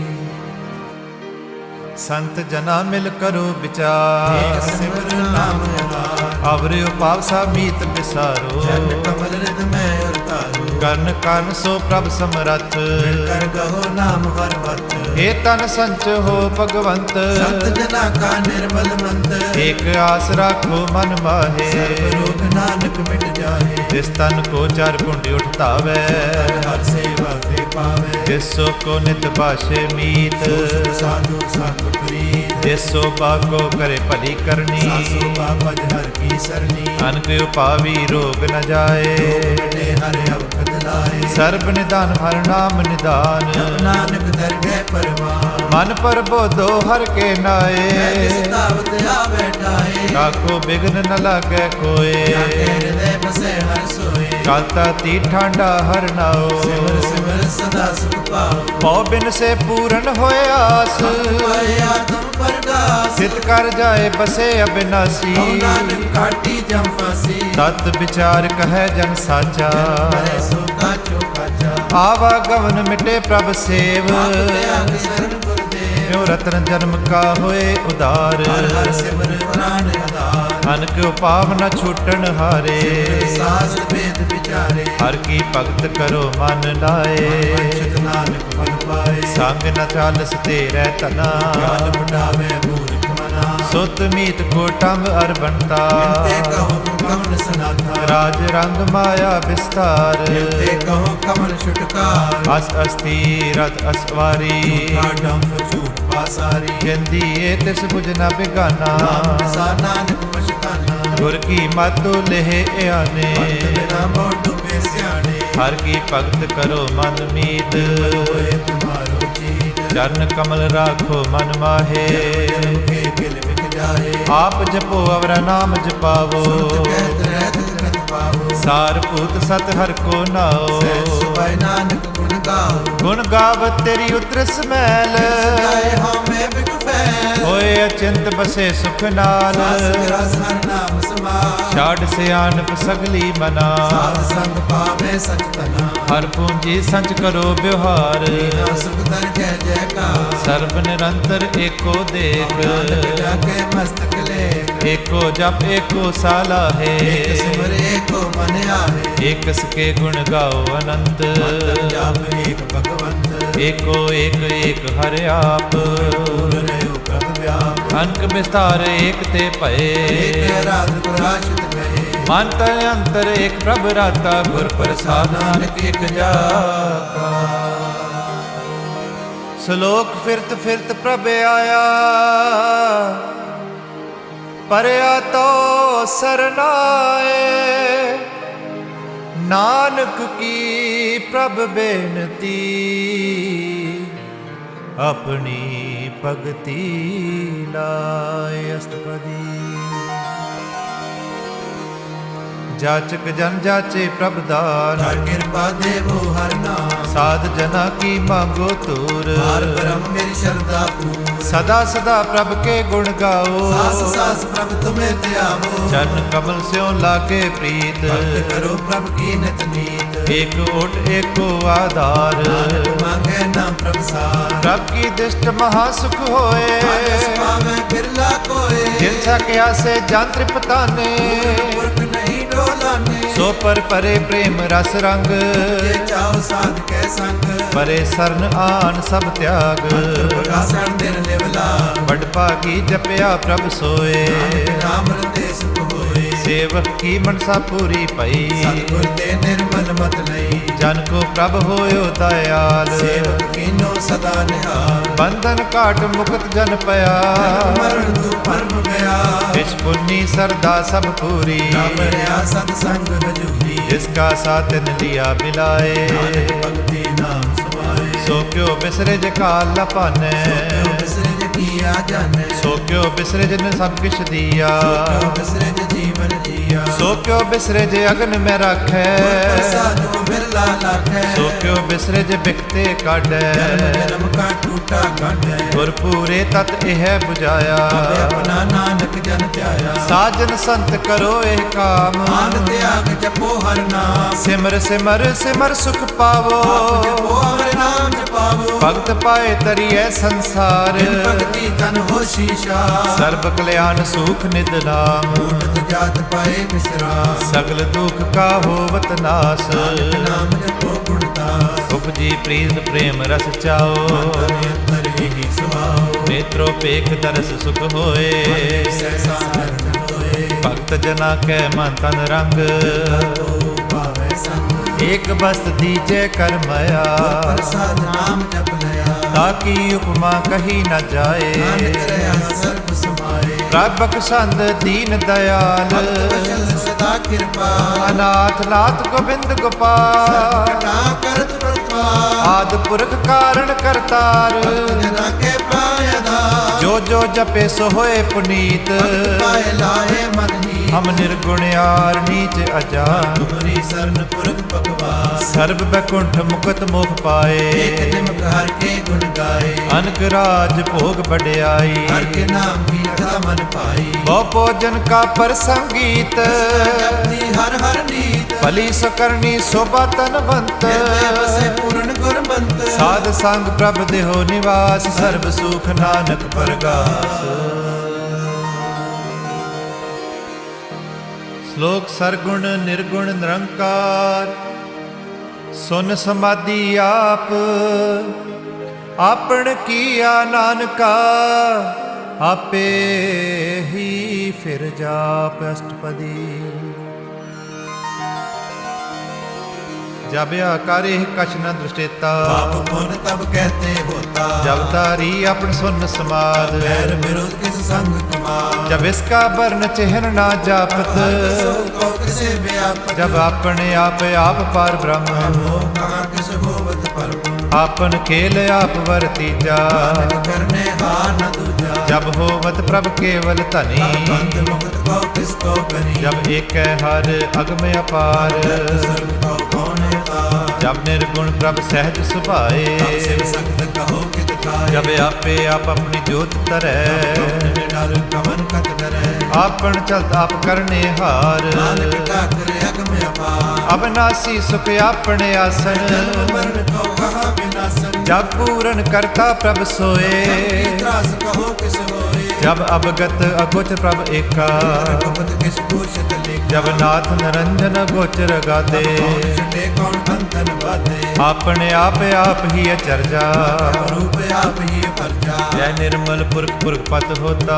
[SPEAKER 1] ਸੰਤ ਜਨਾ ਮਿਲ ਕਰੋ ਵਿਚਾਰ।
[SPEAKER 2] ਸਿਮਰਨ ਨਾਮ ਆਧਾਰ।
[SPEAKER 1] ਅਵਰਿਓ ਪਾਵਸਾ ਮੀਤ ਵਿਸਾਰੋ।
[SPEAKER 2] ਜਨ ਕਮਲ ਰਿਦ ਮੈਂ ਉਰਤਾਰੋ।
[SPEAKER 1] ਕਰਨ ਕਰਨ ਸੋ ਪ੍ਰਭ ਸਮਰੱਥ।
[SPEAKER 2] ਕਰ ਗਹੋ ਨਾਮ ਹਰ ਵਤ।
[SPEAKER 1] ਏ ਤਨ ਸੰਚ ਹੋ ਭਗਵੰਤ।
[SPEAKER 2] ਸੰਤ ਜਨਾ ਕਾ ਨਿਰਮਲ ਮੰਤ।
[SPEAKER 1] ਏਕ ਆਸ ਰਾਖੋ ਮਨ ਮਾਹੇ।
[SPEAKER 2] ਸਰਬ ਰੋਗ ਨਾਨਕ ਮਿਟ ਜਾਏ।
[SPEAKER 1] ਜਿਸ ਤਨ ਕੋ ਚਾਰ ਕੁੰਡੀ ਉਠਤਾਵੈ।
[SPEAKER 2] ਹਰ ਸੇਵਾ ਤੇ ਪਾਵੇ।
[SPEAKER 1] ਜਿਸ ਸੋ ਕੋ ਨਿਤ ਭਾਸ਼ੇ ਮੀਤ।
[SPEAKER 2] ਸਾਧੂ ਸੰਗ ਪ੍ਰੀਤ।
[SPEAKER 1] ਜਿਸ ਸੋ ਬਾਕੋ ਕਰੇ ਭਲੀ ਕਰਨੀ।
[SPEAKER 2] ਸਾਸੋ ਬਾਬਜ ਹਰ ਕੀ ਸਰਨੀ।
[SPEAKER 1] ਅਨਕ ਉਪਾਵੀ ਰੋਗ ਨ ਜਾਏ।
[SPEAKER 2] ਮਿਟੇ ਹਰ ਅਵਖਦ ਲਾਏ।
[SPEAKER 1] ਸਰਬ ਨਿਧਾਨ ਹਰ ਨਾਮ ਨਿਧਾਨ।
[SPEAKER 2] ਨਾਨਕ ਦਰਗਹਿ ਪਰਵਾਨ।
[SPEAKER 1] ਮਨ ਪਰ ਬੋਧੋ ਹਰ ਕੇ ਨਾਏ।
[SPEAKER 2] ਜਿਸ ਤਾਵਤ ਆ ਬੈਠਾਏ।
[SPEAKER 1] ਕਾਕੋ ਬਿਗਨ ਨ ਲਾਗੈ ਕੋਏ।
[SPEAKER 2] ਹਿਰਦੈ ਬਸੈ ਹਰ ਸੋਏ।
[SPEAKER 1] ਕਾਲਤਾ ਤੀ ਠਾਂਡਾ ਹਰ ਨਾਓ।
[SPEAKER 2] ਸਿਮਰ ਸਿਮਰ ਸਦਾ ਸੁਖ ਪਾਓ।
[SPEAKER 1] ਪਉ ਬਿਨ ਸੇ ਪੂਰਨ ਹੋਏ ਆਸ।
[SPEAKER 2] ਪਾਏ ਆਤਮ ਪਰਗਾਸ।
[SPEAKER 1] ਸਿਤ ਕਰ ਜਾਏ ਬਸੇ ਅਬਿਨਾਸੀ।
[SPEAKER 2] ਹਉ ਨਾਨਕ ਕਾਟੀ ਜਮ ਫਾਸੀ।
[SPEAKER 1] ਤਤ ਵਿਚਾਰ ਕਹੈ ਜਨ ਸਾਚਾ।
[SPEAKER 2] ਮਰੈ ਸੋ ਕਾਚੋ ਕਾਚਾ।
[SPEAKER 1] ਆਵਾ ਗਵਨ ਮਿਟੇ ਪ੍ਰਭ ਸੇਵ।
[SPEAKER 2] ਤਿਆਗ ਸਰਨ ਗੁਰਦੇਵ।
[SPEAKER 1] ਜੋ ਰਤਨ ਜਨਮ ਕਾ ਹੋਏ ਉਦਾਰ।
[SPEAKER 2] ਹਰ ਹਰ ਸਿਮਰ ਪ੍ਰਾਨ ਆਧਾਰ।
[SPEAKER 1] ਅਨਕ ਉਪਾਵ ਨ ਛੂਟਣ ਹਾਰੇ।
[SPEAKER 2] ਸਾਸ ਭੇਦ ਵਿਚਾਰੇ।
[SPEAKER 1] ਹਰ ਕੀ ਭਗਤ ਕਰੋ ਮਨ ਲਾਏ।
[SPEAKER 2] ਚਿਤ ਨਾਨਕ ਫਲ ਪਾਏ।
[SPEAKER 1] ਸੰਗ ਨ ਚਾਲਸ ਤੇਰੇ ਤਨਾ।
[SPEAKER 2] ਗਿਆਨ ਵਡਾਵੇ ਮੂਰਖ ਮਨਾ।
[SPEAKER 1] ਸੁਤ ਮੀਤ ਕੋਟੰਬ ਅਰਬੰਤਾ।
[SPEAKER 2] ਤੇ ਕਹੋ ਕਮਲ ਸਨਾਥਾ।
[SPEAKER 1] ਰਾਜ ਰੰਗ ਮਾਇਆ ਵਿਸਤਾਰ।
[SPEAKER 2] ਤੇ ਕਹੋ ਕਮਲ ਛੁਟਕਾਰ।
[SPEAKER 1] ਅਸ ਅਸਤੀ ਰਤ ਅਸਵਾਰੀ।
[SPEAKER 2] ਡੰਫ ਝੂਠ ਪਾਸਾਰੀ।
[SPEAKER 1] ਜੰਦੀ ਏ ਤਿਸ ਬੁਝ ਨ ਬਿਗਾਨਾ।
[SPEAKER 2] ਸਾ ਨਾਨਕ ਪਛਤਾਨਾ।
[SPEAKER 1] ਗੁਰ ਕੀ ਮਤੁ ਲਹਿ ਆਨੇ।
[SPEAKER 2] ਬਿਨਾ ਮੋਢ ਡੁਬੇ ਸਿਆਣੇ।
[SPEAKER 1] ਹਰ ਕੀ ਭਗਤ ਕਰੋ ਮਨ ਮੀਤ।
[SPEAKER 2] ਹੋਏ ਤੁਮਾਰੋ ਚੀਤ।
[SPEAKER 1] ਚਰਨ ਕਮਲ ਰਾਖੋ ਮਨ ਮਾਹੇ।
[SPEAKER 2] ਕੇ ਕਿਲ ਵਿਕ ਜਾਏ।
[SPEAKER 1] ਆਪ ਜਪੋ ਅਵਰ ਨਾਮ ਜਪਾਵੋ।
[SPEAKER 2] ਕਹਿਤ ਰਹਿਤ ਰਤ ਪਾਵੋ।
[SPEAKER 1] ਸਾਰ ਭੂਤ ਸਤ ਹਰ ਕੋ ਨਾਓ।
[SPEAKER 2] ਸੁਭਾਇ ਨਾਨਕ ਗੁਣ ਗਾਓ।
[SPEAKER 1] ਗੁਣ ਗਾਵਤ ਤੇਰੀ ਉਤਰਸ ਮੈਲ।
[SPEAKER 2] ਜਾਏ ਹਉ ਮੈਂ ਬਿਕ ਮੈਂ
[SPEAKER 1] ਹੋਏ ਅਚਿੰਤ ਬਸੇ ਸੁਖ ਨਾਲ
[SPEAKER 2] ਸਾਸ ਰਸ ਹਰ ਨਾਮ ਸਮਾਰ
[SPEAKER 1] ਛਾੜ ਸਿਆਣਪ ਸਗਲੀ ਮਨਾ
[SPEAKER 2] ਸਾਧ ਸੰਗ ਪਾਵੇ ਸਚਤਨਾ
[SPEAKER 1] ਹਰ ਪੂੰਜੀ ਸੰਚ ਕਰੋ ਵਿਵਹਾਰ
[SPEAKER 2] ਨਾ ਸੁਖ ਦਰ ਜੈ ਜੈਕਾਰ
[SPEAKER 1] ਸਰਬ ਨਿਰੰਤਰ ਏਕੋ ਦੇਖ
[SPEAKER 2] ਨਾਨਕ ਜਾਕੇ ਮਸਤਕ ਲੇਖ
[SPEAKER 1] ਏਕੋ ਜਪ ਏਕੋ ਸਾਲਾ ਹੈ
[SPEAKER 2] ਏਕ ਸਿਮਰ ਏਕੋ ਮਨ ਆਵੇ
[SPEAKER 1] ਏਕ ਸਕੇ ਗੁਣ ਗਾਓ ਅਨੰਤ
[SPEAKER 2] ਮੰਤਰ ਜਾਪ ਏਕ ਭਗਵੰਤ
[SPEAKER 1] ਏਕੋ ਏਕ ਏਕ ਹਰਿ ਆਪ
[SPEAKER 2] ਪੂਰ ਰਹਿਓ ਪ੍ਰਭ ਵਿਆਪ
[SPEAKER 1] ਅਨਕ ਵਿਸਤਾਰ ਏਕ ਤੇ ਭਏ
[SPEAKER 2] ਏਕ ਰਾਤ ਪ੍ਰਕਾਸ਼ਿਤ ਕਹੇ
[SPEAKER 1] ਮਨ ਤਨ ਅੰਤਰ ਏਕ ਪ੍ਰਭ ਰਾਤਾ ਗੁਰ ਪ੍ਰਸਾਦ
[SPEAKER 2] ਨਾਨਕ ਏਕ ਜਾਪਾ
[SPEAKER 1] ਸ਼ਲੋਕ ਫਿਰਤ ਫਿਰਤ ਪ੍ਰਭ ਆਇਆ ਪਰਿਆ ਤੋ ਸਰਨਾਏ ਨਾਨਕ ਕੀ ਪ੍ਰਭ ਬੇਨਤੀ ਆਪਣੀ ਭਗਤੀ ਲਾਏ ਅਸ਼ਟਪਦੀ ਜਾਚਕ ਜਨ ਜਾਚੇ ਪ੍ਰਭ ਦਾਨ
[SPEAKER 2] ਹਰ ਕਿਰਪਾ ਦੇਵੋ ਹਰ ਨਾਮ
[SPEAKER 1] ਸਾਧ ਜਨਾ ਕੀ ਮੰਗੋ ਤੂਰ
[SPEAKER 2] ਹਰ ਬ੍ਰਹਮ ਮੇਰੀ ਸ਼ਰਧਾ ਪੂਰ
[SPEAKER 1] ਸਦਾ ਸਦਾ ਪ੍ਰਭ ਕੇ ਗੁਣ ਗਾਓ
[SPEAKER 2] ਸਾਸ ਸਾਸ ਪ੍ਰਭ ਤੁਮੇ ਧਿਆਵੋ
[SPEAKER 1] ਚਰਨ ਕਮਲ ਸਿਓ ਲਾਗੇ ਪ੍ਰੀਤ
[SPEAKER 2] ਭਗਤ ਕਰੋ ਪ੍ਰਭ ਕੀ ਨਿਤ ਨੀਤ
[SPEAKER 1] ਏਕ ਓਟ ਏਕੋ ਆਧਾਰ
[SPEAKER 2] ਨਾਨਕ ਮੰਗੇ ਨਾਮ ਪ੍ਰਭ ਸਾਰ
[SPEAKER 1] ਪ੍ਰਭ ਕੀ ਦਿਸ਼ਟ ਮਹਾ ਸੁਖ ਹੋਏ
[SPEAKER 2] ਆਦਿ ਪਾਵੇ ਬਿਰਲਾ ਕੋਏ
[SPEAKER 1] ਜਿਨ ਸਕਿਆ ਸੇ ਜਨ ਤ੍ਰਿਪਤਾਨੇ
[SPEAKER 2] ਪੁਰਖ ਨਹੀਂ ਡੋਲਾਨੇ
[SPEAKER 1] ਸੋ ਪਰ ਪਰੇ ਪ੍ਰੇਮ ਰਸ ਰੰਗ
[SPEAKER 2] ਜੇ ਚਾਉ ਸਾਧ ਕੈ ਸੰਗ
[SPEAKER 1] ਪਰੇ ਸਰਨ ਆਨ ਸਭ ਤਿਆਗ
[SPEAKER 2] ਪ੍ਰਗਾਸਣ ਦਿਨ ਨਿਵਲਾ
[SPEAKER 1] ਵਡ ਭਾਗੀ ਜਪਿਆ ਪ੍ਰਭ ਸੋਏ
[SPEAKER 2] ਨਾਮ ਰਤੇ ਸੁਖ ਹੋਏ
[SPEAKER 1] ਸੇਵਕ ਕੀ ਮਨਸਾ ਪੂਰੀ ਪਈ
[SPEAKER 2] ਸਤਿਗੁਰ ਤੇ ਨਿਰਮਲ ਮਤ ਲਈ
[SPEAKER 1] ਜਨ ਕੋ ਪ੍ਰਭ ਹੋਇਓ ਦਇਆਲ
[SPEAKER 2] ਸੇਵਕ ਕੀਨੋ ਸਦਾ ਨਿਹਾਲ
[SPEAKER 1] ਬੰਧਨ ਘਾਟ ਮੁਕਤ ਜਨ ਪਿਆ
[SPEAKER 2] ਮਰਨ ਤੂ ਪਰਮ ਗਿਆ
[SPEAKER 1] ਇਸ ਪੁੰਨੀ ਸਰਦਾ ਸਭ ਪੂਰੀ
[SPEAKER 2] ਨਾਮ ਰਿਆ ਸਤ ਸੰਗ ਹਜੂਰੀ
[SPEAKER 1] ਜਿਸ ਕਾ ਸਾਥਨ ਲਿਆ ਬਿਲਾਏ
[SPEAKER 2] ਨਾਨਕ ਭਗਤੀ ਨਾਮ ਸਮਾਏ
[SPEAKER 1] ਸੋ ਕਿਉ ਬਿਸਰੇ ਜੇ ਕਾਲ ਨ ਪਾਨੈ
[SPEAKER 2] ਕਿਉ ਬਿਸਰੇ ਜੇ ਕੀਆ ਜਾਣੈ
[SPEAKER 1] ਸੋ ਕਿਉ ਬਿਸਰੇ ਜਿਨ ਸਭ ਕਿਛ ਦੀਆ
[SPEAKER 2] ਕਿਉ ਬਿਸਰੇ ਜੇ ਜੀਵਨ ਜੀਆ
[SPEAKER 1] ਸੋ ਕਿਉ ਬਿਸਰੇ ਜੇ ਅਗਨ ਮੈਂ ਰਾਖੈ
[SPEAKER 2] ਪ੍ਰਸਾਦੋ ਬਿਰਲਾ ਲਾਖੈ
[SPEAKER 1] ਸੋ ਕਿਉ ਬਿਸਰੇ ਜੇ ਬਿਖਤੇ ਕਾਢੈ
[SPEAKER 2] ਜਨਮ ਜਨਮ ਕਾ ਟੂਟਾ ਕਾਢੈ
[SPEAKER 1] ਗੁਰ ਪੂਰੇ ਤਤ ਇਹ ਬੁਝਾਇਆ
[SPEAKER 2] ਆਪਣਾ ਨਾਨਕ ਜਨ ਧਿਆਇਆ
[SPEAKER 1] ਸਾਜਨ ਸੰਤ ਕਰੋ ਇਹ ਕਾਮ
[SPEAKER 2] ਆਨ ਤਿਆਗ ਜਪੋ ਹਰ ਨਾਮ
[SPEAKER 1] ਸਿਮਰ ਸਿਮਰ ਸਿਮਰ ਸੁਖ ਪਾਵੋ
[SPEAKER 2] ਜਪੋ ਹਰ ਨਾਮ ਜਪਾਵੋ
[SPEAKER 1] ਭਗਤ ਪਾਏ ਤਰੀਐ ਸੰਸਾਰ
[SPEAKER 2] ਬਿਨ ਭਗਤੀ ਤਨ ਹੋ ਸ਼ੀਸ਼ਾ
[SPEAKER 1] ਸਰਬ ਕਲਿਆਣ ਸੁਖ ਨਿਦ ਨਾਮ
[SPEAKER 2] ਊਟਤ ਜਾਤ ਪਾਏ ਬਿਸਰਾ
[SPEAKER 1] ਸਗਲ ਦੁਖ ਕਾ ਹੋਵਤ ਨਾਸ
[SPEAKER 2] ਨਾਨਕ ਨਾਮ ਜਪੋ ਗੁਣਤਾਸ
[SPEAKER 1] ਉਪਜੀ ਪ੍ਰੀਤ ਪ੍ਰੇਮ ਰਸ ਚਾਓ
[SPEAKER 2] ਤਨੇ ਅੰਤਰ ਹੀ ਸੁਭਾਓ
[SPEAKER 1] ਨੇਤਰੋ ਪੇਖ ਦਰਸ ਸੁਖ ਹੋਏ
[SPEAKER 2] ਸੈਸਾ ਨਰਨ ਹੋਏ
[SPEAKER 1] ਭਗਤ ਜਨਾ ਕੈ ਮਨ ਤਨ ਰੰਗ
[SPEAKER 2] ਤੋ ਭਾਵੇ ਸੰਗ
[SPEAKER 1] ਏਕ ਬਸਤ ਦੀਜੈ ਕਰਮਇਆ
[SPEAKER 2] ਪ੍ਰਸਾਦ ਨਾਮ ਜਪ ਲਿਆ
[SPEAKER 1] ਤਾਕੀ ਉਪਮਾ ਕਹੀ ਨ ਜਾਏ
[SPEAKER 2] ਨਾਨਕ ਰਹਾ ਸਰਬ ਸਮਾਏ
[SPEAKER 1] ਪ੍ਰਭਕ ਸੰਦ ਦੀਨ ਦਿਆਲ
[SPEAKER 2] ਵਚਨ ਸਦਾ ਕਿਰਪਾ
[SPEAKER 1] ਅਨਾਥ ਨਾਥ ਗੋਬਿੰਦ ਗੋਪਾਲ
[SPEAKER 2] ਕਟਾ ਕਰਤ ਪ੍ਰਤਵਾ
[SPEAKER 1] ਆਦ ਪੁਰਖ ਕਾਰਣ ਕਰਤਾਰ
[SPEAKER 2] ਜਨਾ ਕੇ ਪਾਇਦਾ
[SPEAKER 1] ਜੋ ਜੋ ਜਪੇ ਸੋ ਹੋਏ ਪੁਨੀਤ
[SPEAKER 2] ਪਾਏ ਲਾਏ ਮਨ ਹੀ
[SPEAKER 1] ਹਮ ਨਿਰਗੁਣ ਆਰ ਨੀਚ ਅਜਾਨ
[SPEAKER 2] ਤੁਮਰੀ ਸਰਨ ਪੁਰਖ ਭਗਵਾਨ
[SPEAKER 1] ਸਰਬ ਬੈਕੁੰਠ ਮੁਕਤ ਮੋਖ ਪਾਏ
[SPEAKER 2] ਏਕ ਨਿਮਕ ਹਰ ਕੇ ਗੁਣ ਗਾਏ
[SPEAKER 1] ਅਨਕ ਰਾਜ ਭੋਗ ਬੜਿਆਈ
[SPEAKER 2] ਹਰ ਕੇ ਨਾਮ ਕੀ ਅਥਾ ਮਨ ਪਾਈ
[SPEAKER 1] ਬਹੁ ਭੋਜਨ ਕਾ ਪਰਸੰਗੀਤ
[SPEAKER 2] ਜਪਤੀ ਹਰ ਹਰ ਨੀਤ
[SPEAKER 1] ਭਲੀ ਸਕਰਨੀ ਸੋਭਾ ਤਨਵੰਤ
[SPEAKER 2] ਹਿਰਦੇ ਵਸੇ ਪੂਰਨ ਗੁਰਮੰਤ
[SPEAKER 1] ਸਾਧ ਸੰਗ ਪ੍ਰਭ ਦੇਹੋ ਨਿਵਾਸ ਸਰਬ ਸੁਖ ਨਾਨਕ ਪਰਗਾਸ ਸ਼ਲੋਕ ਸਰਗੁਣ ਨਿਰਗੁਣ ਨਿਰੰਕਾਰ ਸੁਨ ਸਮਾਧੀ ਆਪ ਆਪਣ ਕੀਆ ਨਾਨਕਾ ਆਪੇ ਹੀ ਫਿਰ ਜਾਪ ਅਸ਼ਟਪਦੀ जब आकारे कछ न दृष्टेता
[SPEAKER 2] पाप पुण्य तब कहते होता
[SPEAKER 1] जब तारी अपन सुन समाद
[SPEAKER 2] बैर विरोध किस संग कुमार
[SPEAKER 1] जब इसका वर्ण चिन्ह ना जापत
[SPEAKER 2] को किसे व्यापक
[SPEAKER 1] जब अपने आप पार ब्रह्म
[SPEAKER 2] हो कहाँ किस होवत परम
[SPEAKER 1] आपन खेल आप वर्तीजा
[SPEAKER 2] करने हार न दूजा
[SPEAKER 1] जब होवत प्रभ केवल धनी
[SPEAKER 2] बंद मुक्त को किसको करी
[SPEAKER 1] जब एक हर अगम अपार
[SPEAKER 2] सर्व को कौन है तार
[SPEAKER 1] जब निर्गुण प्रभ सहज सुभाए
[SPEAKER 2] तब शिव सख्त कहो कित खाए
[SPEAKER 1] जब आपे आप अपनी जोत तरै
[SPEAKER 2] डर कवन कत डरै
[SPEAKER 1] आपन चलत आप करने हार
[SPEAKER 2] नानक ठाकुर अगम अपार
[SPEAKER 1] अविनाशी सुख आपने आसन
[SPEAKER 2] जन्म मरण को कहा विनाशन
[SPEAKER 1] जब पूरन करता प्रभ सोए
[SPEAKER 2] त्रास कहो किस होए
[SPEAKER 1] जब अवगत अगोचर प्रभ एका
[SPEAKER 2] रघुपत किस भूषित लेखा
[SPEAKER 1] जब नाथ निरंजन गोचर गाते
[SPEAKER 2] कौन छुटे कौन बंधन बाधे
[SPEAKER 1] आपने आप ही अचरजा
[SPEAKER 2] रूप आप ही परजा
[SPEAKER 1] जय निर्मल पुरख पुरख पत होता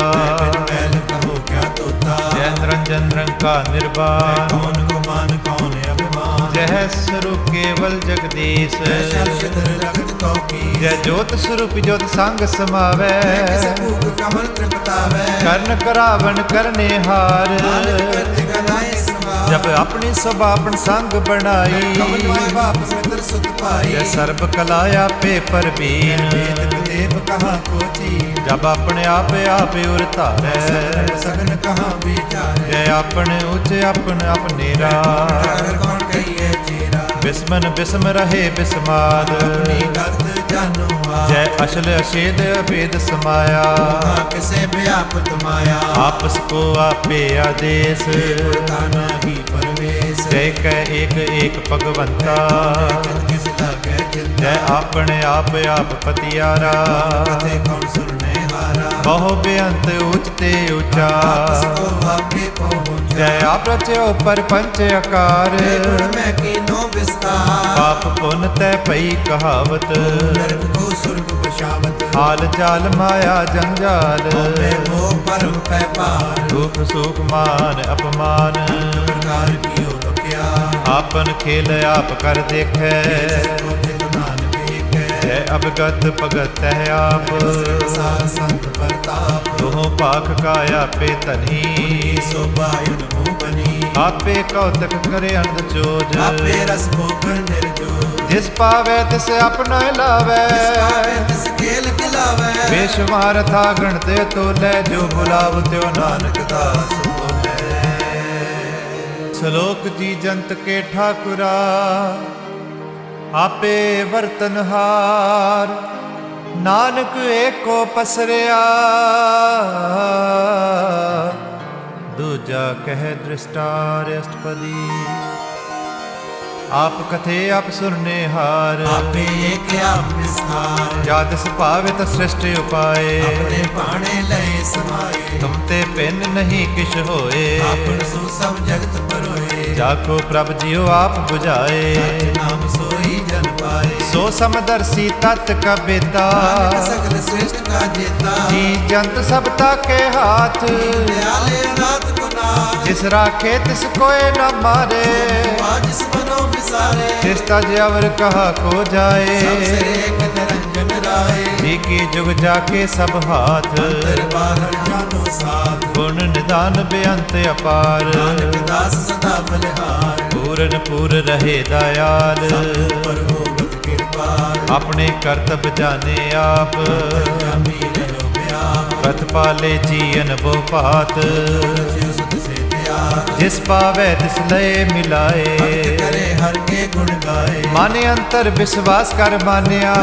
[SPEAKER 2] मैल कहो क्या तोता
[SPEAKER 1] जय निरंजन रंग का निर्वाण
[SPEAKER 2] कौन गुमान कौन अभिमान
[SPEAKER 1] जय स्वरूप केवल जगदीश
[SPEAKER 2] शल रगत कौ की
[SPEAKER 1] जय ज्योत स्वरूप ज्योत संग समावै
[SPEAKER 2] किस भूख कमल तृपतावै
[SPEAKER 1] कर्ण करावन करने हार
[SPEAKER 2] नानक करते गलाए समा
[SPEAKER 1] जब अपनी स्वभापन संग बनाई
[SPEAKER 2] कमल माय बाप मित्र सुत पाई
[SPEAKER 1] जय सर्ब कलाया पे परवीन
[SPEAKER 2] वेद देव कहाँ कोची
[SPEAKER 1] जब अपने आप उर धारै
[SPEAKER 2] सगन कहाँ विचारे
[SPEAKER 1] जय अपने उच्च अपने राह
[SPEAKER 2] अगर कौन कहिए चेरा
[SPEAKER 1] बिस्मन बिस्म रहे बिस्माद
[SPEAKER 2] अपनी गत जानो आ
[SPEAKER 1] जय अशल अशेद अभेद समाया
[SPEAKER 2] कहाँ किसे व्यापत माया
[SPEAKER 1] आपस को आपे आदेश
[SPEAKER 2] ताना ही परवेश
[SPEAKER 1] जय कह एक भगवंता
[SPEAKER 2] किस लागे चिंता
[SPEAKER 1] जय अपने आप पतियारा
[SPEAKER 2] कथे कौन सुनने हारा
[SPEAKER 1] बहु बेअंत उचते ऊंचा
[SPEAKER 2] को आपे पहुँच
[SPEAKER 1] जय आप रचो पर पंच आकार
[SPEAKER 2] मैं कीनो विस्तार
[SPEAKER 1] पाप पुन तय पई कहावत
[SPEAKER 2] नरक को सुर्ग बशावत
[SPEAKER 1] हाल जाल माया जंजाल
[SPEAKER 2] मैं वो परम पै पार
[SPEAKER 1] दुख सुख मान अपमान
[SPEAKER 2] प्रकार कियो तो क्या
[SPEAKER 1] आपन खेल आप कर देखे
[SPEAKER 2] नानक एक
[SPEAKER 1] जय अवगत भगत है आप
[SPEAKER 2] सार संत प्रताप
[SPEAKER 1] दोहों पाख काया पे तनी
[SPEAKER 2] सोबायुन हो बनी
[SPEAKER 1] आपे कौतक करे अंध चोज
[SPEAKER 2] आपे रस भोगन निर्जो
[SPEAKER 1] जिस पावे तिस अपना लावे
[SPEAKER 2] तिस खेल खिलावे
[SPEAKER 1] बेशुमार था गणते तो ले जो बुलाव त्यो नानक
[SPEAKER 2] दास बोले
[SPEAKER 1] श्लोक जी जंत के ठाकुरा आपे वर्तनहार नानक एको पसरिया दूजा कह दृष्टार अष्टपदी आप कथे आप सुनने हार
[SPEAKER 2] आपे एक आप विस्तार
[SPEAKER 1] जात सुभावित सृष्टि उपाय
[SPEAKER 2] अपने पाणे लय समाये
[SPEAKER 1] तुम ते पिन नहीं किश होए
[SPEAKER 2] आपन सो सब जगत परोए
[SPEAKER 1] जाको प्रभ जियो आप बुझाए
[SPEAKER 2] नाम सोई जन पाए
[SPEAKER 1] सो समदर्शी तत् कबिता
[SPEAKER 2] नानक सकल श्रेष्ठ का जेता
[SPEAKER 1] जी जंत सबता के हाथ
[SPEAKER 2] दयाले अनाथ को नाथ
[SPEAKER 1] जिस राखे तिस कोय न मारे
[SPEAKER 2] जिस मनो विसारे
[SPEAKER 1] जिस तज अवर कहा को जाए
[SPEAKER 2] सबसे एक निरंजन राय
[SPEAKER 1] जी की जुग जाके सब हाथ
[SPEAKER 2] अंतर बाहर जानो साथ
[SPEAKER 1] गुण निदान बेअंत अपार
[SPEAKER 2] नानक दास सदा बलिहार
[SPEAKER 1] पूरन पूर रहे दयाल
[SPEAKER 2] पर हो बत कृपाल
[SPEAKER 1] अपने कर्तव्य जाने आप
[SPEAKER 2] जामी रहो प्यार
[SPEAKER 1] कथ पाले जीवन वो पात
[SPEAKER 2] जियो सुत से त्याग
[SPEAKER 1] जिस पावे तिस लय मिलाए
[SPEAKER 2] भक्त करे हर के गुण गाए
[SPEAKER 1] माने अंतर विश्वास कर मान्या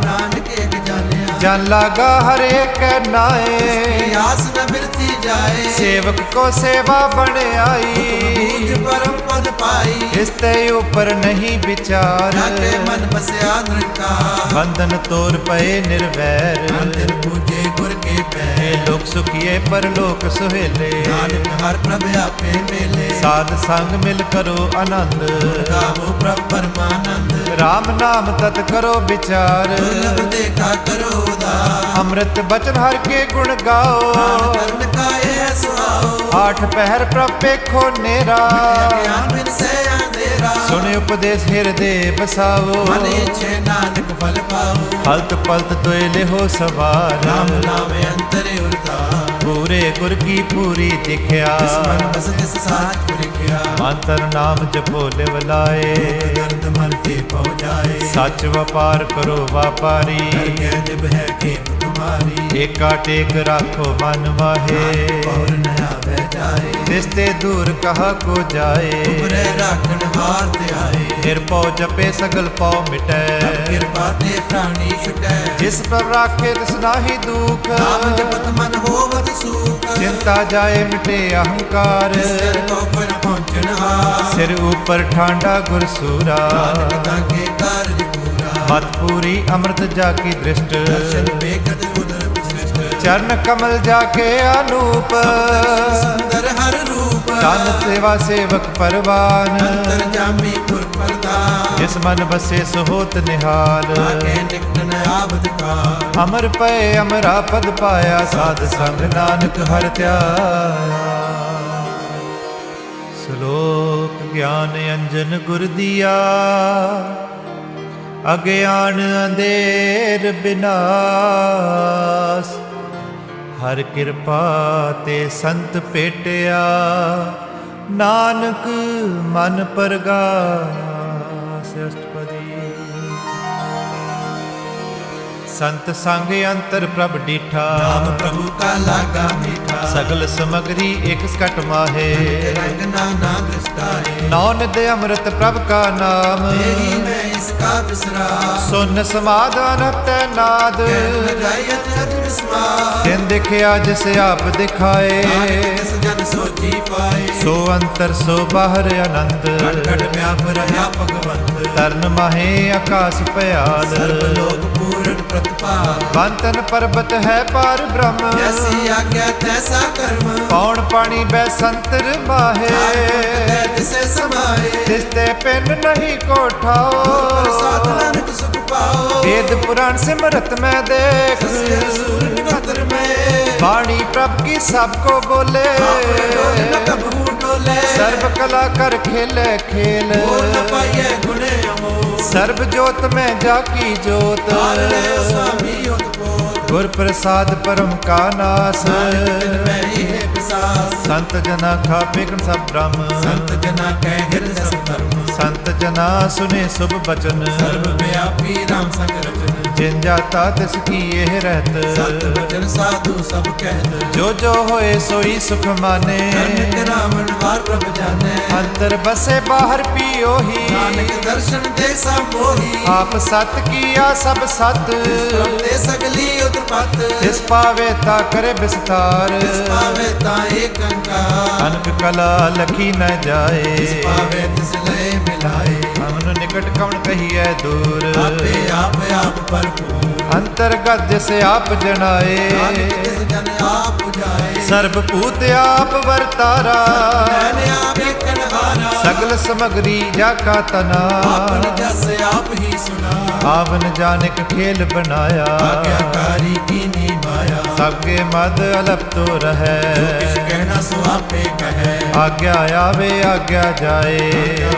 [SPEAKER 2] नानक एक जानिया
[SPEAKER 1] जान लागा हर एक नाए
[SPEAKER 2] आस न बिरती जाए
[SPEAKER 1] सेवक को सेवा बन आई
[SPEAKER 2] पूज परम पद पाई
[SPEAKER 1] इस ते ऊपर नहीं विचार
[SPEAKER 2] जाके मन बसया निरंकार
[SPEAKER 1] बंधन तोड़ पए निर्वैर
[SPEAKER 2] अंतिम पूजे गुर के
[SPEAKER 1] हे
[SPEAKER 2] पैर
[SPEAKER 1] लोक सुखिए पर लोक सुहेले
[SPEAKER 2] नानक हर प्रभ आपे मेले
[SPEAKER 1] साध संग मिल करो आनंद
[SPEAKER 2] गावो प्रभ परमानंद
[SPEAKER 1] राम नाम तत् करो विचार
[SPEAKER 2] दुर्लभ देखा करो उदार
[SPEAKER 1] अमृत बचन हर के गुण गाओ
[SPEAKER 2] कर्ण का यह सुहाओ
[SPEAKER 1] आठ पहर प्रभ पेखो नेरा
[SPEAKER 2] ज्ञान बिन से अंधेरा
[SPEAKER 1] सुने उपदेश हृदय बसाओ
[SPEAKER 2] मने छे नानक फल पाओ
[SPEAKER 1] हलत पलत दोयले हो सवार
[SPEAKER 2] राम नाम अंतरे उरता
[SPEAKER 1] पूरे गुर की पूरी दिख्या
[SPEAKER 2] मन बस दिस साच पुरखिया
[SPEAKER 1] अंतर नाम जपो लिवलाए
[SPEAKER 2] दर्द मर के पहुँचाए
[SPEAKER 1] सच व्यापार करो व्यापारी
[SPEAKER 2] निभ है के तुम्हारी।
[SPEAKER 1] ਏਕਾ ਟੇਕ ਰਾਖੋ ਮਨ ਵਾਹੇ,
[SPEAKER 2] और नया बह जाए।
[SPEAKER 1] ਤਿਸ ਤੇ ਦੂਰ ਕਹਾ ਕੋ ਜਾਏ।
[SPEAKER 2] उबरे राखण हार ते आए।
[SPEAKER 1] ਨਿਰਭਉ ਜਪੇ ਸਗਲ ਪਉ ਮਿਟੈ,
[SPEAKER 2] कृपा ते प्राणी छुटै।
[SPEAKER 1] ਜਿਸ ਪ੍ਰਭ ਰਾਖੇ ਤਿਸ ਨਾਹੀ ਦੁਖ।
[SPEAKER 2] नाम जपत मन होवत सुख।
[SPEAKER 1] ਚਿੰਤਾ ਜਾਏ ਮਿਟੇ ਅਹੰਕਾਰ,
[SPEAKER 2] सिर को पर पहुँचन हार।
[SPEAKER 1] ਸਿਰ ਉਪਰ ਠਾਂਡਾ ਗੁਰ ਸੂਰਾ।
[SPEAKER 2] नानक ताके कारज पूरा।
[SPEAKER 1] ਮਤ ਪੂਰੀ ਅੰਮ੍ਰਿਤ ਜਾ ਕੀ ਦ੍ਰਿਸ਼ਟ,
[SPEAKER 2] दर्शन बेकत कुदरत सृष्ट।
[SPEAKER 1] ਚਰਨ ਕਮਲ ਜਾ ਕੇ ਅਨੂਪ।
[SPEAKER 2] सुंदर हर रूप।
[SPEAKER 1] ਤਨ ਸੇਵਾ ਸੇਵਕ ਪਰਵਾਨ,
[SPEAKER 2] अंतर जामी पुर प्रधान।
[SPEAKER 1] ਜਿਸ ਮਨ ਬਸੇ ਸੋ ਹੋਤ ਨਿਹਾਲ।
[SPEAKER 2] आगे निकट न आवत काल।
[SPEAKER 1] ਅਮਰ ਪਏ ਅਮਰਾ ਪਦ ਪਾਇਆ, ਸਾਧ ਸੰਗ ਨਾਨਕ ਹਰਿ ਧਿਆਇਆ। ਸ਼ਲੋਕ ਗਿਆਨ ਅੰਜਨ ਗੁਰ ਦੀਆ, ਅਗਿਆਨ ਅੰਧੇਰ ਬਿਨਾਸ਼। ਹਰ ਕਿਰਪਾ ਤੇ ਸੰਤ ਭੇਟਿਆ, ਨਾਨਕ ਮਨ ਪਰਗਾਸ। ਅਸ਼ਟਪਦੀ। ਸੰਤ ਸੰਗ ਅੰਤਰ ਪ੍ਰਭ ਡੀਠਾ,
[SPEAKER 2] नाम प्रभु का लागा मीठा।
[SPEAKER 1] ਸਗਲ ਸਮਗਰੀ ਇਕ ਸਕਟ ਮਾਹੇ।
[SPEAKER 2] रंग नाना दृष्टाए।
[SPEAKER 1] ਨੌ ਨਿਧ ਅੰਮ੍ਰਿਤ ਪ੍ਰਭ ਕਾ ਨਾਮ,
[SPEAKER 2] तेरी मैं इसका बिसरा।
[SPEAKER 1] ਸੁਨ ਸਮਾਧਾਨ ਤੈ ਨਾਦ।
[SPEAKER 2] गायत अति विस्मार।
[SPEAKER 1] ਤਿਨ ਦਿਖਿਆ ਜਿਸ ਆਪ ਦਿਖਾਏ,
[SPEAKER 2] नानक तिस जन सोची पाए।
[SPEAKER 1] ਸੋ ਅੰਤਰ ਸੋ ਬਾਹਰ ਅਨੰਤ।
[SPEAKER 2] घट घट व्याप रहा भगवंत।
[SPEAKER 1] ਤਰਨ ਮਾਹੇ ਆਕਾਸ ਭਿਆਲ।
[SPEAKER 2] सर्व लोक पूर्ण प्रतिपाल।
[SPEAKER 1] ਬੰਤਨ ਪਰਬਤ ਹੈ ਪਾਰ ਬ੍ਰਹਮ,
[SPEAKER 2] जैसी आज्ञा तैसा कर्म।
[SPEAKER 1] ਪੌਣ ਪਾਣੀ ਬੈ ਸੰਤਰ ਮਾਹੇ।
[SPEAKER 2] तिसे समाए।
[SPEAKER 1] ਤਿਸ ਤੇ ਪਿੰਡ ਨਹੀਂ ਕੋਠਾਓ,
[SPEAKER 2] प्रसाद नानक सुख पाओ।
[SPEAKER 1] ਵੇਦ ਪੁਰਾਣ ਸਿਮਰਤ ਮੈਂ ਦੇਖ।
[SPEAKER 2] सस्य सूर निकतर में।
[SPEAKER 1] ਬਾਣੀ ਪ੍ਰਭ ਕੀ ਸਭ ਕੋ ਬੋਲੇ,
[SPEAKER 2] डोले न कबहू डोले।
[SPEAKER 1] ਸਰਬ ਕਲਾ ਕਰ ਖੇਲੇ ਖੇਲ।
[SPEAKER 2] बोल न पाइए गुणे अमोल।
[SPEAKER 1] ਸਰਬ ਜੋਤ ਮੈਂ ਜਾ ਕੀ ਜੋਤ,
[SPEAKER 2] तार ले स्वामी उत्पोल।
[SPEAKER 1] ਗੁਰ ਪ੍ਰਸਾਦ ਪਰਮ ਕਾ ਨਾਸ।
[SPEAKER 2] दिन में ये पिसास।
[SPEAKER 1] ਸੰਤ ਜਨਾ ਖਾਪੇ ਕਣ ਸਭ ਬ੍ਰਹਮ,
[SPEAKER 2] संत जना कह हृदय सब धर्म।
[SPEAKER 1] ਸੰਤ ਜਨਾ ਸੁਨੇ ਸੁਭ ਬਚਨ।
[SPEAKER 2] सर्व व्यापी राम संग रचन।
[SPEAKER 1] ਜਿਨ ਜਾਤਾ ਤਿਸ ਕੀ ਇਹ
[SPEAKER 2] सत
[SPEAKER 1] ਰਹਿਤ,
[SPEAKER 2] वचन साधु सब कहत।
[SPEAKER 1] ਜੋ ਜੋ ਹੋਏ ਸੋਈ ਸੁਖ ਮਾਨੇ।
[SPEAKER 2] नानक रावण वार प्रभ जाने।
[SPEAKER 1] ਅੰਤਰ ਬਸੇ ਬਾਹਰ ਪੀਓਹੀ,
[SPEAKER 2] नानक दर्शन दे सब मोही।
[SPEAKER 1] ਆਪ ਸਤ ਕੀਆ ਸਭ ਸਤ।
[SPEAKER 2] प्रभ दे सगली उत्पत।
[SPEAKER 1] ਤਿਸ ਪਾਵੇ ਤਾ ਕਰੇ ਵਿਸਤਾਰ,
[SPEAKER 2] पावे ता एक अंकार।
[SPEAKER 1] ਅਨਕ ਕਲਾ ਲਖੀ ਨ ਜਾਏ।
[SPEAKER 2] पावे तिस लय मिलाए।
[SPEAKER 1] ਅਮਨ ਨਿਕਟ ਕਵਣ ਕਹੀਐ ਦੂਰ,
[SPEAKER 2] आपे आप आप भरपूर।
[SPEAKER 1] ਅੰਤਰਗਤ ਜਿਸ ਆਪ ਜਣਾਏ।
[SPEAKER 2] नानक तिस जन आप बुझाए।
[SPEAKER 1] ਸਰਬ ਭੂਤ ਆਪ ਵਰਤਾਰਾ,
[SPEAKER 2] मैंने आप एक हारा।
[SPEAKER 1] ਸਗਲ ਸਮਗਰੀ ਜਾ ਕਾ ਤਨਾ।
[SPEAKER 2] आपन जस आप ही सुना।
[SPEAKER 1] ਆਵਨ ਜਾਨਕ ਖੇਲ ਬਣਾਇਆ,
[SPEAKER 2] आज्ञाकारी की निभाया।
[SPEAKER 1] ਸਭੇ ਮਦ ਅਲਪ ਤੋ
[SPEAKER 2] जो
[SPEAKER 1] ਰਹੈ।
[SPEAKER 2] किछ कहना सो आपे कहे।
[SPEAKER 1] ਆਗਿਆ ਆਵੇ ਆਗਿਆ ਜਾਏ,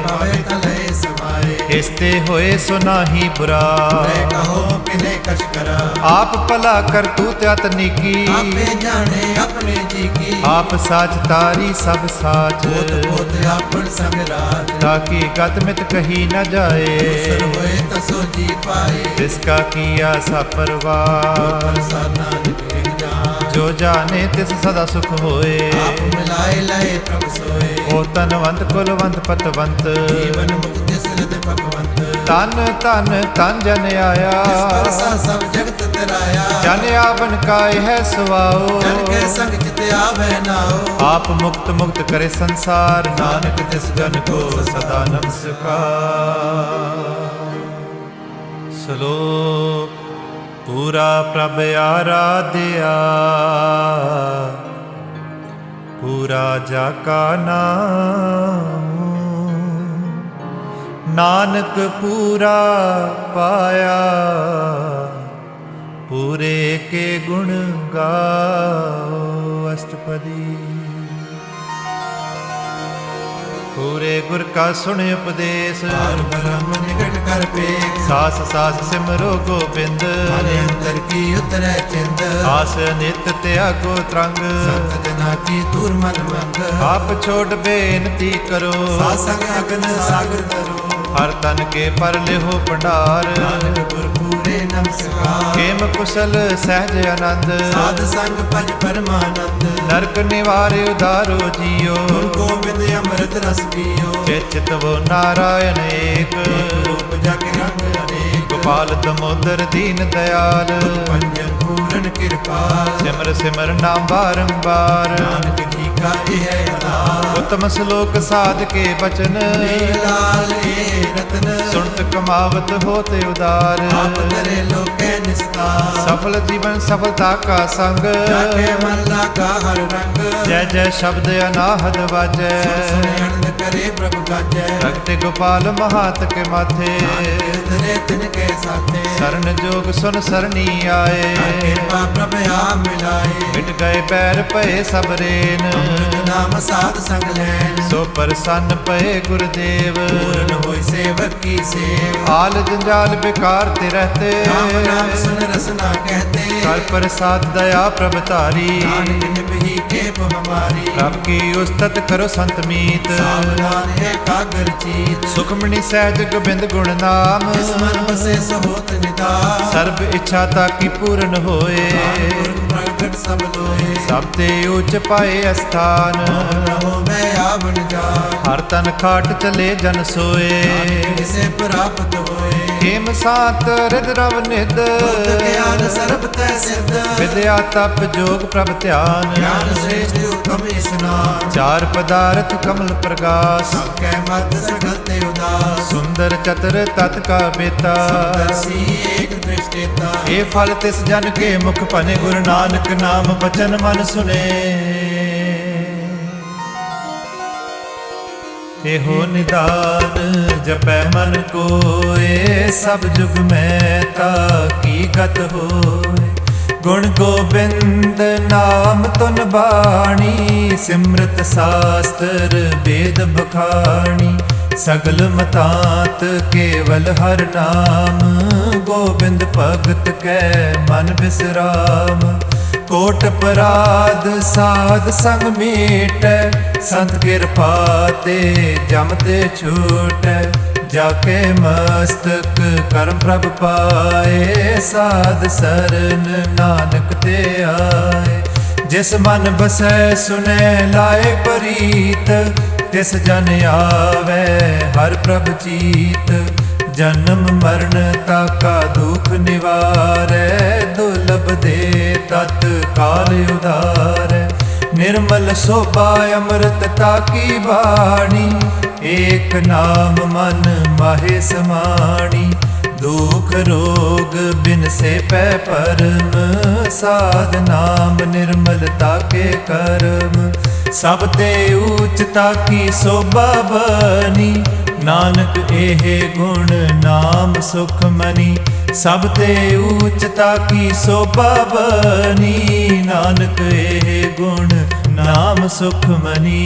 [SPEAKER 2] भावे तले समाए।
[SPEAKER 1] ਇਸ ਤੇ ਹੋਏ ਸੋ ਨਾਹੀ ਬੁਰਾ।
[SPEAKER 2] मैं कहो किने कछ करा।
[SPEAKER 1] ਆਪ ਭਲਾ ਕਰ ਤੂ ਤਤ ਨੀਕੀ,
[SPEAKER 2] आपे जाने अपने जी की।
[SPEAKER 1] ਆਪ ਸਾਚ ਤਾਰੀ ਸਭ ਸਾਚ।
[SPEAKER 2] पोत पोत आपन संग राज।
[SPEAKER 1] ਤਾਕੀ ਗਤ ਮਿਤ ਕਹੀ ਨ
[SPEAKER 2] सर
[SPEAKER 1] ਜਾਏ,
[SPEAKER 2] होए तसो जी पाए।
[SPEAKER 1] ਤਿਸ ਕਾ ਕੀਆ ਸਾ ਪਰਵਾਰ।
[SPEAKER 2] प्रसाद नानक एक जान।
[SPEAKER 1] ਜੋ ਜਾਣੇ ਤਿਸ ਸਦਾ ਸੁਖ ਹੋਏ,
[SPEAKER 2] आप मिलाए लय प्रभ सोए।
[SPEAKER 1] ਓ ਤਨਵੰਤ ਕੁਲਵੰਤ ਪਤਵੰਤ।
[SPEAKER 2] जीवन मुक्त सिरद भगवंत।
[SPEAKER 1] ਤਨ ਧਨ ਤਨ ਜਨ ਆਇਆ,
[SPEAKER 2] परसा सब जगत तराया।
[SPEAKER 1] ਜਨ ਆਵਨ ਕਾ ਇਹ ਸੁਆਓ।
[SPEAKER 2] जन के संग चित आवे नाओ।
[SPEAKER 1] ਆਪ ਮੁਕਤ ਮੁਕਤ ਕਰੇ ਸੰਸਾਰ, ਨਾਨਕ ਤਿਸ ਜਨ ਕੋ ਸਦਾ ਨਮਸਕਾਰ। ਸ਼ਲੋਕ ਪੂਰਾ ਪ੍ਰਭ ਆਰਾਧਿਆ, ਪੂਰਾ ਜਾ ਕਾ ਨਾਮ। ਨਾਨਕ ਪੂਰਾ ਪਾਇਆ, ਪੂਰੇ ਕੇ ਗੁਣ ਗਾਓ। ਅਸ਼ਟਪਦੀ। ਪੂਰੇ ਗੁਰ ਕਾ ਸੁਣ ਉਪਦੇਸ਼,
[SPEAKER 2] पार ब्रह्म निकट कर पेख।
[SPEAKER 1] ਸਾਸ ਸਾਸ ਸਿਮਰੋ ਗੋਬਿੰਦ।
[SPEAKER 2] मन अंतर की उतरे चिंद।
[SPEAKER 1] ਆਸ ਨਿਤ ਤਿਆਗੋ ਤਰੰਗ,
[SPEAKER 2] संत जना की दूर मन मंग।
[SPEAKER 1] ਆਪ ਛੋੜ ਬੇਨਤੀ ਕਰੋ।
[SPEAKER 2] सासंग अगन सागर करो।
[SPEAKER 1] ਹਰ ਤਨ ਕੇ ਪਰ ਲਿਹੋ ਭੰਡਾਰ।
[SPEAKER 2] नानक गुर पूरे नमस्कार।
[SPEAKER 1] ਖੇਮ ਕੁਸਲ ਸਹਿਜ ਆਨੰਦ
[SPEAKER 2] ਸਾਧ ਸੰਗ ਭਜ ਪਰਮਾਨੰਦ
[SPEAKER 1] ਨਰਕ ਨਿਵਾਰਿ ਉਦਾਰੋ ਜੀਓ
[SPEAKER 2] ਗੁਰੂ ਗੋਬਿੰਦ ਅੰਮ੍ਰਿਤ ਰਸ ਪੀਓ
[SPEAKER 1] ਚਿਤਵੋ ਨਾਰਾਇਣ ਏਕ
[SPEAKER 2] ਰੂਪ ਜਗ ਰੰਗ ਅਨੇਕ
[SPEAKER 1] ਗੋਪਾਲ ਦਮੋਦਰ ਦੀਨ ਦਿਆਲ
[SPEAKER 2] ਪੰਜਨ ਪੂਰਨ ਕਿਰਪਾਲ
[SPEAKER 1] ਸਿਮਰ ਸਿਮਰ ਨਾਮ ਬਾਰੰਬਾਰ
[SPEAKER 2] ਨਾਨਕ ਜੀ ਕਾ ਇਹ ਅਨਾਰ
[SPEAKER 1] ਉਤਮ ਸ਼ਲੋਕ ਸਾਧ ਕੇ ਬਚਨ
[SPEAKER 2] ਲਾਲ ਏ ਰਤਨ
[SPEAKER 1] ਸੁਣਤ ਕਮਾਵਤ ਹੋਤੇ ਉਦਾਰ
[SPEAKER 2] ਆਪ ਤਰੇ ਲੋਕੇ ਨਿਸਤਾਰ
[SPEAKER 1] ਸਫਲ ਜੀਵਨ ਸਫਲਤਾ ਕਾ ਸੰਗ
[SPEAKER 2] ਜਾਕੇ ਮਨ ਲਾਗਾ ਹਰ ਰੰਗ
[SPEAKER 1] ਜੈ ਜੈ ਸ਼ਬਦ ਅਨਾਹਦ ਵਾਜੈ
[SPEAKER 2] ਸੁਣ ਅਨੰਦ ਕਰੇ ਪ੍ਰਭ ਗਾਜੈ
[SPEAKER 1] ਰਗਤੇ ਗੋਪਾਲ ਮਹਾਤ ਕੇ ਮਾਥੇ
[SPEAKER 2] ਤਰੇ ਤਿਨ ਕੇ ਸਾਥੇ
[SPEAKER 1] ਸਰਨ ਜੋਗ ਸੁਨ ਸਰਣੀ ਆਏ
[SPEAKER 2] ਕਿਰਪਾ ਪ੍ਰਭ ਆ ਮਿਲਾਏ
[SPEAKER 1] ਮਿਟ ਗਏ ਪੈਰ ਪਏ ਸਭ ਰੇਨ
[SPEAKER 2] ਨਾਮ ਸਾਧ ਸੰਗ ਲੈਣ
[SPEAKER 1] ਸੋ ਪ੍ਰਸੰਨ ਪਏ ਗੁਰਦੇਵ
[SPEAKER 2] ਪੂਰਨ ਹੋਈ ਸੇਵਕ ਕੀ ਸੇਵ
[SPEAKER 1] ਆਲ ਜੰਜਾਲ ਬਿਕਾਰ ਤੇ ਰਹਤੇ
[SPEAKER 2] ਨਾਮ ਨਾਮ ਸੁਨ ਰਸਨਾ ਕਹਤੇ
[SPEAKER 1] ਕਰ ਪ੍ਰਸਾਦ ਦਇਆ ਪ੍ਰਭ ਧਾਰੀ
[SPEAKER 2] ਨਾਨਕ ਨਿਭੀ ਕੇਪ ਹਮਾਰੀ
[SPEAKER 1] ਪ੍ਰਭ ਕੀ ਉਸਤਤ ਕਰੋ ਸੰਤ ਮੀਤ
[SPEAKER 2] ਸਾਵਧਾਨ ਹੈ ਕਾਗਰ ਚੀਤ
[SPEAKER 1] ਸੁਖਮਣੀ ਸਹਿਜ ਗੋਬਿੰਦ ਗੁਣ ਨਾਮ
[SPEAKER 2] ਜਿਸ ਮਨ ਬਸੇ ਸੋਤ ਨਿਦਾਨ
[SPEAKER 1] ਸਰਬ ਇੱਛਾ ਤਾਕੀ ਪੂਰਨ ਹੋਏ
[SPEAKER 2] ਪੁਰਖ ਪ੍ਰਗਟ ਸਭ ਲੋਏ
[SPEAKER 1] ਸਭ ਤੇ ਉੱਚ ਪਾਏ ਅਸਥਾਨ
[SPEAKER 2] ਰਹੋ ਮੈਂ ਆਵਣ ਜਾ
[SPEAKER 1] ਹਰ ਤਨ ਖਾਟ ਚਲੇ ਜਨ ਸੋਏ
[SPEAKER 2] ਕਿਸੇ ਪ੍ਰਾਪਤ ਹੋਏ
[SPEAKER 1] ਖੇਮ ਸਾਤ ਰਿਦ ਰਵ ਨਿਦ
[SPEAKER 2] ਬੁੱਧ ਗਿਆਨ ਸਰਬ ਤੈ ਸਿੱਧ
[SPEAKER 1] ਵਿਦਿਆ ਤਪ ਜੋਗ ਪ੍ਰਭ ਧਿਆਨ
[SPEAKER 2] ਗਿਆਨ ਸ੍ਰੇਸ਼ਟ ਉਤਮ ਇਸਨਾਨ
[SPEAKER 1] ਚਾਰ ਪਦਾਰਥ ਕਮਲ ਪ੍ਰਗਾਸ
[SPEAKER 2] ਸਭ ਕੈ ਮਤ ਸਗਲ ਤੇ ਉਦਾਸ
[SPEAKER 1] ਸੁੰਦਰ ਚਤਰ ਤਤ ਕਾ ਬੇਤਾ
[SPEAKER 2] ਦਰਸੀ ਏਕ ਦ੍ਰਿਸ਼ਟੇਤਾ
[SPEAKER 1] ਇਹ ਫਲ ਤਿਸ ਜਨ ਕੇ ਮੁਖ ਭਨੇ ਗੁਰੂ ਨਾਨਕ ਨਾਮ ਬਚਨ ਮਨ ਸੁਨੇ ਇਹੋ ਨਿਦਾਨ ਜਪੈ ਮਨ ਕੋਏ ਸਭ ਜੁਗ ਮੈਂ ਤਾ ਕੀ ਗਤ ਹੋਏ ਗੁਣ ਗੋਬਿੰਦ ਨਾਮ ਤੁਨ ਬਾਣੀ ਸਿਮਰਤ ਸਾਸਤਰ ਵੇਦ ਬਖਾਣੀ ਸਗਲ ਮਤਾਤ ਕੇਵਲ ਹਰ ਨਾਮ ਗੋਬਿੰਦ ਭਗਤ ਕੈ ਮਨ ਬਿਸਰਾਮ ਕੋਟ ਪਰਾਧ ਸਾਧ ਸੰਗ ਮੀਟੈ ਸੰਤ ਕਿਰਪਾ ਤੇ ਜਮ ਤੇ ਛੂਟੈ ਜਾ ਕੇ ਮਸਤਕ ਕਰਮ ਪ੍ਰਭ ਪਾਏ ਸਾਧ ਸਰਨ ਨਾਨਕ ਤੇ ਆਏ ਜਿਸ ਮਨ ਬਸੈ ਸੁਨੈ ਲਾਏ ਪ੍ਰੀਤ ਤਿਸ ਜਨ ਆਵੈ ਹਰ ਪ੍ਰਭ ਚੀਤ ਜਨਮ ਮਰਨ ਤਾਕਾ ਦੁਖ ਨਿਵਾਰੈ ਦੁਲਭ ਦੇ ਤਤ ਕਾਲ ਉਧਾਰੈ ਨਿਰਮਲ ਸੋਭਾ ਅੰਮ੍ਰਿਤ ਤਾਕੀ ਬਾਣੀ ਏਕ ਨਾਮ ਮਨ ਮਾਹੇ ਸਮਾਣੀ ਦੁਖ ਰੋਗ ਬਿਨ ਸੇ ਪੈ ਪਰਮ ਸਾਧ ਨਾਮ ਨਿਰਮਲ ਤਾਕੇ ਕਰਮ ਸਭ ਤੇ ਊਚ ਤਾਕੀ ਸੋਭਾ ਬਨੀ ਨਾਨਕ ਇਹ ਗੁਣ ਨਾਮ ਸੁਖ ਮਨੀ ਸਭ ਤੇ ਊਚ ਤਾਕੀ ਸੋਭਾ ਬਨੀ ਨਾਨਕ ਇਹ ਗੁਣ ਨਾਮ ਸੁਖ ਮਨੀ